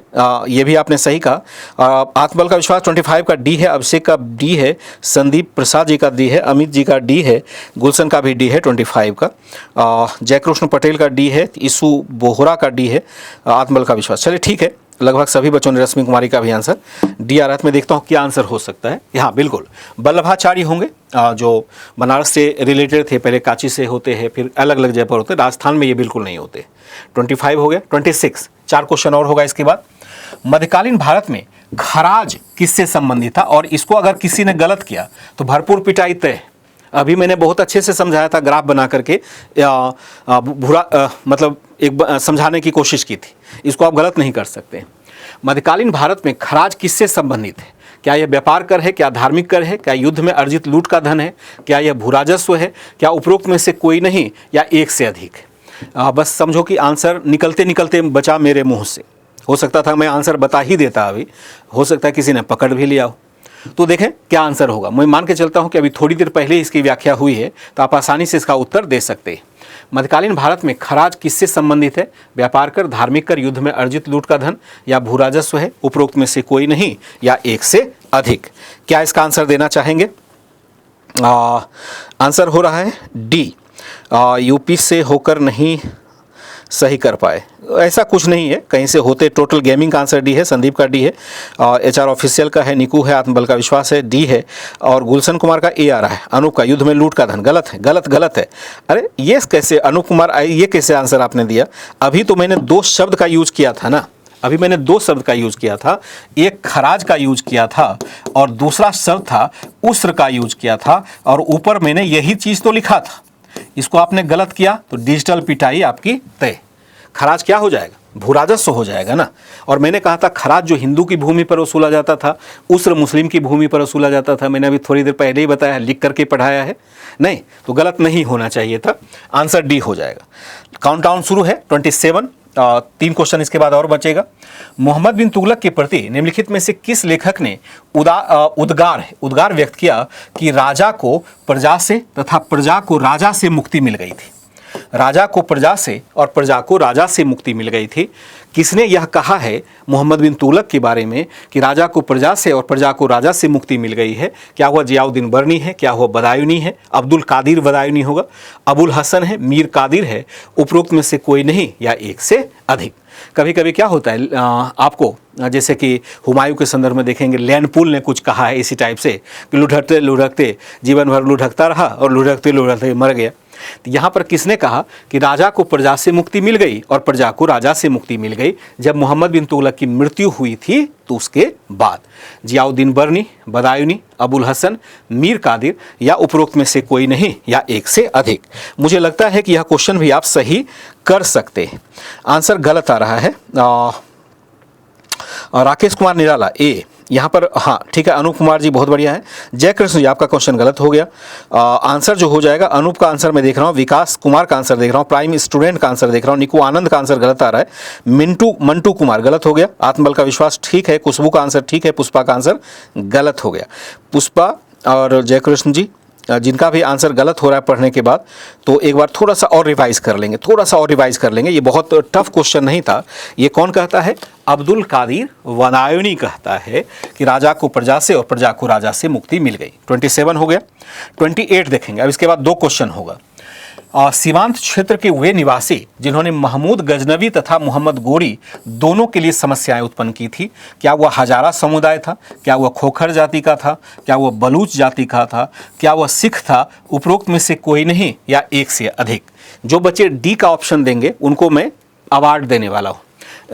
ये भी आपने सही कहा। आत्मबल का विश्वास 25 का डी है, अभिषेक का डी है, संदीप प्रसाद जी का डी है, अमित जी का डी है, गुलशन का भी डी है 25 का, जयकृष्ण पटेल का डी है, ईसु बोहरा का डी है, आत्मबल का विश्वास। चलिए ठीक है, लगभग सभी बच्चों ने रश्मि कुमारी का भी आंसर डी आ रहा है। मैं देखता हूँ क्या आंसर हो सकता है। यहाँ बिल्कुल वल्लभाचारी होंगे, जो बनारस से रिलेटेड थे, पहले कांची से होते हैं, फिर अलग अलग जगह पर होते हैं, राजस्थान में ये बिल्कुल नहीं होते। 25 हो गया। 26 4 क्वेश्चन और होगा इसके बाद। मध्यकालीन भारत में खराज किससे संबंधित था? और इसको अगर किसी ने गलत किया तो भरपूर पिटाई तय। अभी मैंने बहुत अच्छे से समझाया था, ग्राफ बना करके मतलब एक समझाने की कोशिश की थी। इसको आप गलत नहीं कर सकते। मध्यकालीन भारत में खराज किससे संबंधित है? क्या यह व्यापार कर है? क्या धार्मिक कर है? क्या युद्ध में अर्जित लूट का धन है? क्या यह भूराजस्व है? क्या उपरोक्त में से कोई नहीं या एक से अधिक है? बस समझो कि आंसर निकलते निकलते बचा मेरे मुंह से। हो सकता था मैं आंसर बता ही देता, अभी हो सकता है किसी ने पकड़ भी लिया हो। तो देखें क्या आंसर होगा। मैं मान के चलता हूं कि अभी थोड़ी देर पहले इसकी व्याख्या हुई है, तो आप आसानी से इसका उत्तर दे सकते हैं। मध्यकालीन भारत में खराज किससे संबंधित है? व्यापार कर, धार्मिक कर, युद्ध में अर्जित लूट का धन या भूराजस्व है? उपरोक्त में से कोई नहीं या एक से अधिक। क्या इसका आंसर देना चाहेंगे? आंसर हो रहा है डी, यूपी से होकर नहीं सही कर पाए। ऐसा कुछ नहीं है, कहीं से होते। टोटल गेमिंग का आंसर डी है, संदीप का डी है, HR ऑफिशियल का है, निकू है, आत्मबल का विश्वास है, डी है, और गुलशन कुमार का ए आ रहा है। अनूप का युद्ध में लूट का धन गलत है, गलत है। अरे ये कैसे अनूप कुमार, ये कैसे आंसर आपने दिया? अभी तो मैंने 2 शब्द का यूज किया था ना, अभी मैंने 2 शब्द का यूज किया था। एक खराज का यूज किया था और दूसरा शब्द था उस्र का यूज किया था, और ऊपर मैंने यही चीज तो लिखा था। इसको आपने गलत किया तो डिजिटल पिटाई आपकी तय। खराज क्या हो जाएगा? भूराजस्व हो जाएगा ना। और मैंने कहा था खराज जो हिंदू की भूमि पर वसूला जाता था, उस्र मुस्लिम की भूमि पर वसूला जाता था। मैंने अभी थोड़ी देर पहले ही बताया, लिख करके पढ़ाया है। नहीं तो गलत नहीं होना चाहिए था, आंसर डी हो जाएगा। काउंटडाउन शुरू है 27, 3 क्वेश्चन इसके बाद और बचेगा। मोहम्मद बिन तुगलक के प्रति निम्नलिखित में से किस लेखक ने उद्गार व्यक्त किया कि राजा को प्रजा से तथा प्रजा को राजा से मुक्ति मिल गई थी? राजा को प्रजा से और प्रजा को राजा से मुक्ति मिल गई थी। किसने यह कहा है मोहम्मद बिन तुगलक के बारे में कि राजा को प्रजा से और प्रजा को राजा से मुक्ति मिल गई है? क्या हुआ जियाउद्दीन बर्नी है? क्या हुआ बदायूनी है? अब्दुल कादिर बदायूनी होगा, अबुल हसन है, मीर कादिर है, उपरोक्त में से कोई नहीं या एक से अधिक। कभी कभी क्या होता है आपको, जैसे कि हुमायूं के संदर्भ में देखेंगे, लैंडपुल ने कुछ कहा है इसी टाइप से कि लुढ़कते लुढ़कते जीवन भर लुढ़कता रहा और लुढ़कते लुढ़कते मर गया। तो यहाँ पर किसने कहा कि राजा को प्रजा से मुक्ति मिल गई और प्रजा को राजा से मुक्ति मिल गई? जब मोहम्मद बिन तुगलक की मृत्यु हुई थी तो उसके बाद। जियाउद्दीन बर्नी, बदायूनी, अबुल हसन, मीर कादिर या उपरोक्त में से कोई नहीं या एक से अधिक। मुझे लगता है कि यह क्वेश्चन भी आप सही कर सकते हैं। आंसर गलत आ रहा है। राकेश कुमार निराला ए यहाँ पर, हाँ ठीक है। अनूप कुमार जी बहुत बढ़िया है। जय कृष्ण जी आपका क्वेश्चन गलत हो गया। आंसर जो हो जाएगा, अनूप का आंसर मैं देख रहा हूँ, विकास कुमार का आंसर देख रहा हूँ, प्राइम स्टूडेंट का आंसर देख रहा हूँ, निकू आनंद का आंसर गलत आ रहा है, मंटू कुमार गलत हो गया, आत्मबल का विश्वास ठीक है, खुशबू का आंसर ठीक है, पुष्पा का आंसर गलत हो गया। पुष्पा और जय कृष्ण जी जिनका भी आंसर गलत हो रहा है पढ़ने के बाद, तो एक बार थोड़ा सा और रिवाइज कर लेंगे, ये बहुत टफ क्वेश्चन नहीं था। ये कौन कहता है? अब्दुल कादिर बदायूनी कहता है कि राजा को प्रजा से और प्रजा को राजा से मुक्ति मिल गई। 27 हो गया। 28 देखेंगे, अब इसके बाद 2 क्वेश्चन होगा। सीमांत क्षेत्र के वे निवासी जिन्होंने महमूद गजनवी तथा मोहम्मद गोरी दोनों के लिए समस्याएं उत्पन्न की थी, क्या वह हजारा समुदाय था? क्या वह खोखर जाति का था? क्या वह बलूच जाति का था? क्या वह सिख था? उपरोक्त में से कोई नहीं या एक से अधिक। जो बच्चे डी का ऑप्शन देंगे उनको मैं अवार्ड देने वाला हूँ।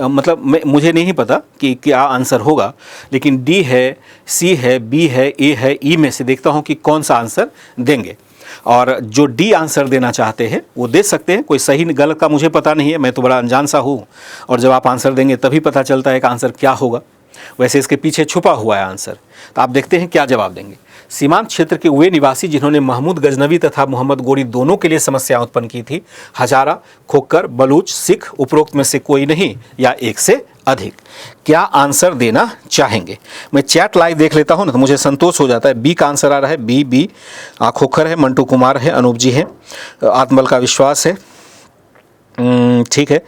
मतलब मुझे नहीं पता कि क्या आंसर होगा, लेकिन डी है, सी है, बी है, ए है, ई में से देखता हूँ कि कौन सा आंसर देंगे। और जो डी आंसर देना चाहते हैं वो दे सकते हैं, कोई सही गलत का मुझे पता नहीं है, मैं तो बड़ा अनजान सा हूँ, और जब आप आंसर देंगे तभी पता चलता है कि आंसर क्या होगा। वैसे इसके पीछे छुपा हुआ है आंसर, तो आप देखते हैं क्या जवाब देंगे। सीमांत क्षेत्र के वे निवासी जिन्होंने महमूद गजनवी तथा मोहम्मद गोरी दोनों के लिए समस्या उत्पन्न की थी, हजारा, खोखर, बलूच, सिख, उपरोक्त में से कोई नहीं या एक से अधिक। क्या आंसर देना चाहेंगे? मैं चैट लाइव देख लेता हूं ना तो मुझे संतोष हो जाता है। बी का आंसर आ रहा है, बी खोखर है, मंटू कुमार है, अनूप जी है, आत्मबल का विश्वास है, ठीक है,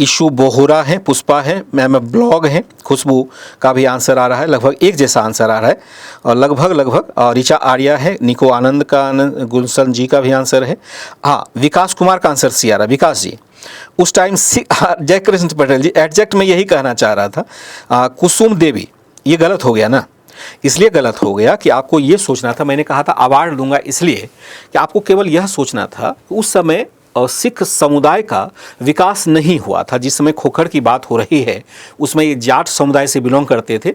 इशू बोहरा है, पुष्पा है, मैम ब्लॉग है, खुशबू का भी आंसर आ रहा है, लगभग एक जैसा आंसर आ रहा है, और लगभग ऋचा आर्या है, निको आनंद का, गुलशन जी का भी आंसर है। हाँ, विकास कुमार का आंसर सी आ रहा है। विकास जी उस टाइम जय कृष्ण पटेल जी, एडजेक्ट में यही कहना चाह रहा था। कुसुम देवी, ये गलत हो गया ना, इसलिए गलत हो गया कि आपको ये सोचना था, मैंने कहा था अवार्ड दूंगा इसलिए कि आपको केवल यह सोचना था उस समय और सिख समुदाय का विकास नहीं हुआ था। जिस समय खोखर की बात हो रही है उसमें ये जाट समुदाय से बिलोंग करते थे।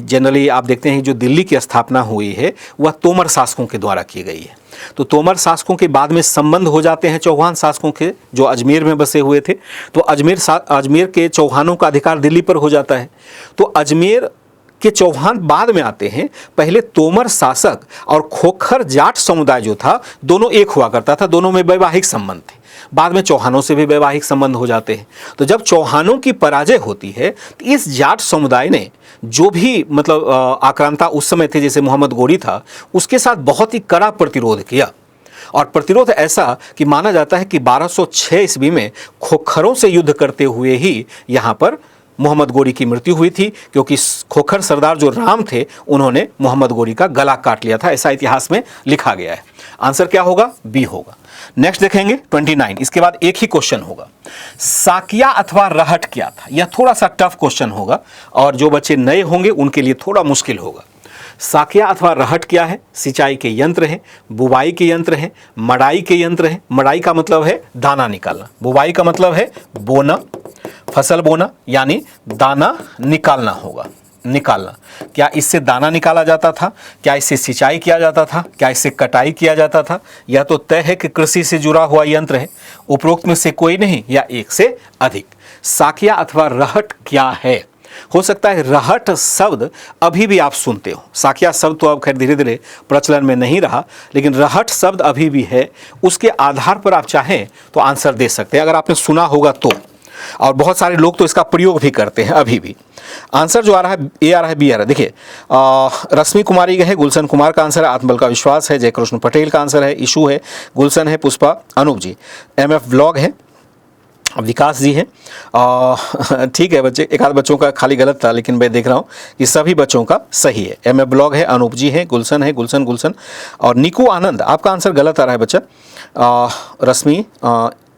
जनरली आप देखते हैं जो दिल्ली की स्थापना हुई है वह तोमर शासकों के द्वारा की गई है, तो तोमर शासकों के बाद में संबंध हो जाते हैं चौहान शासकों के जो अजमेर में बसे हुए थे, तो अजमेर के चौहानों का अधिकार दिल्ली पर हो जाता है। तो अजमेर के चौहान बाद में आते हैं, पहले तोमर शासक और खोखर जाट समुदाय जो था दोनों एक हुआ करता था, दोनों में वैवाहिक संबंध थे। बाद में चौहानों से भी वैवाहिक संबंध हो जाते हैं। तो जब चौहानों की पराजय होती है तो इस जाट समुदाय ने जो भी मतलब आक्रांता उस समय थे, जैसे मोहम्मद गोरी था, उसके साथ बहुत ही कड़ा प्रतिरोध किया। और प्रतिरोध ऐसा कि माना जाता है कि 1206 ईस्वी में खोखरों से युद्ध करते हुए ही यहाँ पर मोहम्मद गोरी की मृत्यु हुई थी, क्योंकि खोखर सरदार जो राम थे उन्होंने मोहम्मद गोरी का गला काट लिया था, ऐसा इतिहास में लिखा गया है। आंसर क्या होगा? बी होगा। नेक्स्ट देखेंगे 29। इसके बाद एक ही क्वेश्चन होगा, साकिया अथवा रहट क्या था? यह थोड़ा सा टफ क्वेश्चन होगा और जो बच्चे नए होंगे उनके लिए थोड़ा मुश्किल होगा। साकिया अथवा रहट क्या है? सिंचाई के यंत्र हैं, बुवाई के यंत्र हैं, मड़ाई के यंत्र हैं। मड़ाई का मतलब है दाना निकालना, बुवाई का मतलब है बोना, फसल बोना, यानी दाना निकालना होगा, निकालना। क्या इससे दाना निकाला जाता था? क्या इससे सिंचाई किया जाता था? क्या इससे कटाई किया जाता था? यह तो तय है कि कृषि से जुड़ा हुआ यंत्र है। उपरोक्त में से कोई नहीं या एक से अधिक। साकिया अथवा रहट क्या है? हो सकता है रहट शब्द अभी भी आप सुनते हो, साकिया शब्द तो अब खैर धीरे धीरे प्रचलन में नहीं रहा, लेकिन रहट शब्द अभी भी है। उसके आधार पर आप चाहें तो आंसर दे सकते हैं अगर आपने सुना होगा तो, और बहुत सारे लोग तो इसका प्रयोग भी करते हैं अभी भी। आंसर जो आ रहा है ए आ रहा है, बी आ रहा है। देखिए रश्मि कुमारी है, गुलशन कुमार का आंसर है, आत्मबल का विश्वास है, जयकृष्ण पटेल का आंसर है, इशू है, गुलशन है, पुष्पा, अनूप जी, MF व्लॉग है, विकास जी हैं। ठीक है बच्चे, एक आध बच्चों का खाली गलत था, लेकिन मैं देख रहा हूँ कि सभी बच्चों का सही है। MF ब्लॉग है, अनूप जी है, गुलशन और निको आनंद, आपका आंसर गलत आ रहा है बच्चा। रश्मि,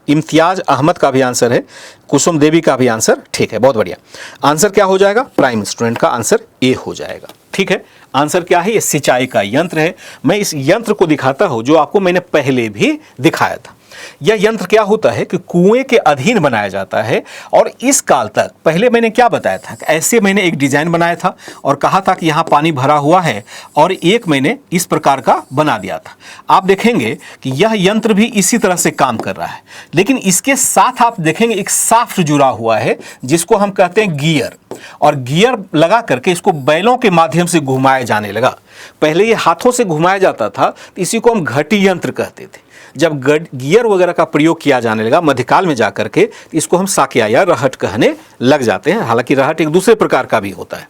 इम्तियाज अहमद का भी आंसर है, कुसुम देवी का भी आंसर ठीक है, बहुत बढ़िया। आंसर क्या हो जाएगा? प्राइम स्टूडेंट का आंसर ए हो जाएगा। ठीक है, आंसर क्या है? ये सिंचाई का यंत्र है। मैं इस यंत्र को दिखाता हूं जो आपको मैंने पहले भी दिखाया था। यह यंत्र क्या होता है कि कुएं के अधीन बनाया जाता है, और इस काल तक पहले मैंने क्या बताया था, ऐसे मैंने एक डिजाइन बनाया था और कहा था कि यहाँ पानी भरा हुआ है, और एक मैंने इस प्रकार का बना दिया था। आप देखेंगे कि यह यंत्र भी इसी तरह से काम कर रहा है, लेकिन इसके साथ आप देखेंगे एक शाफ्ट जुड़ा हुआ है जिसको हम कहते हैं गियर, और गियर लगा करके इसको बैलों के माध्यम से घुमाया जाने लगा। पहले ये हाथों से घुमाया जाता था, तो इसी को हम घटी यंत्र कहते थे। जब गियर वगैरह का प्रयोग किया जाने लगा मध्यकाल में जाकर के, इसको हम साकिया या रहट कहने लग जाते हैं। हालांकि रहट एक दूसरे प्रकार का भी होता है।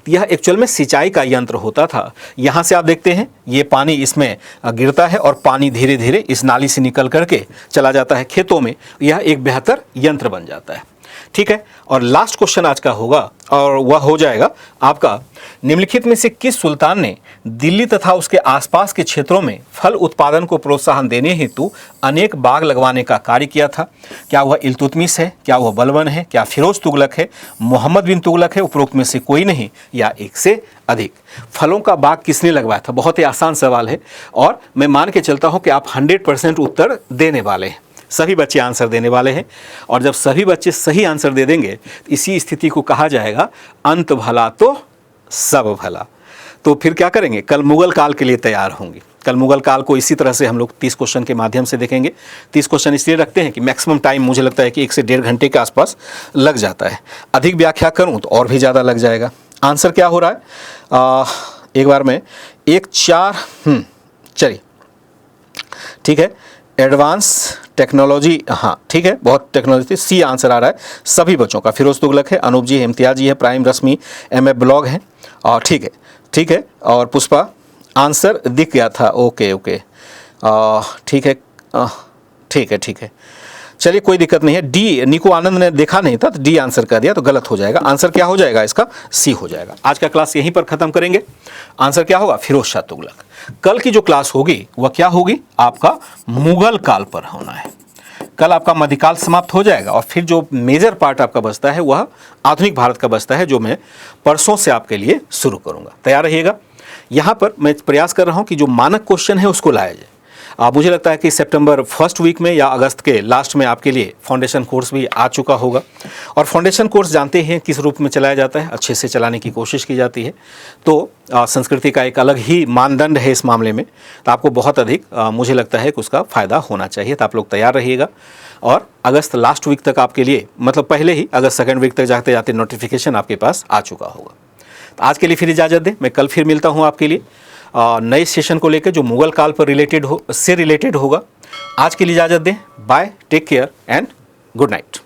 यह एक्चुअल में सिंचाई का यंत्र होता था। यहाँ से आप देखते हैं ये पानी इसमें गिरता है और पानी धीरे धीरे इस नाली से निकल करके चला जाता है खेतों में। यह एक बेहतर यंत्र बन जाता है। ठीक है, और लास्ट क्वेश्चन आज का होगा और वह हो जाएगा आपका, निम्नलिखित में से किस सुल्तान ने दिल्ली तथा उसके आसपास के क्षेत्रों में फल उत्पादन को प्रोत्साहन देने हेतु अनेक बाग लगवाने का कार्य किया था? क्या वह इल्तुतमिश है? क्या वह बलबन है? क्या फिरोज तुगलक है? मोहम्मद बिन तुगलक है? उपरोक्त में से कोई नहीं या एक से अधिक। फलों का बाग किसने लगवाया था? बहुत ही आसान सवाल है और मैं मान के चलता हूँ कि आप 100% उत्तर देने वाले हैं। सभी बच्चे आंसर देने वाले हैं। और जब सभी बच्चे सही आंसर दे देंगे तो इसी स्थिति को कहा जाएगा अंत भला तो सब भला। तो फिर क्या करेंगे, कल मुगल काल के लिए तैयार होंगे। कल मुगल काल को इसी तरह से हम लोग 30 क्वेश्चन के माध्यम से देखेंगे। 30 क्वेश्चन इसलिए रखते हैं कि मैक्सिमम टाइम मुझे लगता है कि 1 से 1.5 घंटे के आसपास लग जाता है। अधिक व्याख्या करूं तो और भी ज़्यादा लग जाएगा। आंसर क्या हो रहा है, एक बार में 1-4 चलिए ठीक है, एडवांस टेक्नोलॉजी, हाँ ठीक है, बहुत टेक्नोलॉजी थी। सी आंसर आ रहा है सभी बच्चों का। फिरोज तुगलक है, अनूप जी है, इम्तियाज जी है, prime Rashmi, M A blog है, और ठीक है ठीक है, और पुष्पा आंसर दिख गया था। ओके ओके ठीक है ठीक है ठीक है, चलिए कोई दिक्कत नहीं है। डी निको आनंद ने देखा नहीं था तो डी आंसर कर दिया तो गलत हो जाएगा। आंसर क्या हो जाएगा इसका, सी हो जाएगा। आज का क्लास यहीं पर ख़त्म करेंगे। आंसर क्या होगा, फिरोज शाह तुगलक। कल की जो क्लास होगी वह क्या होगी, आपका मुगल काल पर होना है। कल आपका मध्यकाल समाप्त हो जाएगा और फिर जो मेजर पार्ट आपका बचता है वह आधुनिक भारत का बचता है, जो मैं परसों से आपके लिए शुरू करूँगा। तैयार रहिएगा। यहाँ पर मैं प्रयास कर रहा हूँ कि जो मानक क्वेश्चन है उसको लाया जाए। मुझे लगता है कि सितंबर फर्स्ट वीक में या अगस्त के लास्ट में आपके लिए फाउंडेशन कोर्स भी आ चुका होगा। और फाउंडेशन कोर्स जानते हैं किस रूप में चलाया जाता है, अच्छे से चलाने की कोशिश की जाती है। तो संस्कृति का एक अलग ही मानदंड है इस मामले में, तो आपको बहुत अधिक मुझे लगता है कि उसका फ़ायदा होना चाहिए। तो आप लोग तैयार रहिएगा। और अगस्त लास्ट वीक तक आपके लिए, मतलब पहले ही अगस्त सेकेंड वीक तक जाते जाते नोटिफिकेशन आपके पास आ चुका होगा। तो आज के लिए फिर इजाज़त दें, मैं कल फिर मिलता हूँ आपके लिए नए सेशन को लेकर जो मुगल काल पर रिलेटेड होगा। आज के लिए इजाज़त दें। Bye, take care and good night.